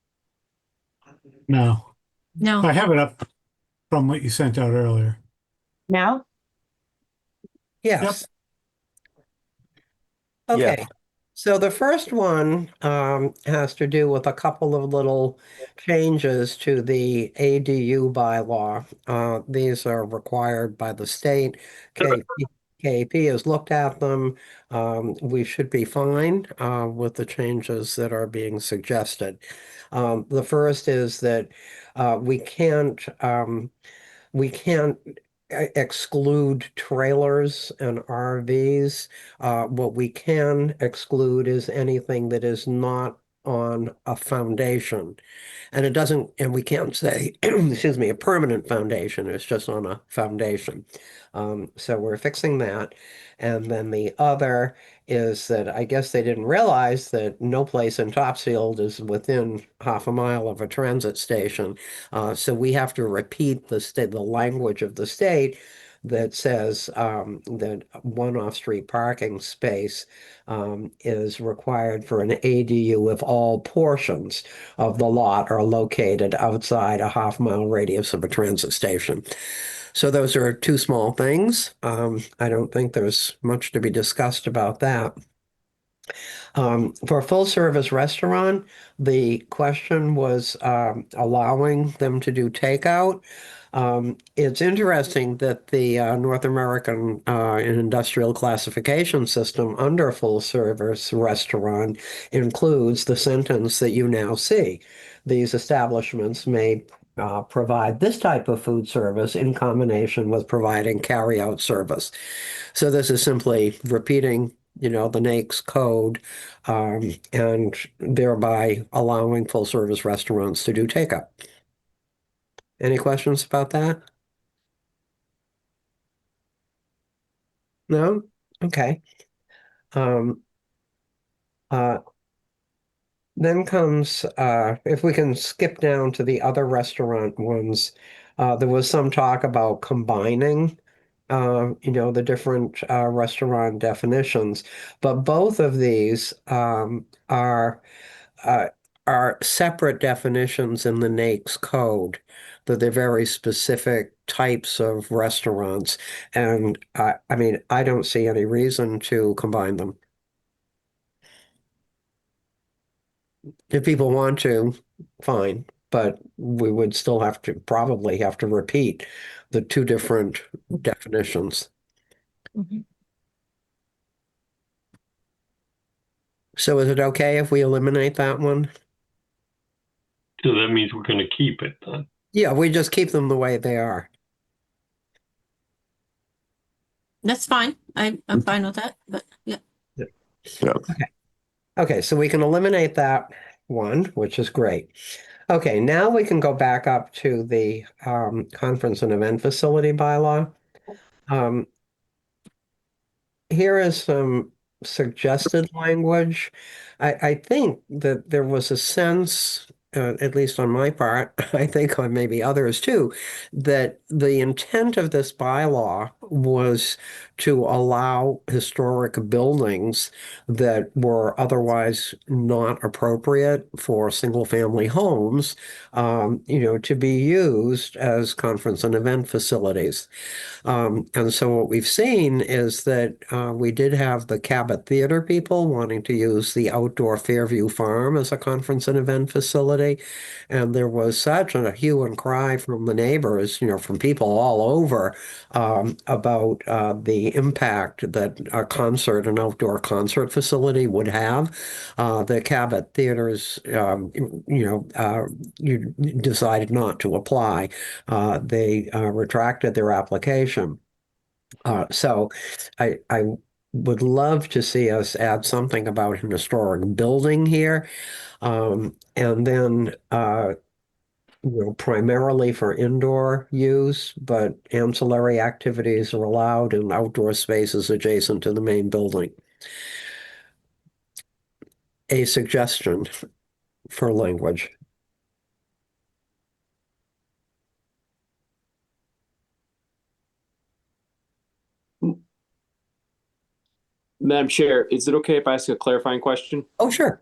No, No. I have it up from what you sent out earlier. Now? Yes. Yeah. Okay. So the first one has to do with a couple of little changes to the ADU bylaw. These are required by the state. KP has looked at them. We should be fine with the changes that are being suggested. The first is that we can't exclude trailers and RVs. What we can exclude is anything that is not on a foundation. And it doesn't, and we can't say, excuse me, a permanent foundation. It's just on a foundation. So we're fixing that. And then the other is that I guess they didn't realize that no place in Topsfield is within half a mile of a transit station. So we have to repeat the language of the state that says that one off-street parking space is required for an ADU if all portions of the lot are located outside a half-mile radius of a transit station. So those are two small things. I don't think there's much to be discussed about that. For a full-service restaurant, the question was allowing them to do takeout. It's interesting that the North American Industrial Classification System under full-service restaurant includes the sentence that you now see. These establishments may provide this type of food service in combination with providing carry-out service. So this is simply repeating, the NAICS code, and thereby allowing full-service restaurants to do takeout. Any questions about that? No? Okay. Um, Then comes, if we can skip down to the other restaurant ones, there was some talk about combining, the different restaurant definitions. But both of these uh, are separate definitions in the NAICS code, that they're very specific types of restaurants. And I mean, I don't see any reason to combine them. If people want to, fine, but we would still probably have to repeat the two different definitions. So is it okay if we eliminate that one? So that means we're going to keep it then. Yeah, we just keep them the way they are. That's fine. I'm fine with that, but yeah. Yeah. Okay, so we can eliminate that one, which is great. Okay, now we can go back up to the conference and event facility bylaw. Here is some suggested language. I think that there was a sense, at least on my part, I think on maybe others too, that the intent of this bylaw was to allow historic buildings that were otherwise not appropriate for single-family homes, to be used as conference and event facilities. And so what we've seen is that we did have the Cabot Theater people wanting to use the outdoor Fairview Farm as a conference and event facility. And there was such a hue and cry from the neighbors, from people all over about the impact that a concert, an outdoor concert facility would have. The Cabot Theaters, you decided not to apply. They retracted their application. So I would love to see us add something about an historic building here. And then, primarily for indoor use, but ancillary activities are allowed in outdoor spaces adjacent to the main building. A suggestion. for language. Madam Chair, is it okay if I ask a clarifying question? Oh, sure.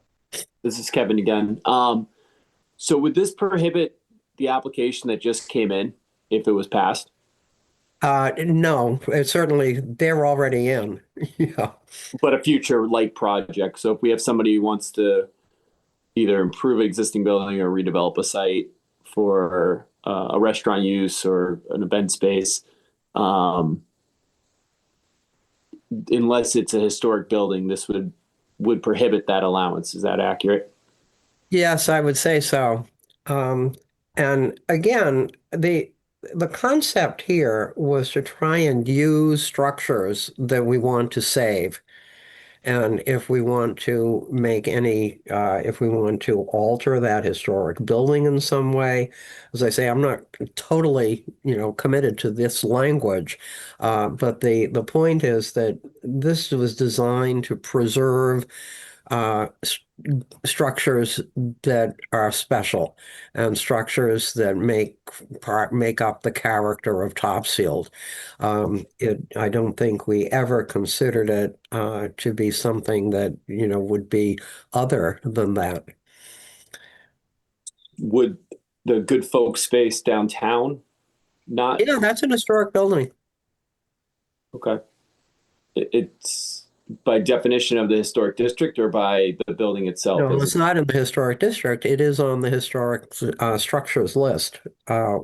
This is Kevin again. So would this prohibit the application that just came in if it was passed? No, it's certainly they're already in. Yeah. But a future like project. So if we have somebody who wants to either improve an existing building or redevelop a site for a restaurant use or an event space, unless it's a historic building, this would prohibit that allowance. Is that accurate? Yes, I would say so. And again, the concept here was to try and use structures that we want to save. And if we want to make any, if we want to alter that historic building in some way, as I say, I'm not totally, committed to this language. But the point is that this was designed to preserve structures that are special and structures that make up the character of Topsfield. I don't think we ever considered it to be something that would be other than that. Would the good folk space downtown not? Yeah, that's an historic building. Okay. It's by definition of the historic district or by the building itself? No, it's not in the historic district. It is on the historic structures list,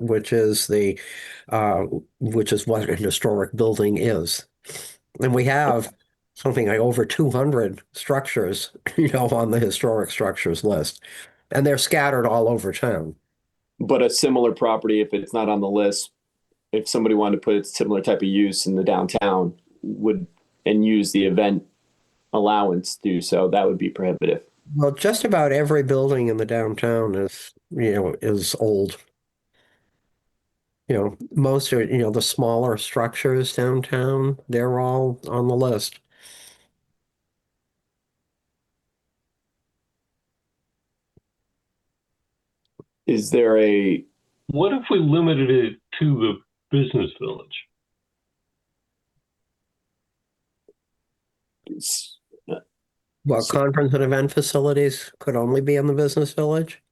which is what a historic building is. And we have something like over 200 structures, on the historic structures list, and they're scattered all over town. But a similar property, if it's not on the list, if somebody wanted to put a similar type of use in the downtown and use the event allowance to do so, that would be prohibitive. Well, just about every building in the downtown is old. Most are, the smaller structures downtown, they're all on the list. Is there what if we limited it to the business village? Well, conference and event facilities could only be in the business village?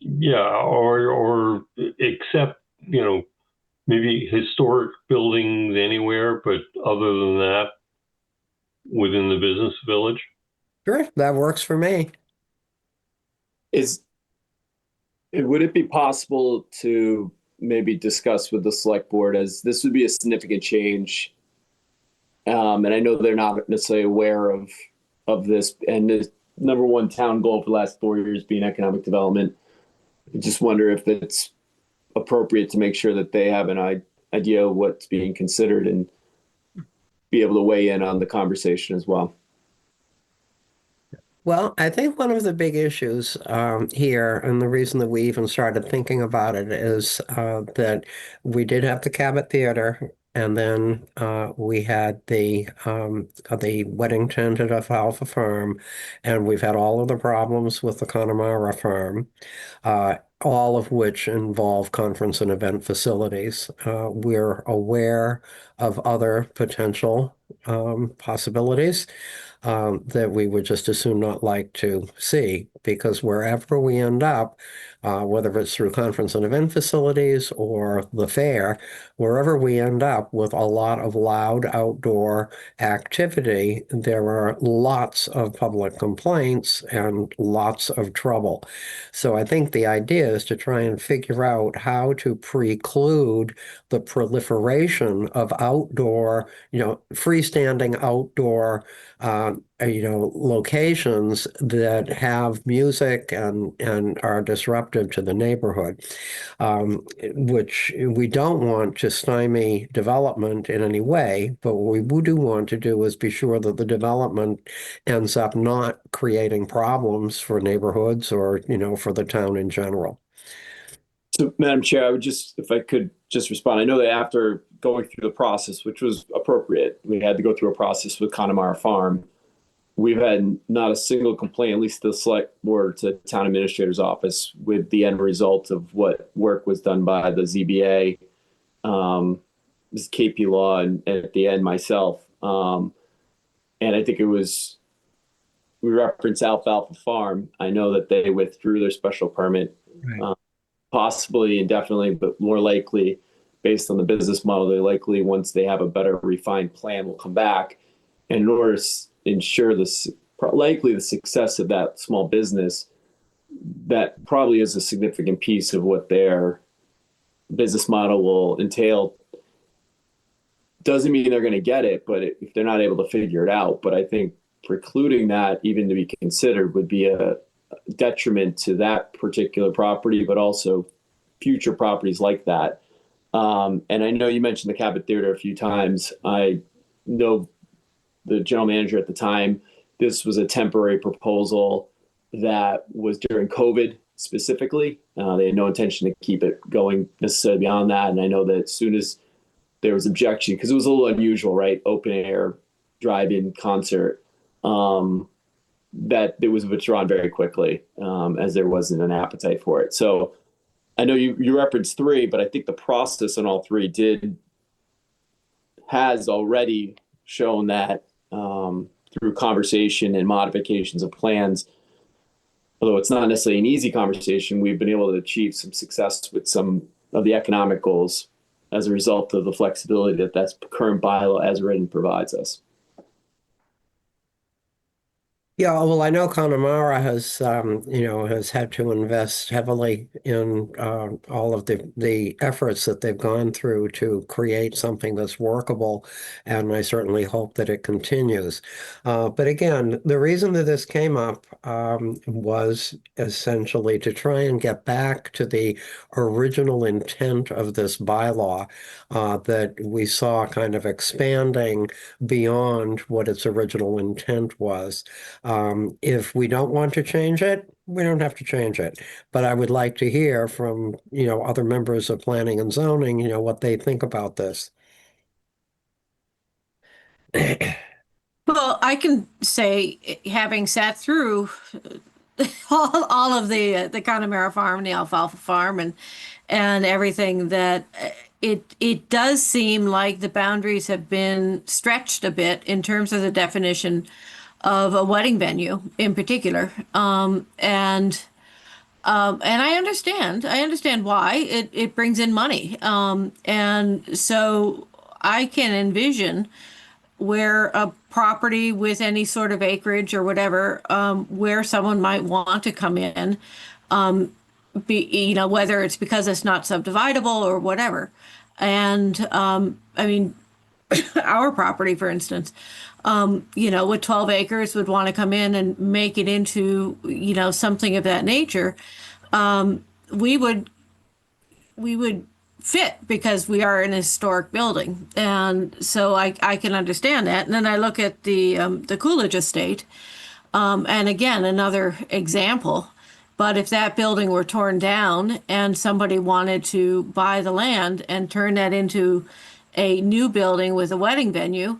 Yeah, or except, maybe historic buildings anywhere, but other than that, within the business village? Sure, that works for me. Would it be possible to maybe discuss with the select board, as this would be a significant change? And I know they're not necessarily aware of this, and the number one town goal for the last 4 years being economic development. I just wonder if it's appropriate to make sure that they have an idea of what's being considered and be able to weigh in on the conversation as well. Well, I think one of the big issues here, and the reason that we even started thinking about it, is that we did have the Cabot Theater, and then we had the wedding tent at Alpha Farm, and we've had all of the problems with the Connemara Farm, all of which involve conference and event facilities. We're aware of other potential possibilities that we would just as soon not like to see, because wherever we end up, whether it's through conference and event facilities or the fair, wherever we end up with a lot of loud outdoor activity, there are lots of public complaints and lots of trouble. So I think the idea is to try and figure out how to preclude the proliferation of outdoor, freestanding outdoor locations that have music and are disruptive to the neighborhood, which we don't want to stymie development in any way. But what we do want to do is be sure that the development ends up not creating problems for neighborhoods or, for the town in general. So, Madam Chair, if I could just respond. I know that after going through the process, which was appropriate, we had to go through a process with Connemara Farm. we've had not a single complaint, at least the select board to town administrator's office, with the end result of what work was done by the ZBA, this KP Law, and at the end myself. And I think we referenced Alfalfa Farm. I know that they withdrew their special permit, possibly indefinitely, but more likely, based on the business model, they likely, once they have a better refined plan, will come back. And in order to ensure likely the success of that small business, that probably is a significant piece of what their business model will entail. Doesn't mean they're going to get it, but if they're not able to figure it out. But I think precluding that even to be considered would be a detriment to that particular property, but also future properties like that. And I know you mentioned the Cabot Theater a few times. I know the general manager at the time. This was a temporary proposal that was during COVID specifically. They had no intention to keep it going necessarily beyond that. And I know that as soon as there was objection, because it was a little unusual, right? Open air, drive-in concert, that it was withdrawn very quickly, as there wasn't an appetite for it. So I know you referenced 3, but I think the process on all 3 has already shown that through conversation and modifications of plans, although it's not necessarily an easy conversation, we've been able to achieve some success with some of the economic goals as a result of the flexibility that current bylaw as written provides us. Yeah, well, I know Connemara has had to invest heavily in all of the efforts that they've gone through to create something that's workable, and I certainly hope that it continues. But again, the reason that this came up was essentially to try and get back to the original intent of this bylaw that we saw kind of expanding beyond what its original intent was. If we don't want to change it, we don't have to change it. But I would like to hear from, other members of planning and zoning, what they think about this. Well, I can say, having sat through all of the Connemara farm, the alfalfa farm, and everything, that it does seem like the boundaries have been stretched a bit in terms of the definition of a wedding venue in particular. And I understand why it brings in money. And so I can envision where a property with any sort of acreage or whatever, where someone might want to come in, whether it's because it's not subdividable or whatever. And I mean, our property, for instance, with 12 acres would want to come in and make it into, something of that nature. We would fit because we are an historic building. And so I can understand that. And then I look at the Coolidge estate, and again, another example. But if that building were torn down and somebody wanted to buy the land and turn that into a new building with a wedding venue,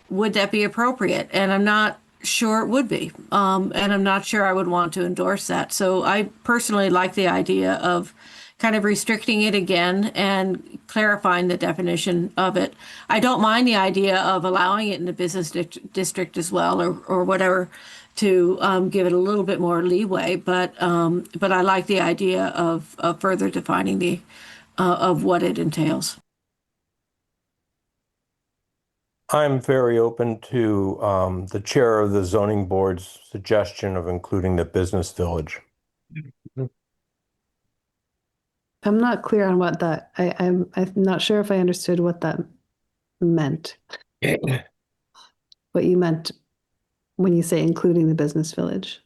would that be appropriate? And I'm not sure it would be. And I'm not sure I would want to endorse that. So I personally like the idea of kind of restricting it again and clarifying the definition of it. I don't mind the idea of allowing it in the business district as well, or whatever, to give it a little bit more leeway. But I like the idea of further defining of what it entails. I'm very open to the chair of the zoning board's suggestion of including the business village. I'm not clear on what that, I'm not sure if I understood what that meant. What you meant when you say including the business village.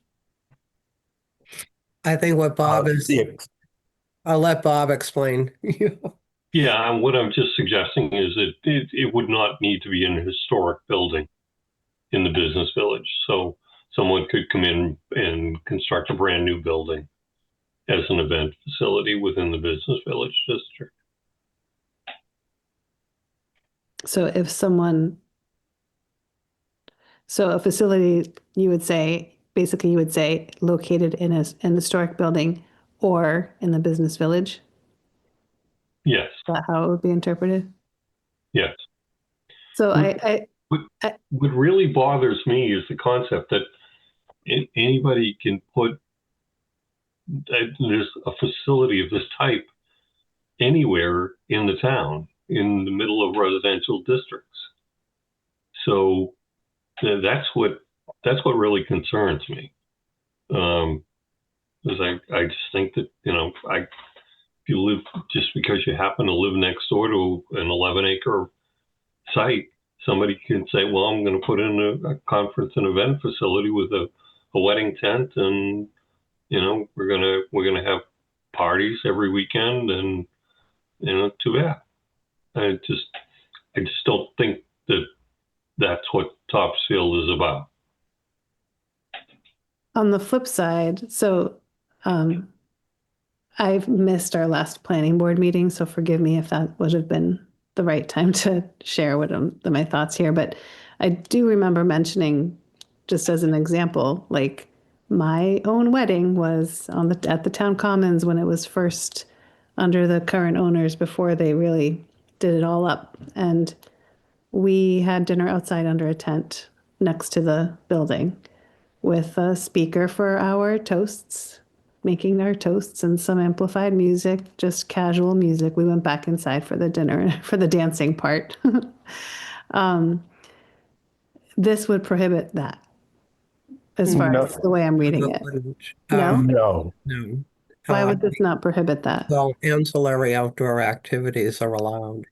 I think what Bob is, I'll let Bob explain. Yeah, and what I'm just suggesting is that it would not need to be in a historic building in the business village. So someone could come in and construct a brand new building as an event facility within the business village district. So if someone, So a facility, you would say, basically you would say located in an historic building or in the business village. Yes, Is that how it would be interpreted? yes. So What really bothers me is the concept that anybody can put there's a facility of this type anywhere in the town in the middle of residential districts. So that's what really concerns me. Because I just think that, if you live, just because you happen to live next door to an 11-acre site, somebody can say, well, I'm going to put in a conference and event facility with a wedding tent, and we're gonna have parties every weekend, and too bad. I just don't think that that's what Topsfield is about. on the flip side, so I've missed our last planning board meeting, so forgive me if that would have been the right time to share my thoughts here. But I do remember mentioning, just as an example, like my own wedding was at the town commons when it was first under the current owners before they really did it all up. And we had dinner outside under a tent next to the building with a speaker for our toasts, making our toasts, and some amplified music, just casual music. We went back inside for the dinner, for the dancing part. This would prohibit that, as far as the way I'm reading it. No? No. No. Why would this not prohibit that? Well, ancillary outdoor activities are allowed.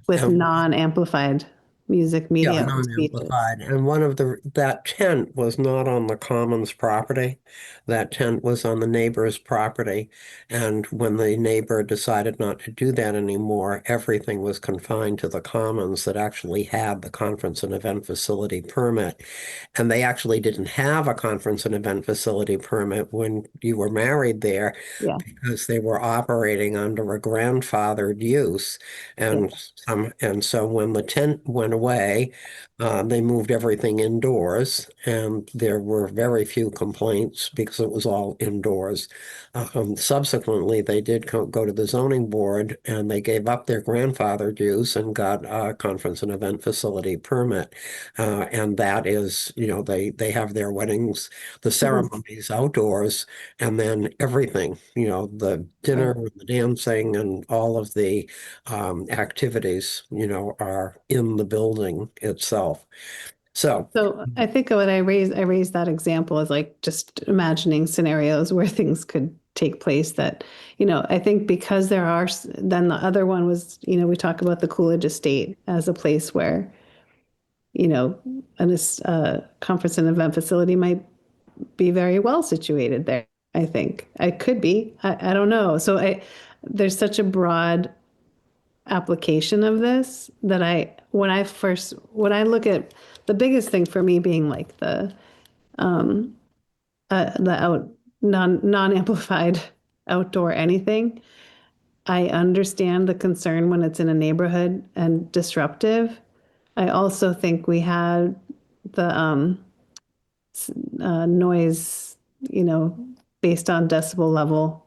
With And- non-amplified music media Yeah, or speeches? non-amplified. And that tent was not on the commons property. That tent was on the neighbor's property. And when the neighbor decided not to do that anymore, everything was confined to the commons that actually had the conference and event facility permit. And they actually didn't have a conference and event facility permit when you were married there, Yeah. because they were operating under a grandfathered use. And so when the tent went away, they moved everything indoors, and there were very few complaints because it was all indoors. Subsequently, they did go to the zoning board, and they gave up their grandfathered use and got a conference and event facility permit. And that is, they have their weddings, the ceremonies outdoors, and then everything, the dinner, the dancing, and all of the activities, are in the building itself. So I think what I raised that example is like just imagining scenarios where things could take place that, I think because then the other one was, we talk about the Coolidge Estate as a place where, a conference and event facility might be very well situated there. I think it could be, I don't know. So there's such a broad application of this that when I look at the biggest thing for me being like the non-amplified outdoor anything, I understand the concern when it's in a neighborhood and disruptive. I also think we had the noise, based on decibel level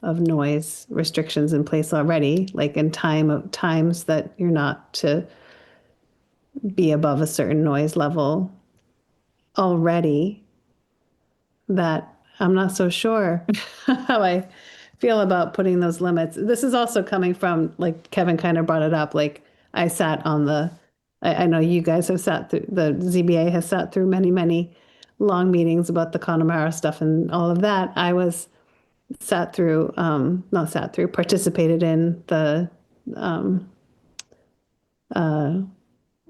of noise restrictions in place already, like in times that you're not to be above a certain noise level already, that I'm not so sure how I feel about putting those limits. This is also coming from, like Kevin kind of brought it up, like I sat on I know you guys have sat through, the ZBA has sat through many, many long meetings about the Connemara stuff and all of that. I was participated in the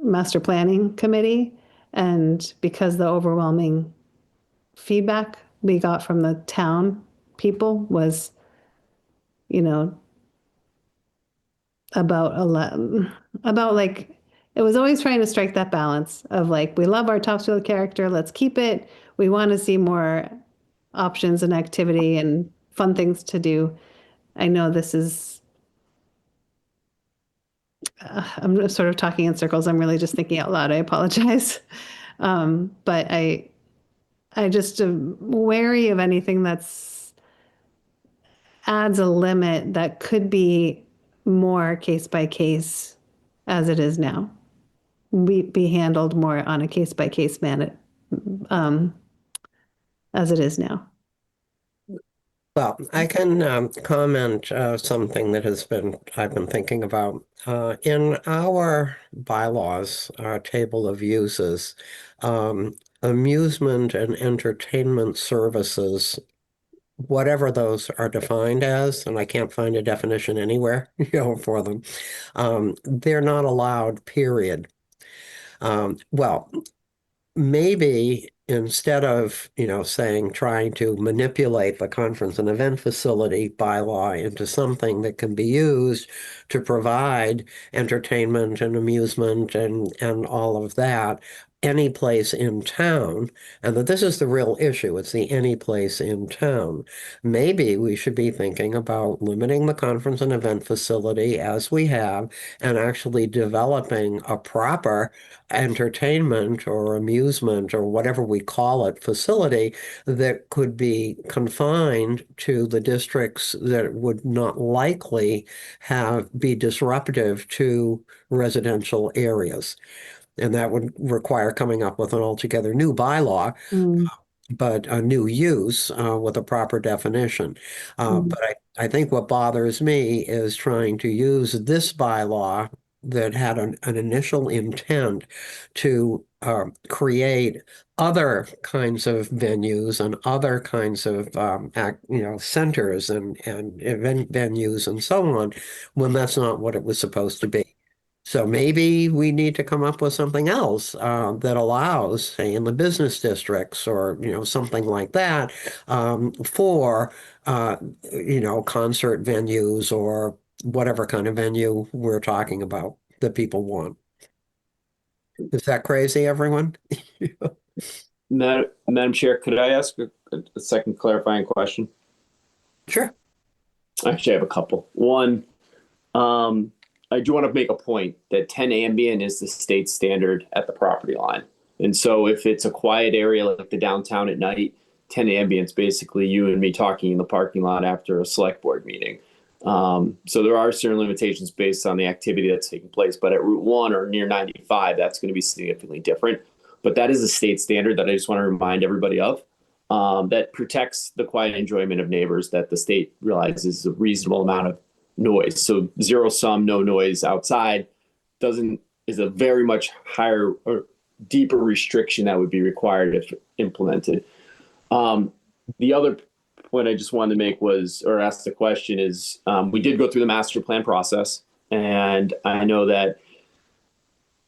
master planning committee. And because the overwhelming feedback we got from the town people was, about like, it was always trying to strike that balance of like, we love our Topsfield character, let's keep it. We want to see more options and activity and fun things to do. I know this is, I'm sort of talking in circles. I'm really just thinking out loud. I apologize. But I just am wary of anything that's adds a limit that could be more case by case as it is now. Be handled more on a case by case manner as it is now. Well, I can comment something that I've been thinking about. In our bylaws, our table of uses, amusement and entertainment services, whatever those are defined as, and I can't find a definition anywhere, for them, they're not allowed, period. Well, maybe instead of, trying to manipulate the conference and event facility bylaw into something that can be used to provide entertainment and amusement and all of that, any place in town, and that this is the real issue, it's the any place in town. Maybe we should be thinking about limiting the conference and event facility as we have, and actually developing a proper entertainment or amusement or whatever we call it facility that could be confined to the districts that would not likely be disruptive to residential areas. And that would require coming up with an altogether new bylaw, but a new use with a proper definition. But I think what bothers me is trying to use this bylaw that had an initial intent to create other kinds of venues and other kinds of centers and event venues and so on, when that's not what it was supposed to be. So maybe we need to come up with something else that allows, say, in the business districts or, something like that, for, concert venues or whatever kind of venue we're talking about that people want. Is that crazy, everyone? Madam Chair, could I ask a second clarifying question? Sure. Actually, I have a couple. One, I do want to make a point that 10 ambient is the state standard at the property line. And so if it's a quiet area like the downtown at night, 10 ambient's basically you and me talking in the parking lot after a select board meeting. So there are certain limitations based on the activity that's taking place, but at Route 1 or near 95, that's going to be significantly different. But that is a state standard that I just want to remind everybody of, that protects the quiet enjoyment of neighbors, that the state realizes is a reasonable amount of noise. So zero sum, no noise outside is a very much higher or deeper restriction that would be required if implemented. The other point I just wanted to make ask the question is, we did go through the master plan process, and I know that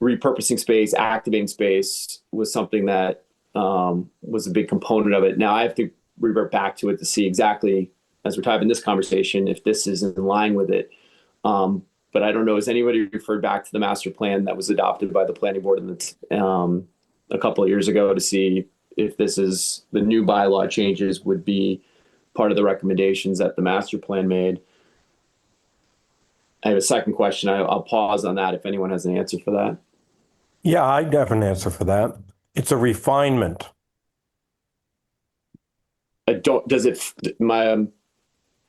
repurposing space, activating space was something that was a big component of it. Now I have to revert back to it to see exactly, as we're having this conversation, if this is in line with it. But I don't know, has anybody referred back to the master plan that was adopted by the planning board a couple of years ago to see if this is the new bylaw changes would be part of the recommendations that the master plan made? I have a second question. I'll pause on that if anyone has an answer for that. Yeah, I have an answer for that. It's a refinement.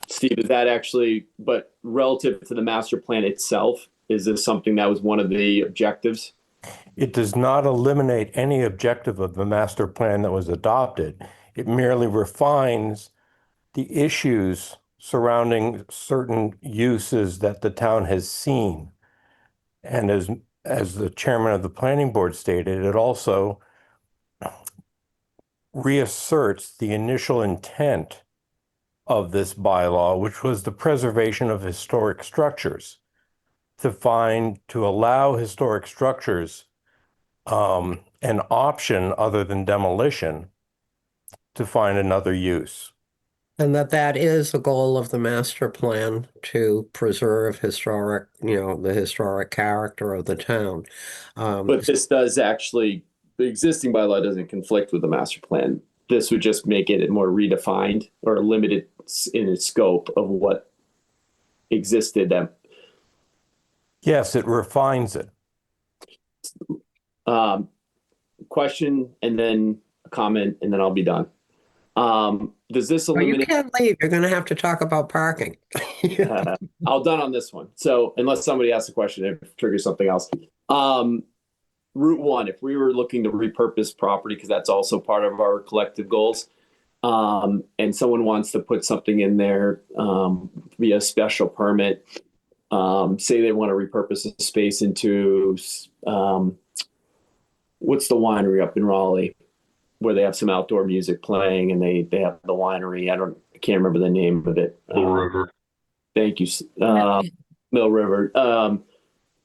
Steve, is that actually, but relative to the master plan itself, is this something that was one of the objectives? It does not eliminate any objective of the master plan that was adopted. It merely refines the issues surrounding certain uses that the town has seen. And as the chairman of the planning board stated, it also reasserts the initial intent of this bylaw, which was the preservation of historic structures, to allow historic structures an option other than demolition to find another use. And that is the goal of the master plan, to preserve the historic character of the town. But this does actually, the existing bylaw doesn't conflict with the master plan. This would just make it more redefined or limited in its scope of what existed. Yes, it refines it. question and then a comment, and then I'll be done. Does this Well, you eliminate? can't leave. You're going to have to talk about parking. I'll done on this one. So unless somebody asks a question, it triggers something else. Route 1, if we were looking to repurpose property, because that's also part of our collective goals, and someone wants to put something in there via special permit, say they want to repurpose a space into what's the winery up in Raleigh where they have some outdoor music playing and they have the winery. I can't remember the name of it. Mill River. Thank you. Mill River.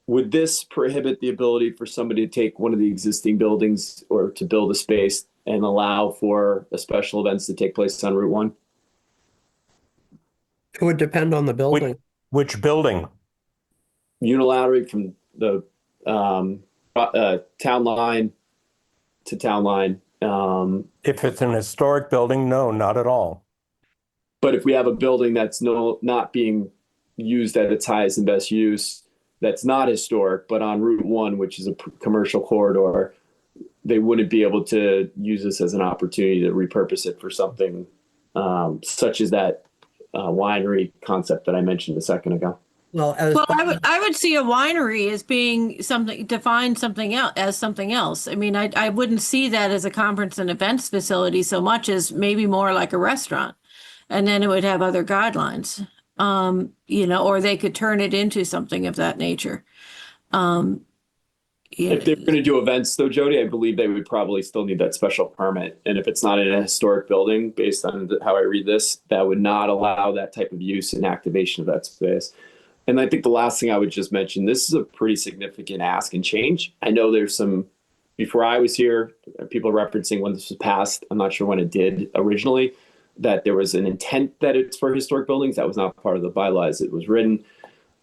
Would this prohibit the ability for somebody to take one of the existing buildings or to build a space and allow for a special events to take place on Route 1? It would depend on the building. Which building? Unilaterally from the town line to town line. If it's an historic building, no, not at all. But if we have a building that's not being used at its highest and best use, that's not historic, but on Route 1, which is a commercial corridor, they wouldn't be able to use this as an opportunity to repurpose it for something such as that winery concept that I mentioned a second ago. Well, I would see a winery as being something, define something else as something else. I mean, I wouldn't see that as a conference and events facility so much as maybe more like a restaurant, and then it would have other guidelines, or they could turn it into something of that nature. If they're going to do events, though, Jody, I believe they would probably still need that special permit. And if it's not in a historic building, based on how I read this, that would not allow that type of use and activation of that space. And I think the last thing I would just mention, this is a pretty significant ask and change. I know there's some, before I was here, people referencing when this was passed, I'm not sure when it did originally, that there was an intent that it's for historic buildings. That was not part of the bylaws. It was written.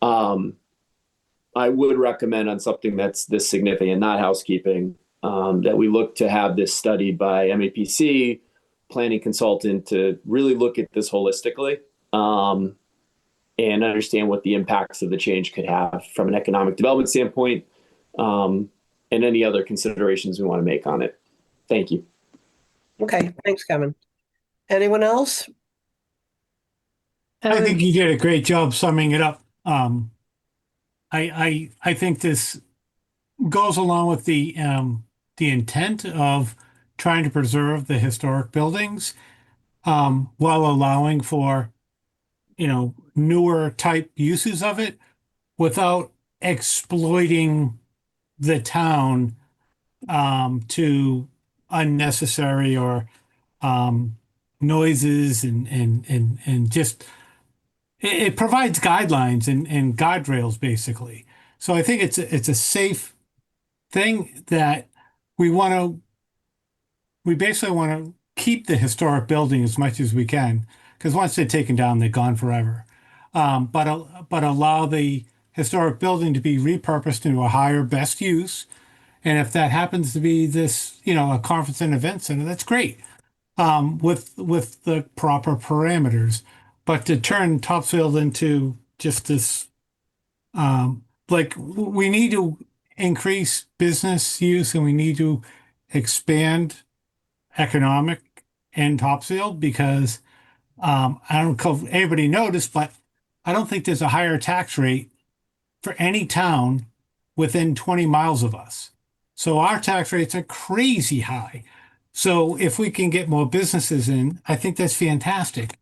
I would recommend on something that's this significant, not housekeeping, that we look to have this studied by MAPC, planning consultant, to really look at this holistically and understand what the impacts of the change could have from an economic development standpoint, and any other considerations we want to make on it. Thank you. Okay, thanks, Kevin. Anyone else? I think you did a great job summing it up. I think this goes along with the intent of trying to preserve the historic buildings, while allowing for, newer type uses of it without exploiting the town to unnecessary or noises and just it provides guidelines and guardrails basically. So I think it's a safe thing that we basically want to keep the historic building as much as we can, because once they're taken down, they're gone forever. But allow the historic building to be repurposed into a higher best use. And if that happens to be this, a conference and event center, that's great, with the proper parameters. But to turn Topsfield into just this, we need to increase business use and we need to expand economic in Topsfield, because I don't know if anybody noticed, but I don't think there's a higher tax rate for any town within 20 miles of us. So our tax rates are crazy high. So if we can get more businesses in, I think that's fantastic.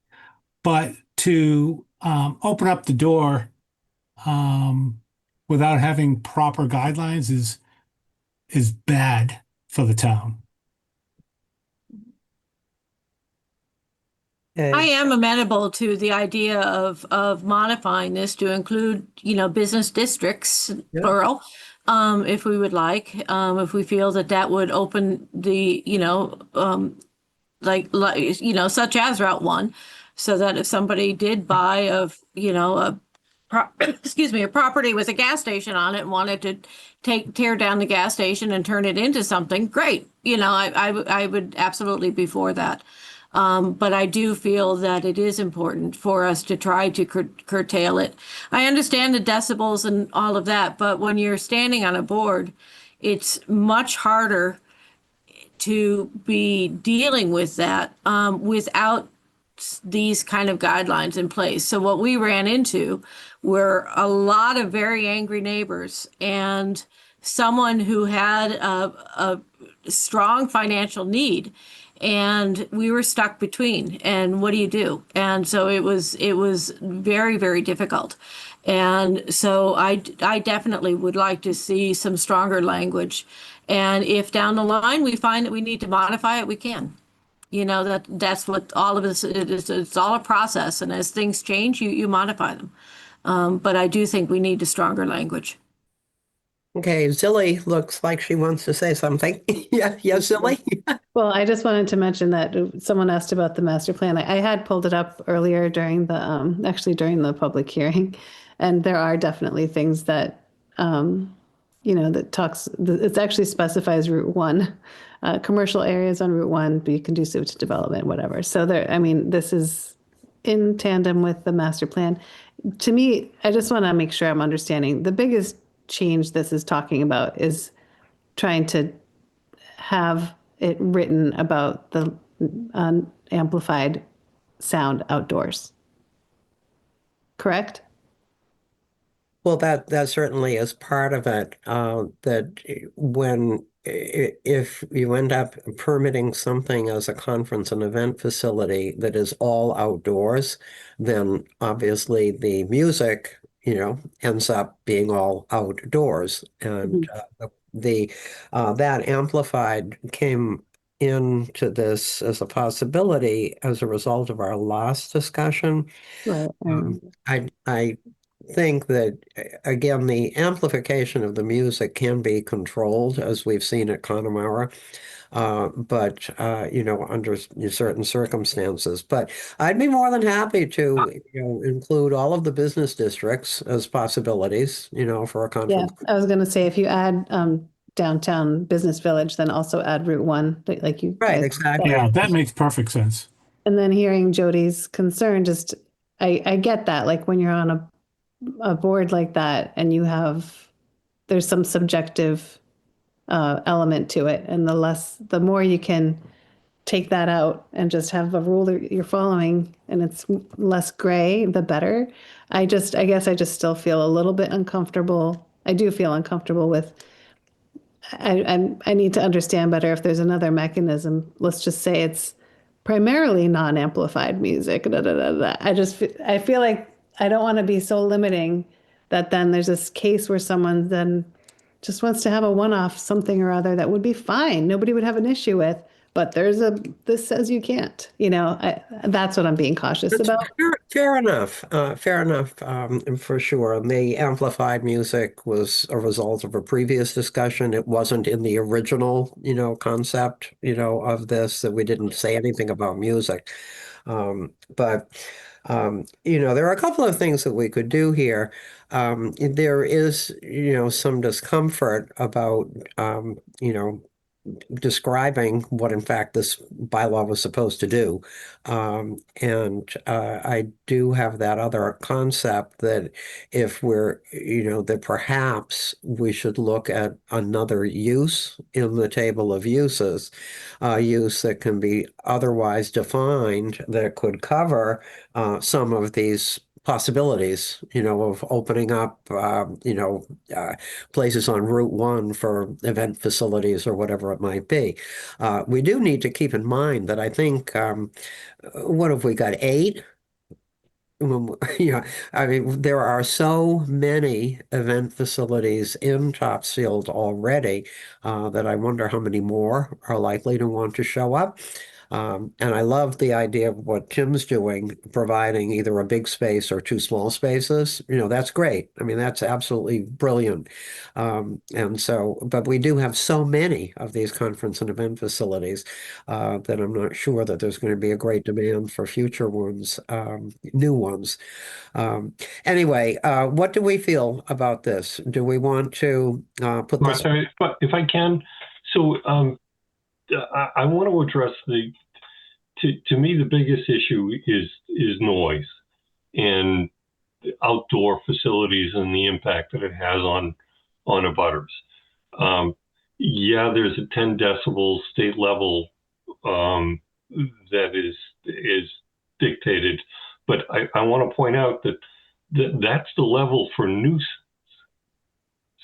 But to open up the door without having proper guidelines is bad for the town. I am amenable to the idea of modifying this to include, business districts, plural, if we would like, if we feel that would open the, such as Route 1, so that if somebody did buy a property with a gas station on it and wanted to tear down the gas station and turn it into something, great. I would absolutely be for that. But I do feel that it is important for us to try to curtail it. I understand the decibels and all of that, but when you're standing on a board, it's much harder to be dealing with that without these kind of guidelines in place. So what we ran into were a lot of very angry neighbors and someone who had a strong financial need, and we were stuck between. And what do you do? And so it was very, very difficult. And so I definitely would like to see some stronger language. And if down the line we find that we need to modify it, we can. You know, that's what all of this is. It's all a process, and as things change, you modify them. But I do think we need a stronger language. Okay, Zilly looks like she wants to say something. Yeah, Zilly. Well, I just wanted to mention that someone asked about the master plan. I had pulled it up earlier during the actually during the public hearing, and there are definitely things that that talks. It actually specifies Route 1, commercial areas on Route 1, be conducive to development, whatever. So there, I mean, this is in tandem with the master plan. To me, I just want to make sure I'm understanding. The biggest change this is talking about is trying to have it written about the amplified sound outdoors. Correct? Well, that certainly is part of it. That if you end up permitting something as a conference and event facility that is all outdoors, then obviously the music, ends up being all outdoors, and that amplified came into this as a possibility as a result of our last discussion. Right. I think that, again, the amplification of the music can be controlled, as we've seen at Connemara, but under certain circumstances. But I'd be more than happy to include all of the business districts as possibilities, for a Yeah, conference. I was going to say if you add downtown business village, then also add Route 1, like you Right, guys exactly. Yeah, that makes perfect sense. And then hearing Jody's concern, just I get that. Like when you're on a board like that and there's some subjective element to it, and the more you can take that out and just have a rule that you're following and it's less gray, the better. I guess I just still feel a little bit uncomfortable. I do feel uncomfortable with. I need to understand better if there's another mechanism. Let's just say it's primarily non-amplified music. Da, da, da, da. I feel like I don't want to be so limiting that then there's this case where someone then just wants to have a one-off something or other that would be fine. Nobody would have an issue with, but this says you can't. That's what I'm being cautious about. Fair enough. Fair enough, for sure. And the amplified music was a result of a previous discussion. It wasn't in the original, concept, of this, that we didn't say anything about music. But there are a couple of things that we could do here. There is, some discomfort about, describing what in fact this bylaw was supposed to do. And I do have that other concept that if that perhaps we should look at another use in the table of uses, use that can be otherwise defined that could cover some of these possibilities, of opening up, places on Route 1 for event facilities or whatever it might be. We do need to keep in mind that I think, what have we got, 8? I mean, there are so many event facilities in Topsfield already that I wonder how many more are likely to want to show up. And I love the idea of what Tim's doing, providing either a big space or 2 small spaces. That's great. I mean, that's absolutely brilliant. But we do have so many of these conference and event facilities that I'm not sure that there's going to be a great demand for future ones, new ones. Anyway, what do we feel about this? Do we want to put this? Sorry, but if I can, so I want to address to me, the biggest issue is noise and outdoor facilities and the impact that it has on abutters. yeah, there's a 10 decibel state level that is dictated, but I want to point out that that's the level for nuisance.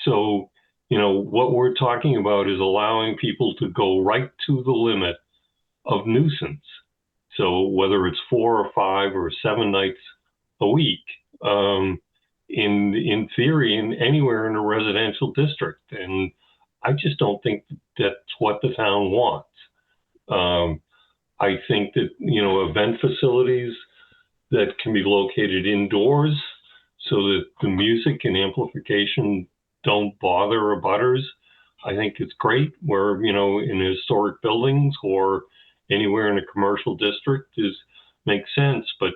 So, what we're talking about is allowing people to go right to the limit of nuisance. So whether it's 4 or 5 or 7 nights a week, in theory, anywhere in a residential district, and I just don't think that's what the town wants. I think that event facilities that can be located indoors, so that the music and amplification don't bother abutters. I think it's great where, in historic buildings or anywhere in a commercial district makes sense. But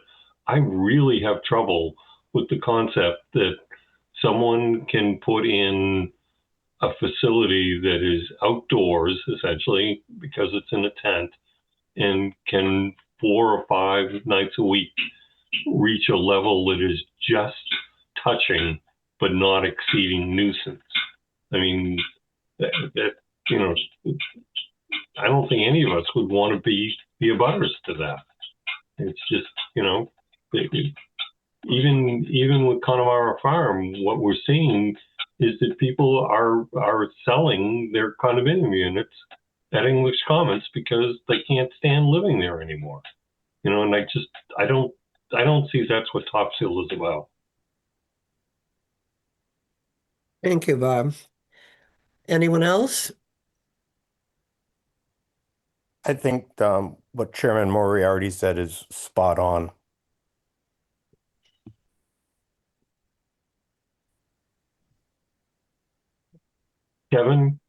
I really have trouble with the concept that someone can put in a facility that is outdoors, essentially, because it's in a tent, and can 4 or 5 nights a week reach a level that is just touching but not exceeding nuisance. I mean, that I don't think any of us would want to be the abutters to that. It's just, even with Connemara Farm, what we're seeing is that people are selling their condominium units at English Commons because they can't stand living there anymore. And I don't see that's what Topsfield is about. Thank you, Bob. Anyone else? I think what Chairman Moriarty said is spot on. Kevin,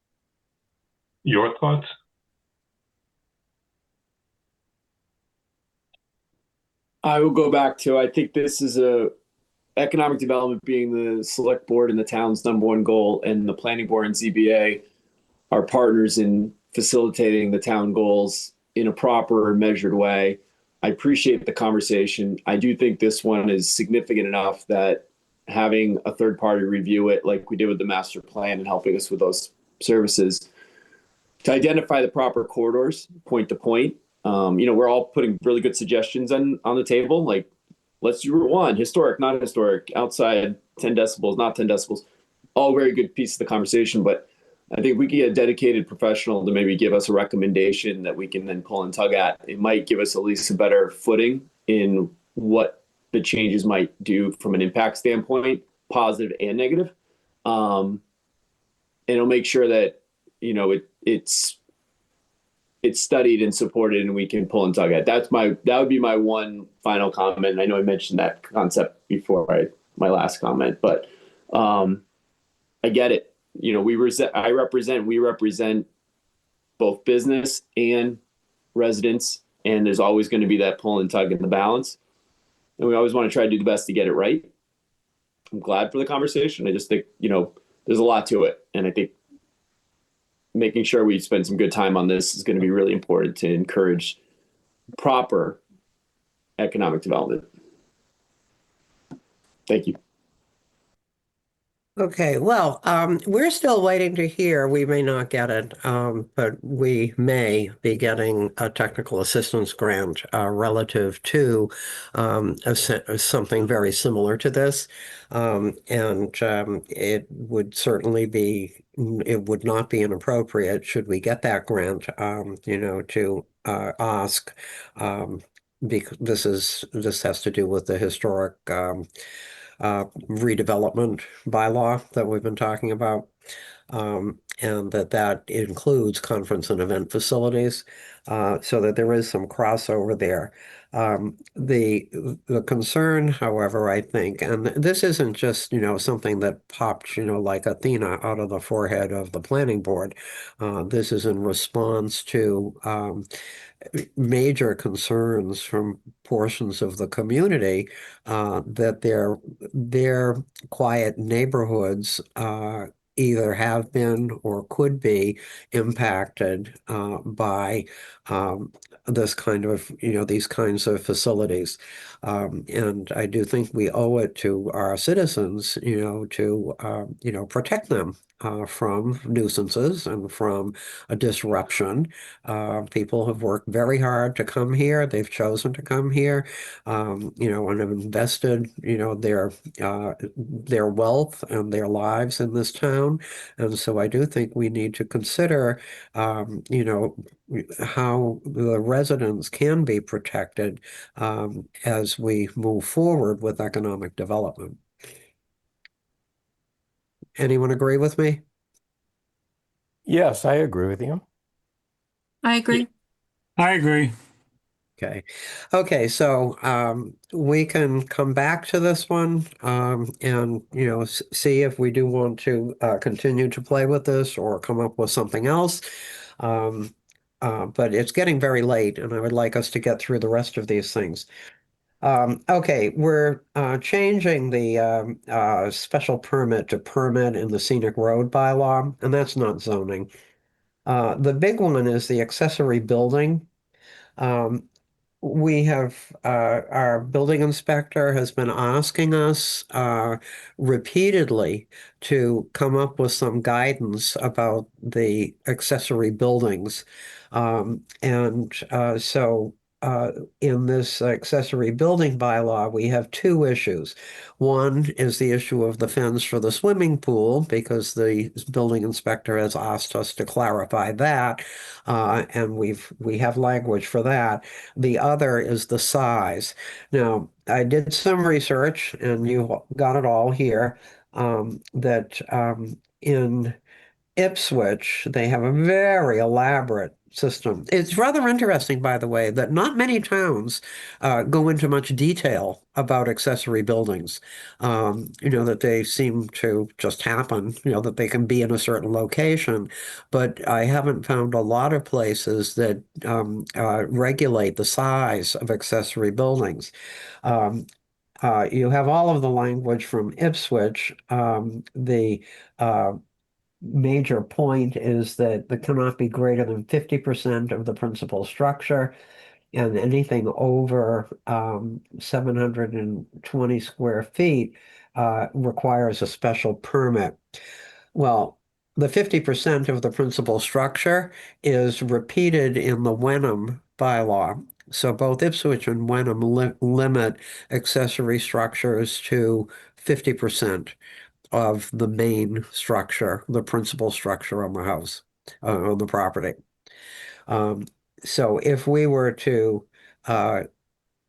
your thoughts? I will go back to, I think this is economic development being the select board and the town's #1 goal, and the planning board and ZBA are partners in facilitating the town goals in a proper and measured way. I appreciate the conversation. I do think this one is significant enough that having a third party review it, like we did with the master plan and helping us with those services, to identify the proper corridors, point to point. We're all putting really good suggestions on the table. Like, let's do Route 1, historic, not historic, outside, 10 decibels, not 10 decibels. All very good pieces of the conversation, but I think we can get a dedicated professional to maybe give us a recommendation that we can then pull and tug at. It might give us at least a better footing in what the changes might do from an impact standpoint, positive and negative. And it'll make sure that, it's studied and supported and we can pull and tug at. That would be my one final comment. And I know I mentioned that concept before my last comment, but I get it. We represent both business and residents, and there's always going to be that pull and tug in the balance. And we always want to try to do the best to get it right. I'm glad for the conversation. I just think, there's a lot to it. And I think making sure we spend some good time on this is going to be really important to encourage proper economic development. Thank you. Okay, well, we're still waiting to hear. We may not get it, but we may be getting a technical assistance grant relative to something very similar to this. And it would certainly be, it would not be inappropriate should we get that grant, to ask, because this has to do with the historic redevelopment bylaw that we've been talking about, and that includes conference and event facilities, so that there is some crossover there. The concern, however, I think, and this isn't just something that popped like Athena out of the forehead of the planning board. This is in response to major concerns from portions of the community that their quiet neighborhoods either have been or could be impacted by this kind of, these kinds of facilities. And I do think we owe it to our citizens, to, protect them from nuisances and from a disruption. People have worked very hard to come here. They've chosen to come here, and have invested, their wealth and their lives in this town. And so I do think we need to consider, how the residents can be protected as we move forward with economic development. Anyone agree with me? Yes, I agree with you. I agree. I agree. Okay. Okay, so we can come back to this one and see if we do want to continue to play with this or come up with something else. But it's getting very late, and I would like us to get through the rest of these things. Okay, we're changing the special permit to permit in the scenic road bylaw, and that's not zoning. The big one is the accessory building. We have our building inspector has been asking us repeatedly to come up with some guidance about the accessory buildings. So in this accessory building bylaw, we have two issues. One is the issue of the fence for the swimming pool, because the building inspector has asked us to clarify that, and we have language for that. The other is the size. Now, I did some research, and you got it all here, that in Ipswich, they have a very elaborate system. It's rather interesting, by the way, that not many towns go into much detail about accessory buildings. That they seem to just happen, that they can be in a certain location. But I haven't found a lot of places that regulate the size of accessory buildings. You have all of the language from Ipswich. The major point is that it cannot be greater than 50% of the principal structure, and anything over 720 square feet requires a special permit. Well, the 50% of the principal structure is repeated in the Wenham bylaw. So both Ipswich and Wenham limit accessory structures to 50% of the main structure, the principal structure on the house, on the property. So if we were to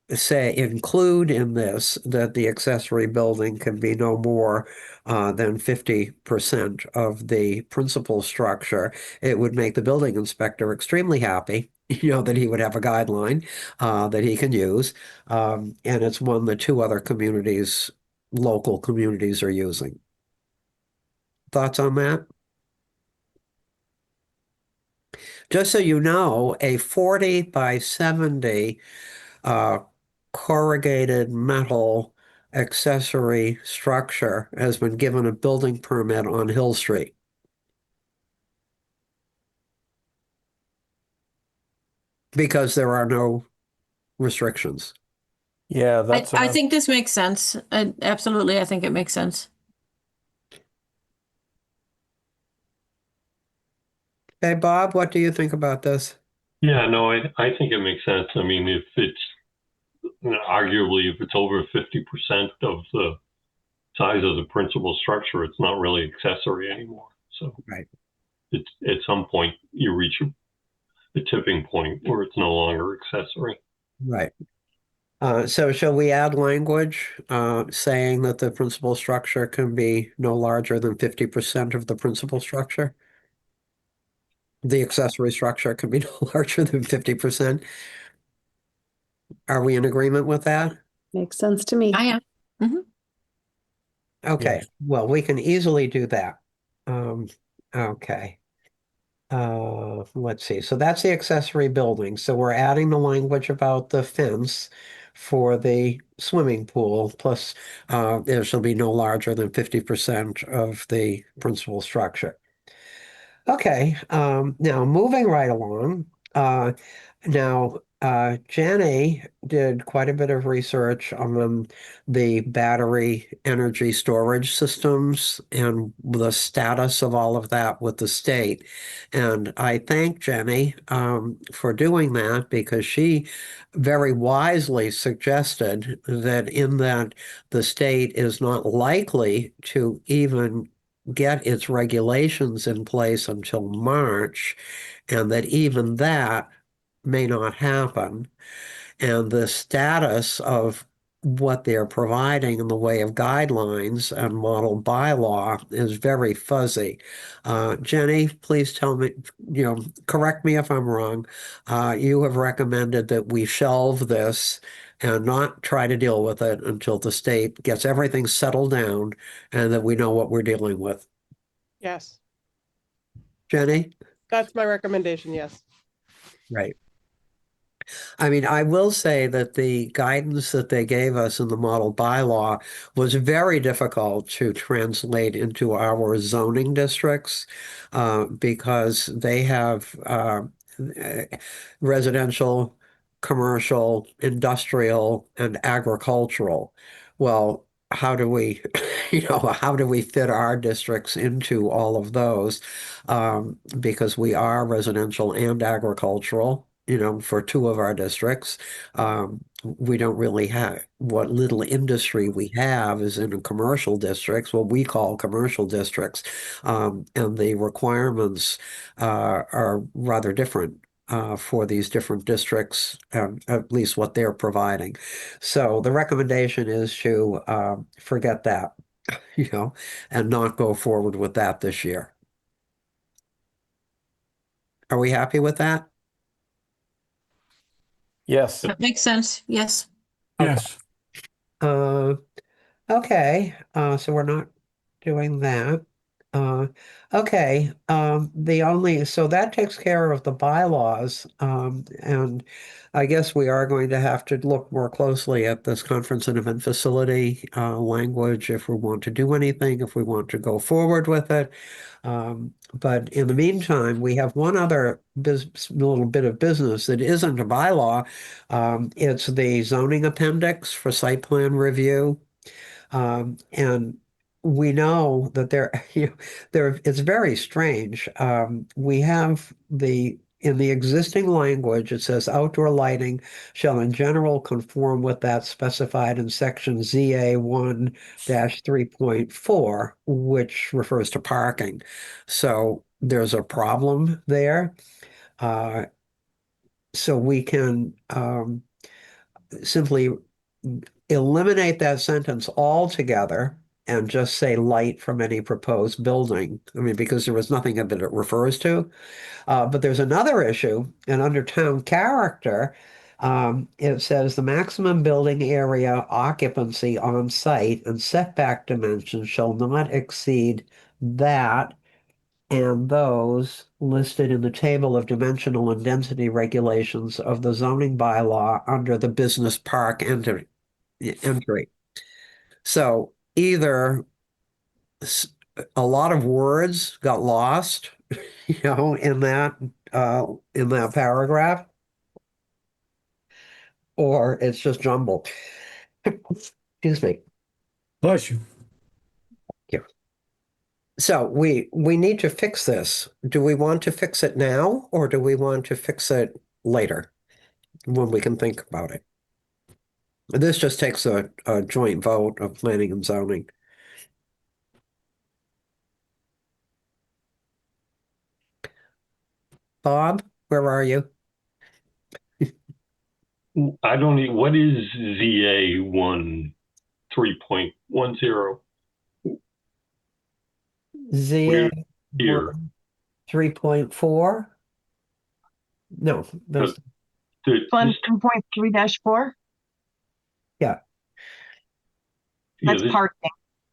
include in this that the accessory building can be no more than 50% of the principal structure, it would make the building inspector extremely happy, that he would have a guideline that he can use. And it's one that two other local communities are using. Thoughts on that? Just so you know, a 40 by 70 corrugated metal accessory structure has been given a building permit on Hill Street. Because there are no restrictions. Yeah, I think this makes sense. Absolutely, I think it makes sense. Hey, Bob, what do you think about this? Yeah, no, I think it makes sense. I mean, if it's arguably, if it's over 50% of the size of the principal structure, it's not really accessory anymore. So right. It's at some point you reach a tipping point where it's no longer accessory. Right. So shall we add language saying that the principal structure can be no larger than 50% of the principal structure? The accessory structure can be no larger than 50%. Are we in agreement with that? Makes sense to me. I am. Mm-hmm. Okay, well, we can easily do that. Okay. Let's see. So that's the accessory building. So we're adding the language about the fence for the swimming pool, plus there shall be no larger than 50% of the principal structure. Okay, now moving right along. Now, Jenny did quite a bit of research on the battery energy storage systems and the status of all of that with the state. And I thank Jenny for doing that because she very wisely suggested that in that the state is not likely to even get its regulations in place until March, and that even that may not happen. And the status of what they're providing in the way of guidelines and model bylaw is very fuzzy. Jenny, please tell me, correct me if I'm wrong. You have recommended that we shelve this and not try to deal with it until the state gets everything settled down and that we know what we're dealing with. Yes, Jenny? that's my recommendation, yes. Right. I mean, I will say that the guidance that they gave us in the model bylaw was very difficult to translate into our zoning districts because they have residential, commercial, industrial, and agricultural. Well, how do we, how do we fit our districts into all of those? Because we are residential and agricultural, for two of our districts. We don't really have what little industry we have is in commercial districts, what we call commercial districts. And the requirements are rather different for these different districts, at least what they're providing. So the recommendation is to forget that, and not go forward with that this year. Are we happy with that? Yes. That makes sense. Yes. Yes. Okay, so we're not doing that. Okay, so that takes care of the bylaws, and I guess we are going to have to look more closely at this conference and event facility language if we want to do anything, if we want to go forward with it. But in the meantime, we have one other little bit of business that isn't a bylaw. It's the zoning appendix for site plan review. And we know that it's very strange. We have in the existing language, it says outdoor lighting shall in general conform with that specified in section ZA 1-3.4, which refers to parking. So there's a problem there. So we can simply eliminate that sentence altogether and just say light from any proposed building. I mean, because there was nothing that it refers to. But there's another issue, and under town character, it says the maximum building area occupancy on site and setback dimensions shall not exceed that and those listed in the table of dimensional and density regulations of the zoning bylaw under the business park entry. So either a lot of words got lost, in that paragraph, or it's just jumbled. Excuse me. Bless you. Yeah. So we need to fix this. Do we want to fix it now, or do we want to fix it later when we can think about it? This just takes a joint vote of planning and zoning. Bob, where are you? I don't need, what is ZA 3.10? ZA Here. 3.4? No, that's Fund 2.3-4? yeah. That's parking.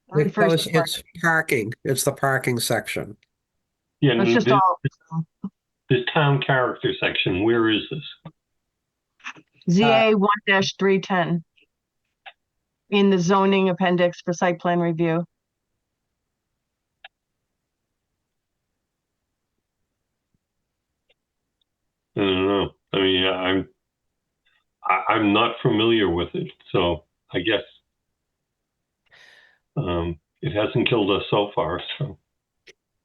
That refers to It's parking. It's the parking section. Yeah, That's just all. this town character section, where is this? ZA 1-310 in the zoning appendix for site plan review. I don't know. I mean, I'm not familiar with it, so I guess it hasn't killed us so far. So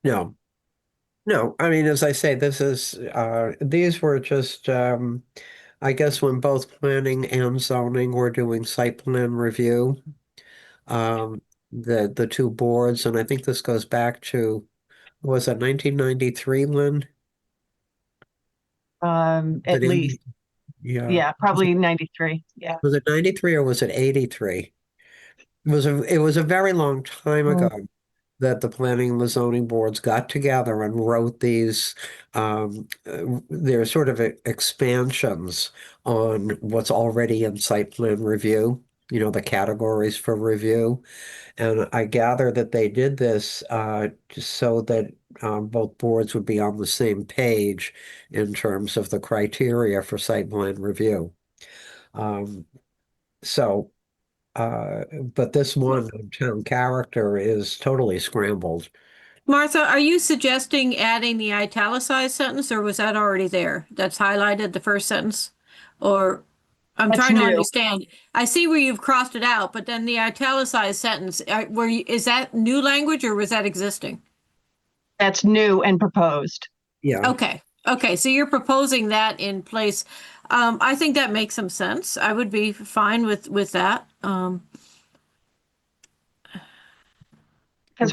No, no, I mean, as I say, these were just, I guess when both planning and zoning were doing site plan review, the two boards, and I think this goes back to, was it 1993, Lynn? At least, Yeah. yeah, probably 93. Yeah. Was it 93 or was it 83? It was a very long time ago that the planning and the zoning boards got together and wrote these, they're sort of expansions on what's already in site plan review, the categories for review. And I gather that they did this just so that both boards would be on the same page in terms of the criteria for site plan review. Um, so but this one town character is totally scrambled. Martha, are you suggesting adding the italicized sentence, or was that already there? That's highlighted, the first sentence? Or I'm That's trying to new. understand. I see where you've crossed it out, but then the italicized sentence, is that new language or was that existing? That's new and proposed. Yeah. Okay. Okay. So you're proposing that in place. I think that makes some sense. I would be fine with that. Because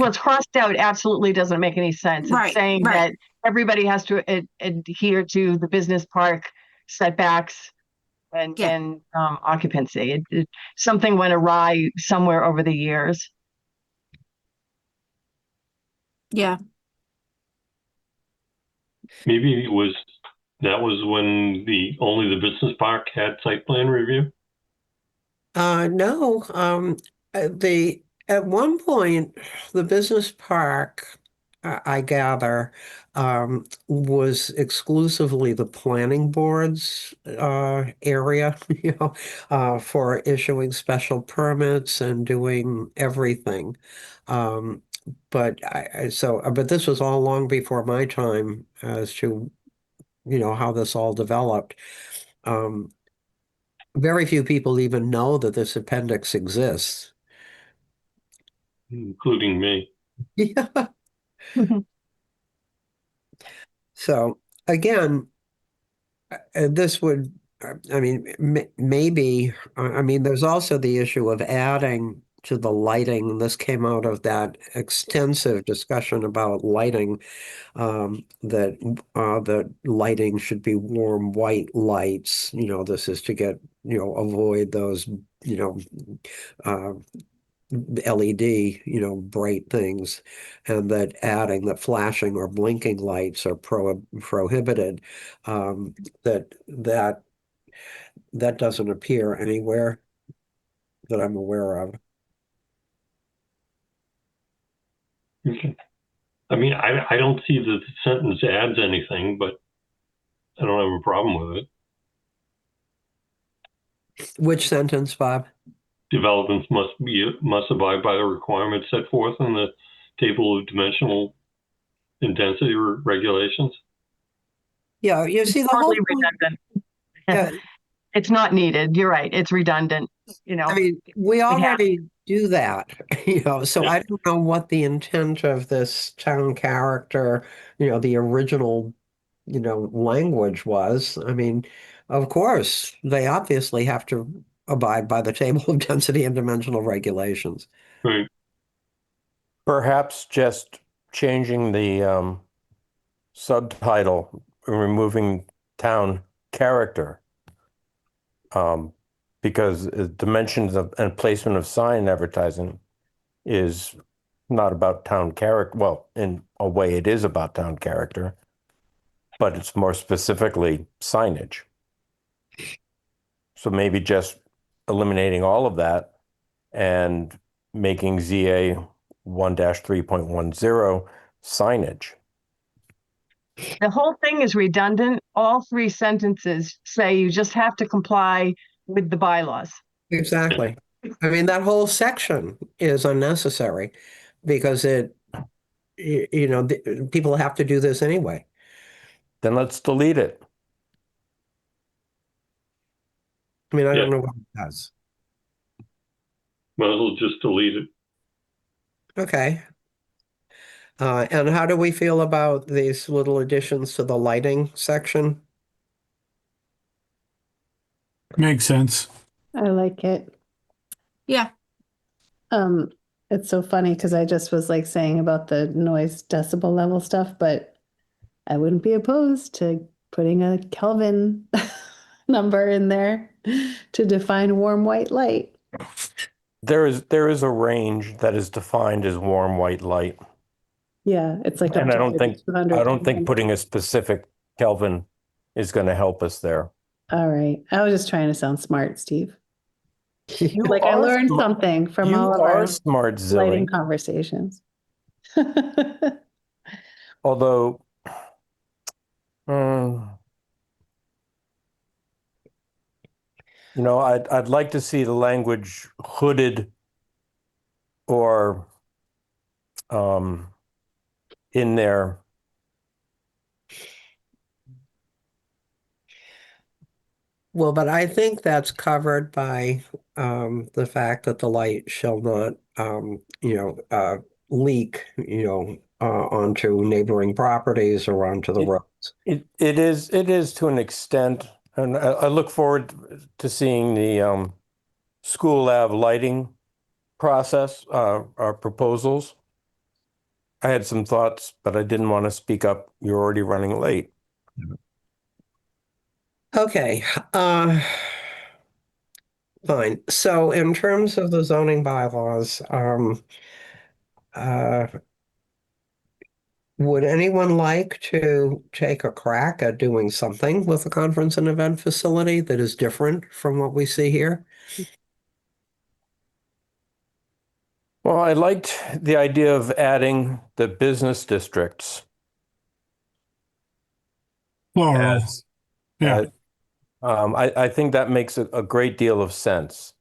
what's crossed out absolutely doesn't make any sense. It's Right, saying right. that everybody has to adhere to the business park setbacks and Yeah. occupancy. Something went awry somewhere over the years. Yeah. maybe that was when only the business park had site plan review. No, at one point, the business park, I gather, was exclusively the planning board's area, for issuing special permits and doing everything. Um, but this was all long before my time as to, how this all developed. Um, Very few people even know that this appendix exists. Including me. Yeah. So again, this would, I mean, maybe, I mean, there's also the issue of adding to the lighting. This came out of that extensive discussion about lighting, that lighting should be warm white lights. This is to get, avoid those, uh, LED, bright things, and that flashing or blinking lights are prohibited. Um, that doesn't appear anywhere that I'm aware of. Okay. I mean, I don't see that the sentence adds anything, but I don't have a problem with it. Which sentence, Bob? Developments must abide by the requirements set forth in the table of dimensional intensity regulations. Yeah, you see the whole Totally point. redundant. Yeah, It's not needed. You're right. It's redundant. I mean, we already do that, so Yeah. I don't know what the intent of this town character, the original, language was. I mean, of course, they obviously have to abide by the table of density and dimensional regulations. Right. Perhaps just changing the subtitle, removing town character. Because dimensions of and placement of sign advertising is not about town character. Well, in a way it is about town character, but it's more specifically signage. So maybe just eliminating all of that and making ZA 1-3.10 signage. The whole thing is redundant. All three sentences say you just have to comply with the bylaws. Exactly. I mean, that whole section is unnecessary because people have to do this anyway. Then let's delete it. I mean, I Yeah. don't know what it does. Might as well just delete it. Okay. And how do we feel about these little additions to the lighting section? Makes sense. I like it. Yeah. Um, it's so funny because I just was like saying about the noise decibel level stuff, but I wouldn't be opposed to putting a Kelvin number in there to define warm white light. There is a range that is defined as warm white light. Yeah, it's like up And to I don't think 200. putting a specific Kelvin is going to help us there. All right. I was just trying to sound smart, Steve. You Like I are learned smart. something from You all of are our smart, lighting Zilly. conversations. Although, I'd like to see the language hooded or in there. Well, but I think that's covered by the fact that the light shall not, leak, onto neighboring properties or onto the roads. It is to an extent, and I look forward to seeing the school lab lighting process, our proposals. I had some thoughts, but I didn't want to speak up. You're already running late. Okay. Fine. So in terms of the zoning bylaws, uh, would anyone like to take a crack at doing something with the conference and event facility that is different from what we see here? Well, I liked the idea of adding the business districts. Plural. As, Yeah. I think that makes a great deal of sense.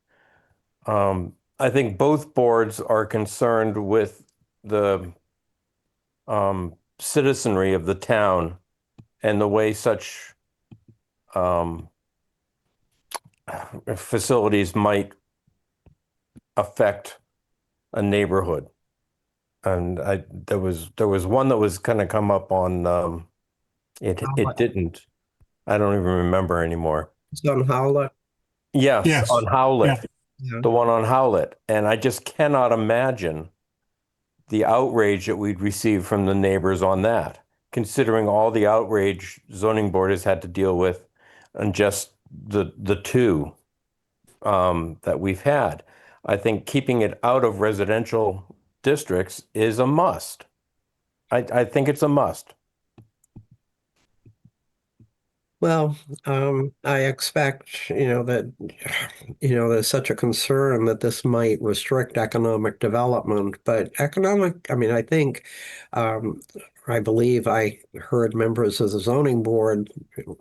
I think both boards are concerned with the citizenry of the town and the way such facilities might affect a neighborhood. And there was one that was kind of come up on it didn't. I don't even remember anymore. It's on Howlett. Yes, Yes. on Howlett. Yeah. The one on Howlett. And I just cannot imagine the outrage that we'd receive from the neighbors on that, considering all the outrage zoning board has had to deal with and just the two that we've had. I think keeping it out of residential districts is a must. I think it's a must. Well, I expect, that, there's such a concern that this might restrict economic development, but I think, I believe I heard members of the zoning board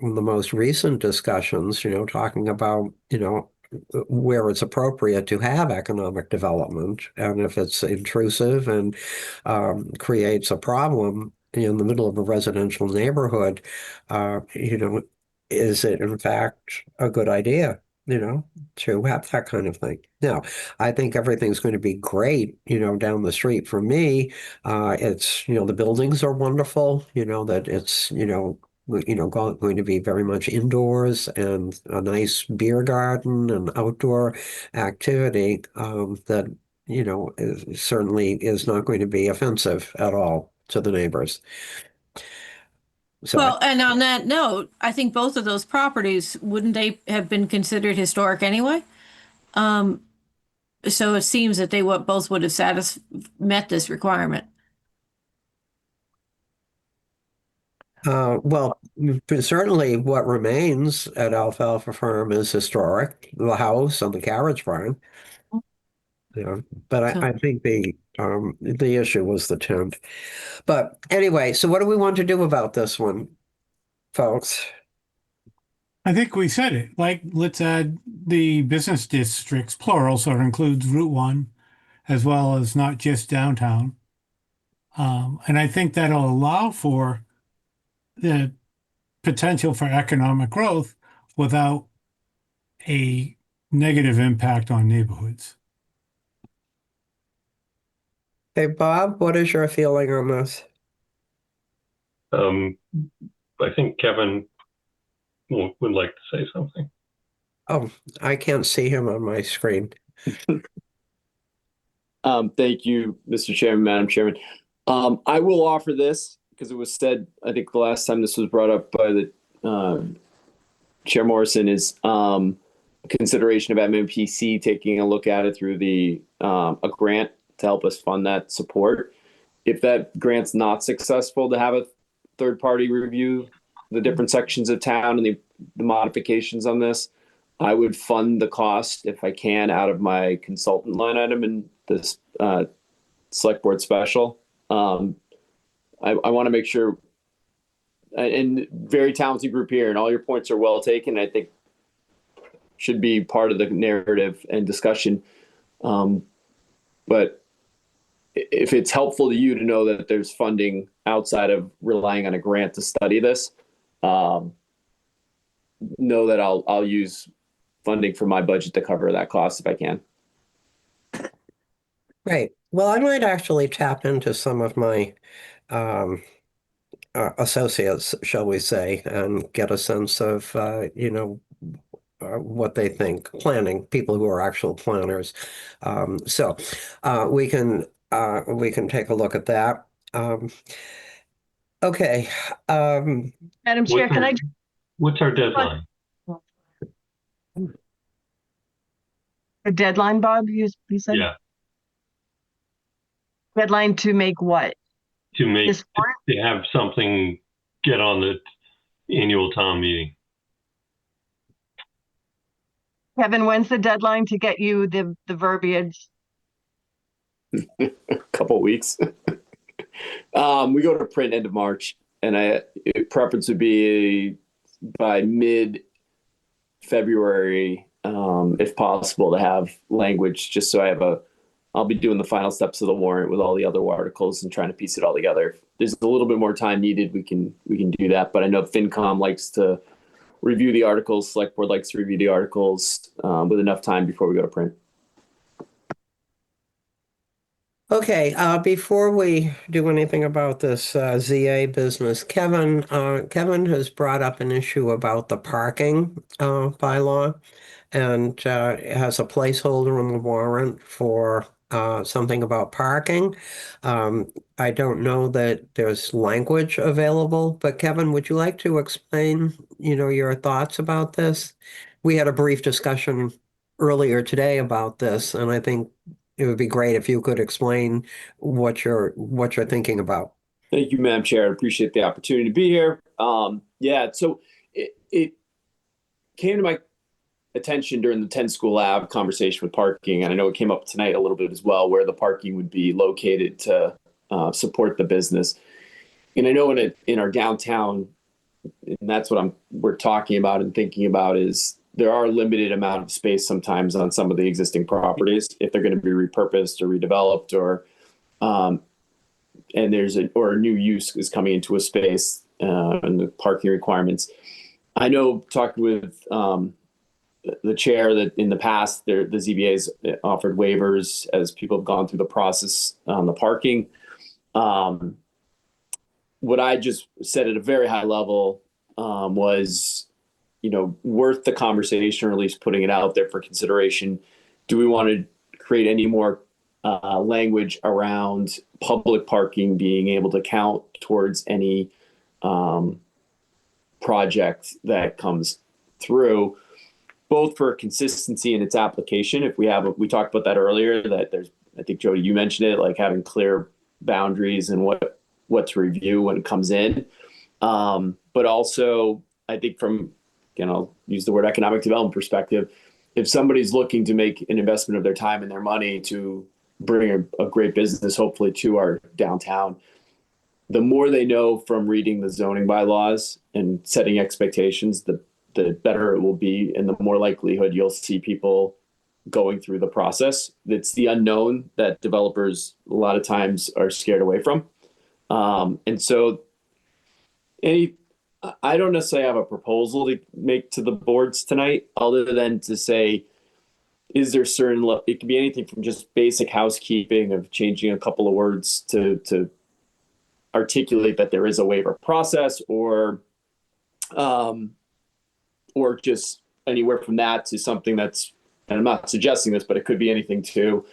in the most recent discussions, talking about, where it's appropriate to have economic development, and if it's intrusive and creates a problem in the middle of a residential neighborhood, is it in fact a good idea, to have that kind of thing? Now, I think everything's going to be great, down the street from me. It's, the buildings are wonderful, that it's, going to be very much indoors and a nice beer garden and outdoor activity that, certainly is not going to be offensive at all to the neighbors. So Well, and on that note, I think both of those properties, wouldn't they have been considered historic anyway? So it seems that they both would have met this requirement. Well, certainly what remains at Alfalfa Farm is historic, the house and the carriage barn. But I think the issue was the tent. But anyway, so what do we want to do about this one, folks? I think we said it. Like, let's add the business districts, plural, so it includes Route 1, as well as not just downtown. And I think that'll allow for the potential for economic growth without a negative impact on neighborhoods. Hey, Bob, what is your feeling on this? I think Kevin would like to say something. Oh, I can't see him on my screen. Thank you, Mr. Chairman, Madam Chairman. I will offer this because it was said, I think the last time this was brought up by the Chair Morrison, is consideration of MMPC taking a look at it through a grant to help us fund that support. If that grant's not successful, to have a third party review the different sections of town and the modifications on this, I would fund the cost if I can out of my consultant line item in this select board special. I want to make sure, and very talented group here, and all your points are well taken. I think should be part of the narrative and discussion. But if it's helpful to you to know that there's funding outside of relying on a grant to study this, know that I'll use funding from my budget to cover that cost if I can. Right. Well, I might actually tap into some of my associates, shall we say, and get a sense of, what they think, planning, people who are actual planners. So we can take a look at that. Okay. Madam Chair, can I? What's our deadline? The deadline, Bob, you said? Yeah, Deadline to make what? to have something get on the annual town meeting. Kevin, when's the deadline to get you the verbiage? A couple weeks. We go to print end of March, and preference would be by mid-February, if possible, to have language, just so I'll be doing the final steps of the warrant with all the other articles and trying to piece it all together. If there's a little bit more time needed, we can do that. But I know FinCom likes to review the articles, select board likes to review the articles with enough time before we go to print. Okay, before we do anything about this ZA business, Kevin has brought up an issue about the parking bylaw, and has a placeholder on the warrant for something about parking. I don't know that there's language available, but Kevin, would you like to explain, your thoughts about this? We had a brief discussion earlier today about this, and I think it would be great if you could explain what you're thinking about. Thank you, Madam Chair. I appreciate the opportunity to be here. So it came to my attention during the 10 School Lab conversation with parking, and I know it came up tonight a little bit as well, where the parking would be located to support the business. And I know in our downtown, and that's what we're talking about and thinking about, is there are a limited amount of space sometimes on some of the existing properties if they're going to be repurposed or redeveloped, or and there's a new use is coming into a space and the parking requirements. I know talking with the chair that in the past the ZBA's offered waivers as people have gone through the process on the parking. What I just said at a very high level was, worth the conversation, or at least putting it out there for consideration. Do we want to create any more language around public parking being able to count towards any project that comes through, both for consistency in its application? If we talked about that earlier, that I think Jody, you mentioned it, like having clear boundaries and what to review when it comes in. But also, I think from, I'll use the word economic development perspective, if somebody's looking to make an investment of their time and their money to bring a great business, hopefully, to our downtown, the more they know from reading the zoning bylaws and setting expectations, the better it will be, and the more likelihood you'll see people going through the process. It's the unknown that developers a lot of times are scared away from. And so I don't necessarily have a proposal to make to the boards tonight, other than to say, is there certain, it could be anything from just basic housekeeping of changing a couple of words to articulate that there is a waiver process, or just anywhere from that to something that's, and I'm not suggesting this, but it could be anything to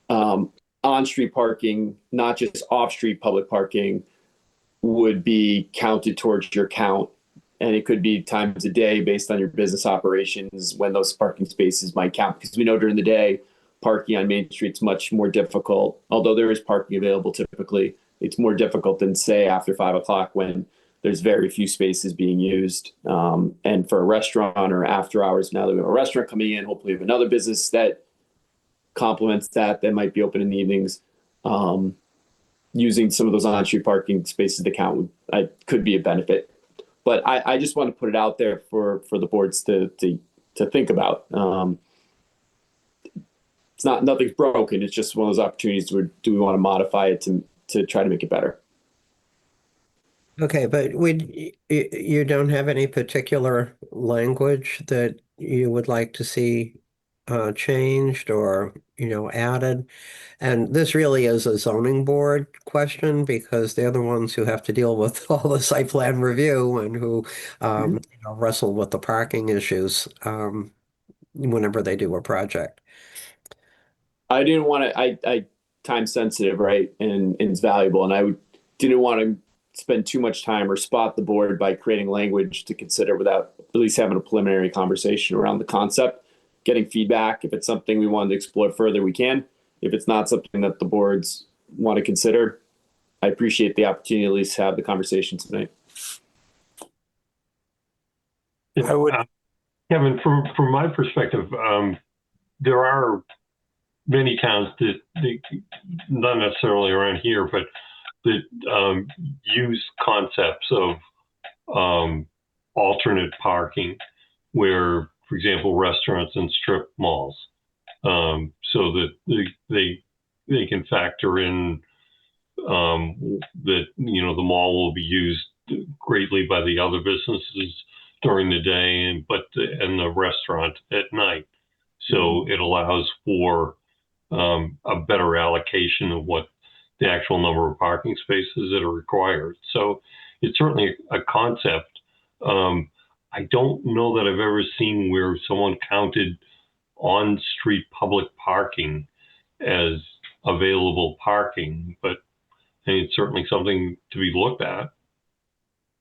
on-street parking, not just off-street public parking, would be counted towards your count. And it could be times a day based on your business operations when those parking spaces might count. Because we know during the day, parking on Main Street is much more difficult. Although there is parking available typically, it's more difficult than, say, after 5 o'clock when there's very few spaces being used. And for a restaurant or after hours, now that we have a restaurant coming in, hopefully we have another business that complements that might be open in the evenings. Using some of those on-street parking spaces to count could be a benefit. But I just want to put it out there for the boards to think about. It's nothing's broken. It's just one of those opportunities where do we want to modify it to try to make it better. Okay, but you don't have any particular language that you would like to see changed or, added? And this really is a zoning board question because they're the ones who have to deal with all the site plan review and who wrestle with the parking issues whenever they do a project. I didn't want to, I time sensitive, right? And it's valuable. And I didn't want to spend too much time or spot the board by creating language to consider without at least having a preliminary conversation around the concept, getting feedback. If it's something we wanted to explore further, we can. If it's not something that the boards want to consider, I appreciate the opportunity to at least have the conversation tonight. Kevin, from my perspective, there are many towns that not necessarily around here, but that use concepts of alternate parking, where, for example, restaurants and strip malls, so that they can factor in that the mall will be used greatly by the other businesses during the day, and the restaurant at night. So it allows for a better allocation of what the actual number of parking spaces that are required. So it's certainly a concept. I don't know that I've ever seen where someone counted on-street public parking as available parking, but it's certainly something to be looked at.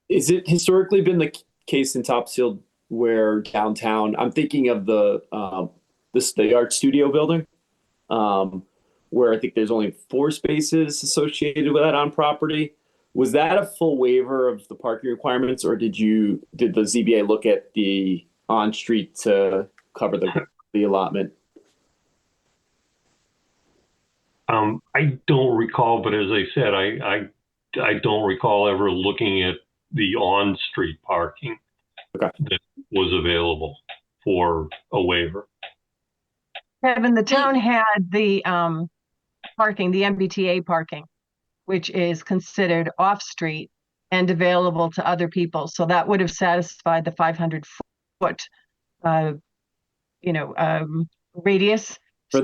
Is it historically been the case in Topsfield where downtown, I'm thinking of the art studio building, where I think there's only 4 spaces associated with that on property. Was that a full waiver of the parking requirements, or did the ZBA look at the on-street to cover the allotment? I don't recall, but as I said, I don't recall ever looking at the on-street parking that was available for a waiver. Kevin, the town had the parking, the MBTA parking, which is considered off-street and available to other people. So that would have satisfied the 500-foot, radius. For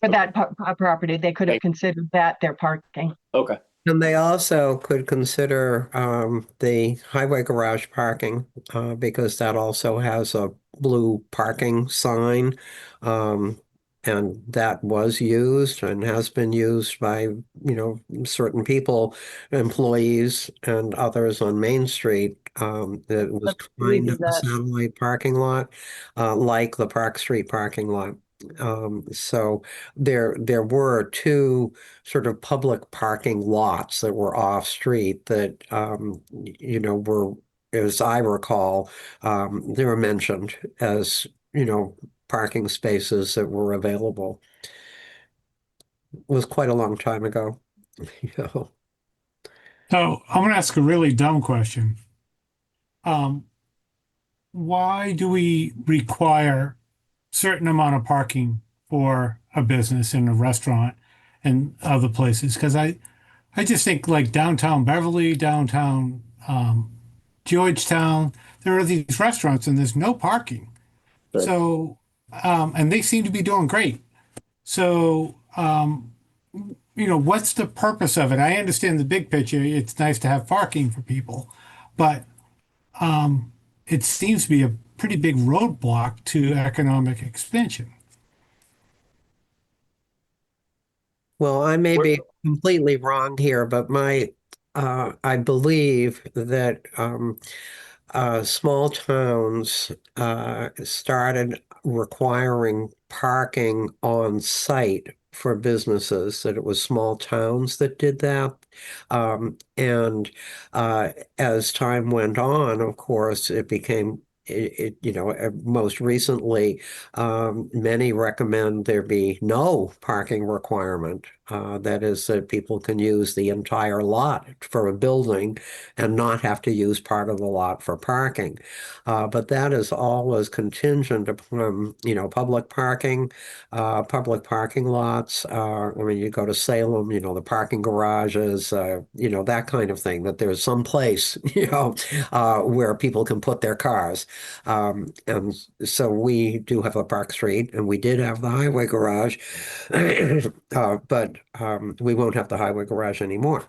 that property, they could have considered that their parking. Okay. And they also could consider the highway garage parking because that also has a blue parking sign. And that was used and has been used by, certain people, employees and others on Main Street. It was kind of a satellite parking lot, like the Park Street parking lot. So there were 2 sort of public parking lots that were off street that, were, as I recall, they were mentioned as, parking spaces that were available. It was quite a long time ago. So I'm going to ask a really dumb question. Why do we require certain amount of parking for a business and a restaurant and other places? Because I just think like downtown Beverly, downtown Georgetown, there are these restaurants and there's no parking. Right. So, and they seem to be doing great. So, what's the purpose of it? I understand the big picture. It's nice to have parking for people, but it seems to be a pretty big roadblock to economic expansion. Well, I may be completely wrong here, but I believe that small towns started requiring parking on site for businesses, that it was small towns that did that. And as time went on, of course, it became most recently, many recommend there be no parking requirement. That is, that people can use the entire lot for a building and not have to use part of the lot for parking. But that is always contingent upon, public parking lots. I mean, you go to Salem, the parking garages, that kind of thing, that there's some place, where people can put their cars. And so we do have a Park Street, and we did have the highway garage, but we won't have the highway garage anymore.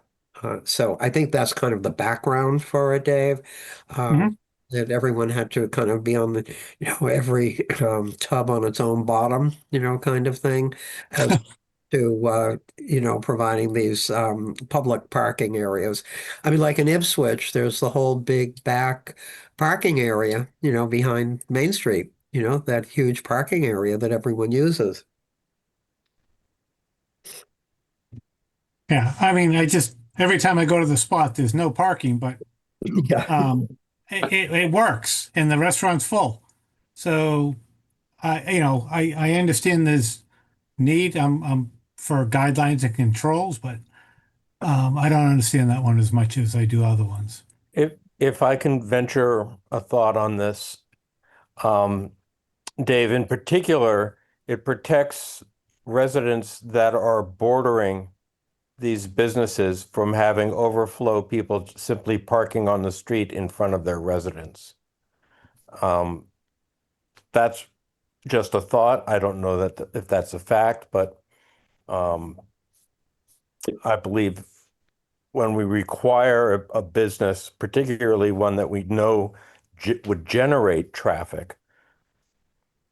So I think that's kind of the background for it, Dave. That everyone had to kind of be on the, every tub on its own bottom, kind of thing, as to providing these public parking areas. I mean, like in Ipswich, there's the whole big back parking area, behind Main Street, that huge parking area that everyone uses. Yeah, I mean, every time I go to the spot, there's no parking, but Yeah. it works and the restaurant's full. So I understand there's need for guidelines and controls, but I don't understand that one as much as I do other ones. If I can venture a thought on this, Dave, in particular, it protects residents that are bordering these businesses from having overflow people simply parking on the street in front of their residence. That's just a thought. I don't know if that's a fact, but I believe when we require a business, particularly one that we know would generate traffic,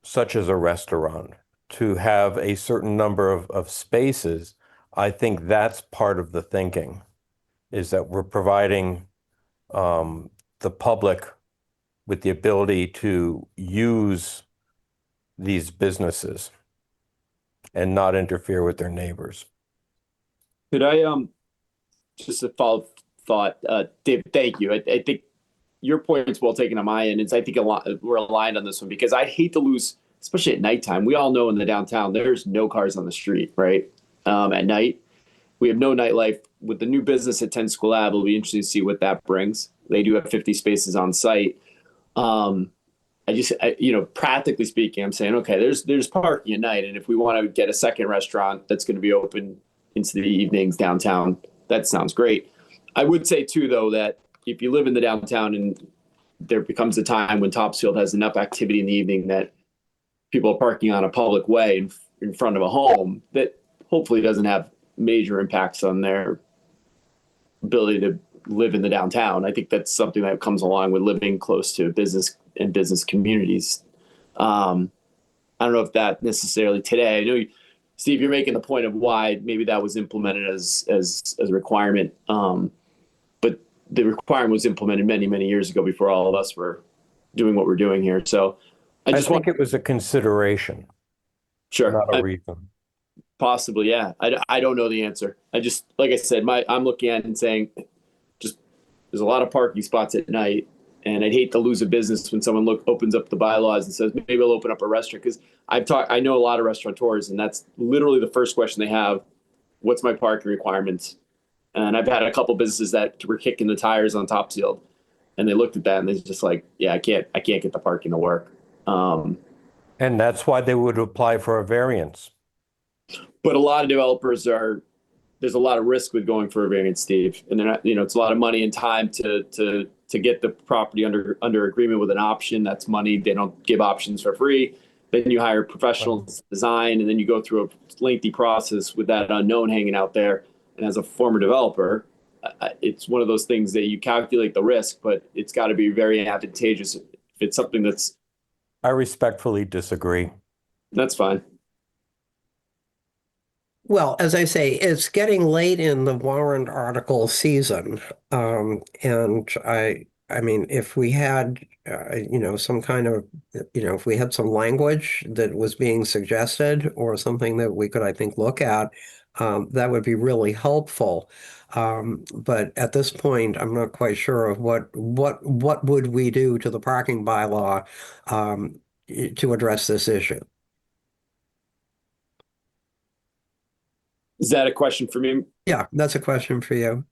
such as a restaurant, to have a certain number of spaces, I think that's part of the thinking, is that we're providing the public with the ability to use these businesses and not interfere with their neighbors. Could I just a follow thought, Dave? Thank you. I think your point's well taken on my end. I think we're aligned on this one, because I'd hate to lose, especially at nighttime. We all know in the downtown there's no cars on the street, right? At night, we have no nightlife. With the new business at 10 School Ave, it'll be interesting to see what that brings. They do have 50 spaces on site. Practically speaking, I'm saying, okay, there's parking at night, and if we want to get a second restaurant that's going to be open into the evenings downtown, that sounds great. I would say too, though, that if you live in the downtown and there becomes a time when Topsfield has enough activity in the evening that people are parking on a public way in front of a home, that hopefully doesn't have major impacts on their ability to live in the downtown. I think that's something that comes along with living close to business and business communities. I don't know if that necessarily today. I know, Steve, you're making the point of why maybe that was implemented as a requirement, but the requirement was implemented many years ago, before all of us were doing what we're doing here. So I think it was a consideration. Sure. Not a reason. Possibly, yeah. I don't know the answer. I just, like I said, I'm looking at it and saying, just there's a lot of parking spots at night, and I'd hate to lose a business when someone opens up the bylaws and says, maybe I'll open up a restaurant. Because I know a lot of restaurateurs, and that's literally the first question they have: what's my parking requirements? And I've had a couple businesses that were kicking the tires on Topsfield, and they looked at that and they're just like, yeah, I can't get the parking to work. And that's why they would apply for a variance. But a lot of developers there's a lot of risk with going for a variance, Steve. And they're not, it's a lot of money and time to to get the property under agreement with an option. That's money. They don't give options for free. Then you hire professionals to design, and then you go through a lengthy process with that unknown hanging out there. And as a former developer, it's one of those things that you calculate the risk, but it's got to be very advantageous. If it's something that's, I respectfully disagree. that's fine. Well, as I say, it's getting late in the warrant article season. And I mean, if we had, some kind of, if we had some language that was being suggested or something that we could, I think, look at, that would be really helpful. But at this point, I'm not quite sure of what would we do to the parking bylaw, to address this issue. Is that a question for me? Yeah, that's a question for you.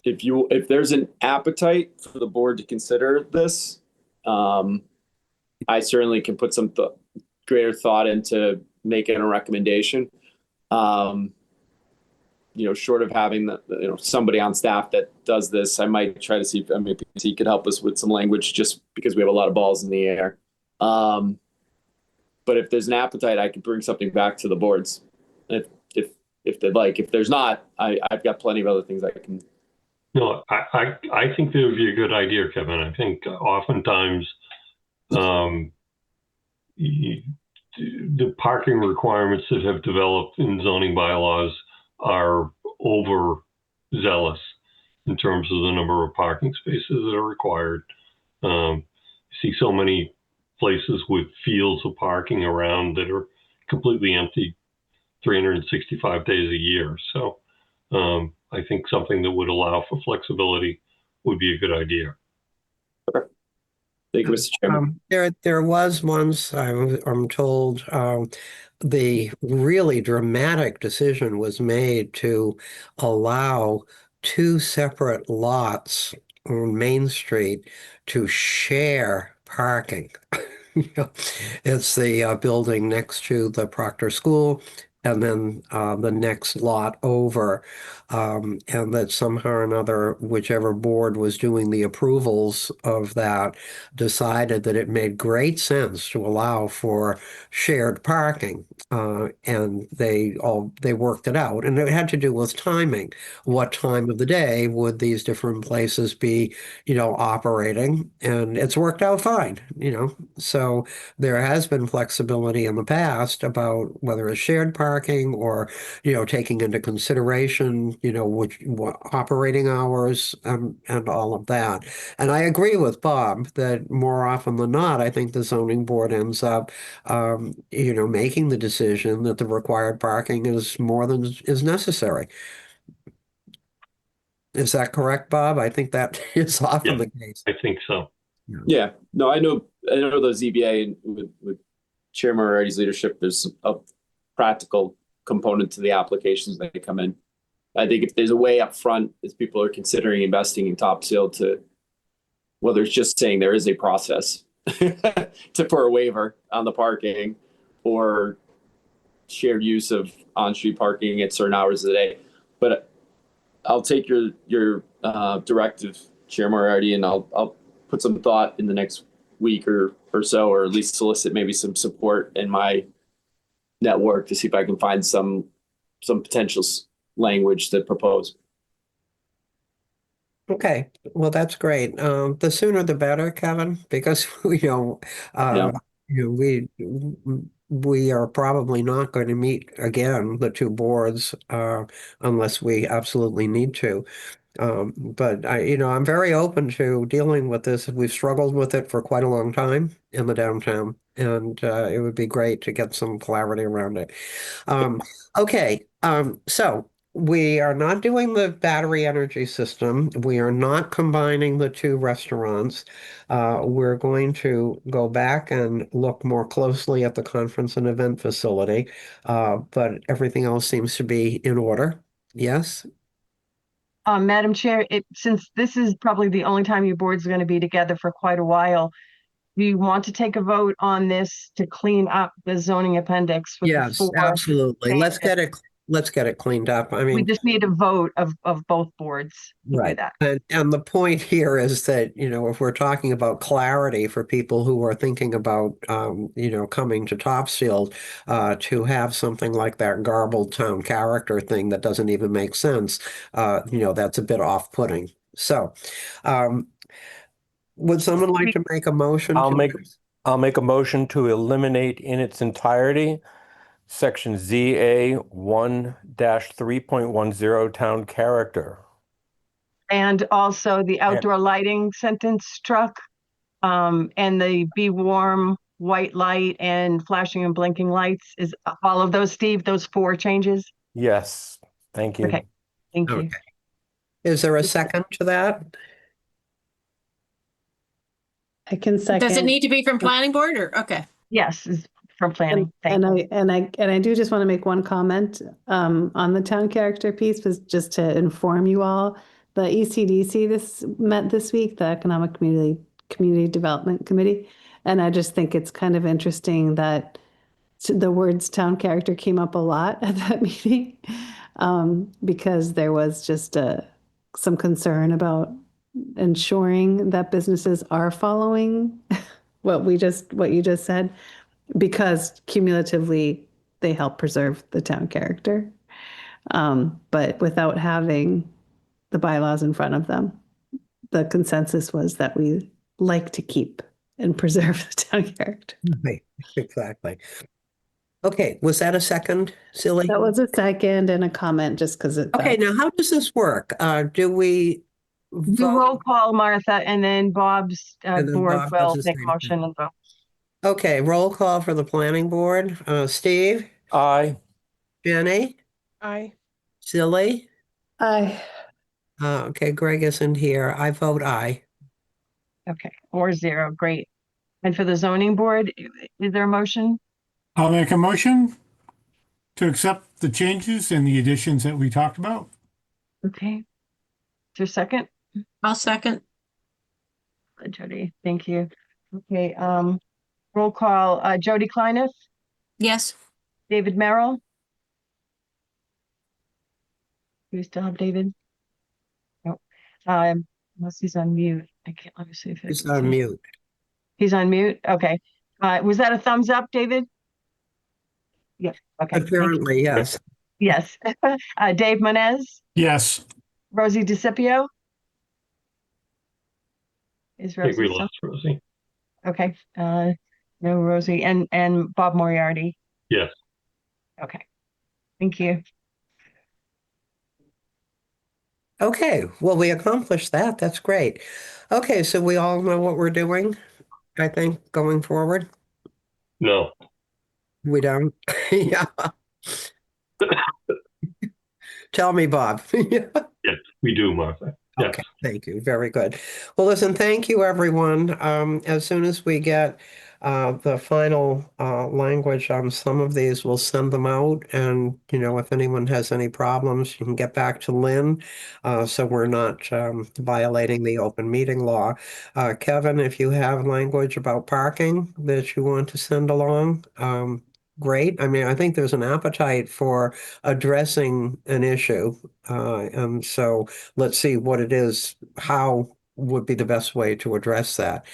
If there's an appetite for the board to consider this, I certainly can put some greater thought into making a recommendation. Short of having somebody on staff that does this, I might try to see if MAPC could help us with some language, just because we have a lot of balls in the air. But if there's an appetite, I could bring something back to the boards if they'd like. If there's not, I've got plenty of other things I can. No, I think that would be a good idea, Kevin. I think oftentimes the parking requirements that have developed in zoning bylaws are overzealous in terms of the number of parking spaces that are required. You see so many places with fields of parking around that are completely empty 365 days a year. So I think something that would allow for flexibility would be a good idea. Okay. Thank you, Mr. Chairman. There was once, I'm told, the really dramatic decision was made to allow two separate lots on Main Street to share parking. It's the building next to the Proctor School, and then the next lot over, and that somehow or another, whichever board was doing the approvals of that, decided that it made great sense to allow for shared parking, and they worked it out, and it had to do with timing. What time of the day would these different places be, operating? And it's worked out fine, So there has been flexibility in the past about whether it's shared parking or, taking into consideration, what operating hours, and all of that. And I agree with Bob that more often than not, I think the zoning board ends up, making the decision that the required parking is more than is necessary. Is that correct, Bob? I think that is often the case. I think so. Yeah. No, I know the ZBA and with Chair Moriarty's leadership, there's a practical component to the applications that come in. I think if there's a way up front, as people are considering investing in Topsfield, to whether it's just saying there is a process for a waiver on the parking, or shared use of on-street parking at certain hours of the day. But I'll take your directive, Chair Moriarty, and I'll put some thought in the next week or so, or at least solicit maybe some support in my network to see if I can find some potential language to propose. Okay, well, that's great. The sooner the better, Kevin, because we are probably not going to meet again, the two boards, unless we absolutely need to. But I'm very open to dealing with this. We've struggled with it for quite a long time in the downtown, and it would be great to get some clarity around it. Okay, so we are not doing the battery energy system. We are not combining the two restaurants. We're going to go back and look more closely at the conference and event facility, but everything else seems to be in order. Yes? Madam Chair, since this is probably the only time your board's going to be together for quite a while, do you want to take a vote on this to clean up the zoning appendix with Yes, absolutely. Let's get it let's get it cleaned up. I We mean, just need a vote of both boards to do right. that. And the point here is that, you know, if we're talking about clarity for people who are thinking about, you know, coming to Topsfield, to have something like that garbled town character thing that doesn't even make sense, you know, that's a bit off-putting. So, would someone like to make a motion? I'll make a motion to eliminate in its entirety section ZA 1-3.10 town character. And also the outdoor lighting sentence struck, and the be warm, white light and flashing and blinking lights is all of those, Steve, those 4 changes? Yes, thank you. Okay, thank you. Okay. Is there a second to that? I can second. Does it need to be from planning board or, okay. Yes, is from planning. Thank you. And I do just want to make one comment on the town character piece, was just to inform you all. The ECDC met this week, the Economic Community Development Committee, and I just think it's kind of interesting that the words town character came up a lot at that meeting, because there was just some concern about ensuring that businesses are following what you just said, because cumulatively they help preserve the town character, but without having the bylaws in front of them. The consensus was that we like to keep and preserve the town character. Right, exactly. Okay, was that a second, Silly? That was a second and a comment, just because it. Okay, now how does this work? Do we Do roll call, Martha, and then Bob's And then board Bob will does the make same motion and vote. Okay, roll call for the planning board. Steve, Aye. Jenny, Aye. Silly. Aye. Okay, Greg isn't here. I vote aye. Okay, 4-0, great. And for the zoning board, is there a motion? I'll make a motion to accept the changes and the additions that we talked about. Okay. Is there a second? I'll second. Jody, thank you. Okay, roll call, Jody Kleineth, Yes. David Merrill. Do we still have David? No. Unless he's on mute. I can't, let me see if He's on mute. He's on mute? Okay. Was that a thumbs up, David? Yeah, okay. Apparently, yes. Yes. Dave Monez, Yes. Rosie DeCipio. Is I think we Rosie still? lost Rosie. Okay, no Rosie, and Bob Moriarty. Yes. Okay, thank you. Okay, well, we accomplished that. That's great. Okay, so we all know what we're doing, I think, going forward. No. We don't? Yeah. Tell me, Bob. Yes, we do, Martha. Yes. Okay, thank you. Very good. Well, listen, thank you, everyone. As soon as we get the final language on some of these, we'll send them out. And, you know, if anyone has any problems, you can get back to Lynn, so we're not violating the open meeting law. Kevin, if you have language about parking that you want to send along, great. I mean, I think there's an appetite for addressing an issue. And so let's see what it is, how would be the best way to address that.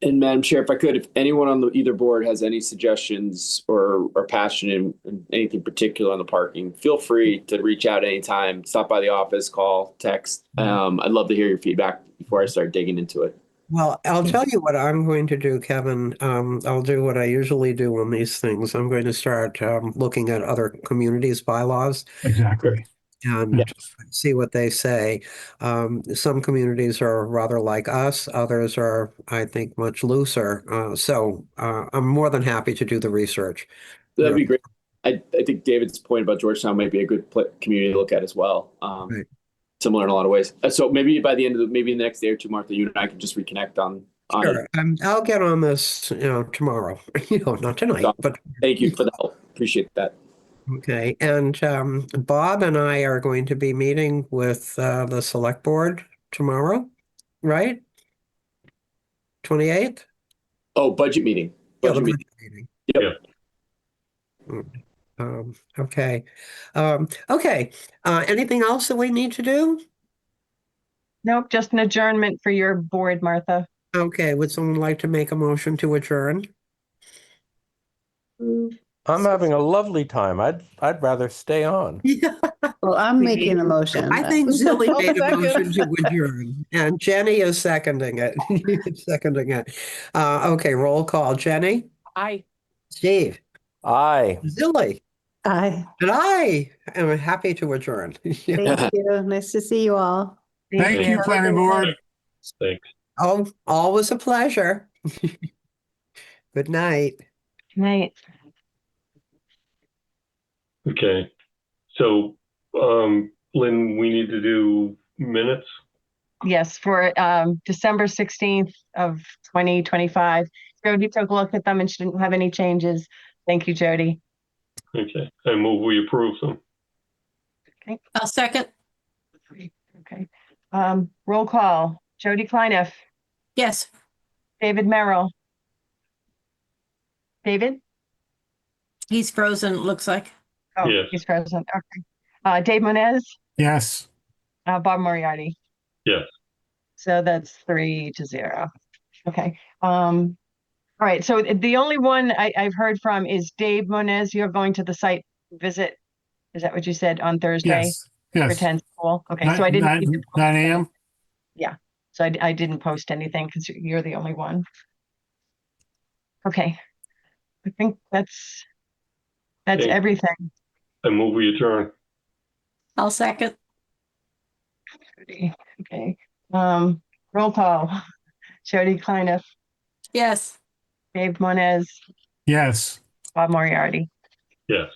And Madam Chair, if I could, if anyone on either board has any suggestions or are passionate in anything particular on the parking, feel free to reach out anytime. Stop by the office, call, text. I'd love to hear your feedback before I start digging into it. Well, I'll tell you what I'm going to do, Kevin. I'll do what I usually do on these things. I'm going to start looking at other communities' bylaws. Exactly. And see what they say. Some communities are rather like us, others are, I think, much looser. So I'm more than happy to do the research. That'd be great. I think David's point about Georgetown might be a good community to look at as well. Right. Similar in a lot of ways. So maybe by the end of maybe the next day or two, Martha, you and I can just reconnect on Sure. it. I'll get on this, tomorrow. Not tonight, but thank you for the help. Appreciate that. okay. And Bob and I are going to be meeting with the select board tomorrow, right? 28th? Oh, budget meeting. Budget meeting. Yep. Okay. Okay. Anything else that we need to do? Nope, just an adjournment for your board, Martha. Okay, would someone like to make a motion to adjourn? I'm having a lovely time. I'd rather stay on. Well, I'm making a motion. I think Zilly I'll made a second. motion to adjourn, and Jenny is seconding it. Seconding it. Okay, roll call. Jenny? Aye. Steve? Aye. Zilly? Aye. And I am happy to adjourn. Thank you. Nice to see you all. Thank you, planning board. Thanks. Oh, always a pleasure. Good night. Night. Okay. So, Lynn, we need to do minutes. Yes, for December 16th of 2025. Jody took a look at them and she didn't have any changes. Thank you, Jody. Okay. I move we approve them. Okay. I'll second. Okay. Roll call. Jody Kleiniff, Yes. David Merrill. David? He's frozen, it looks like. Oh, Yes. he's present. Okay. Dave Monez, Yes. Bob Moriarty. Yes. So that's 3-0. Okay. All right. So the only one I've heard from is Dave Monez. You're going to the site visit. Is that what you said on Thursday? Yes. Yes. Pretend school. Okay. So I didn't. 9 a.m. Yeah. So I didn't post anything because you're the only one. Okay. I think that's Okay. everything. I move we adjourn. I'll second. Okay. Roll call. Jody Kleiniff, Yes. Dave Monez, Yes. Bob Moriarty. Yes.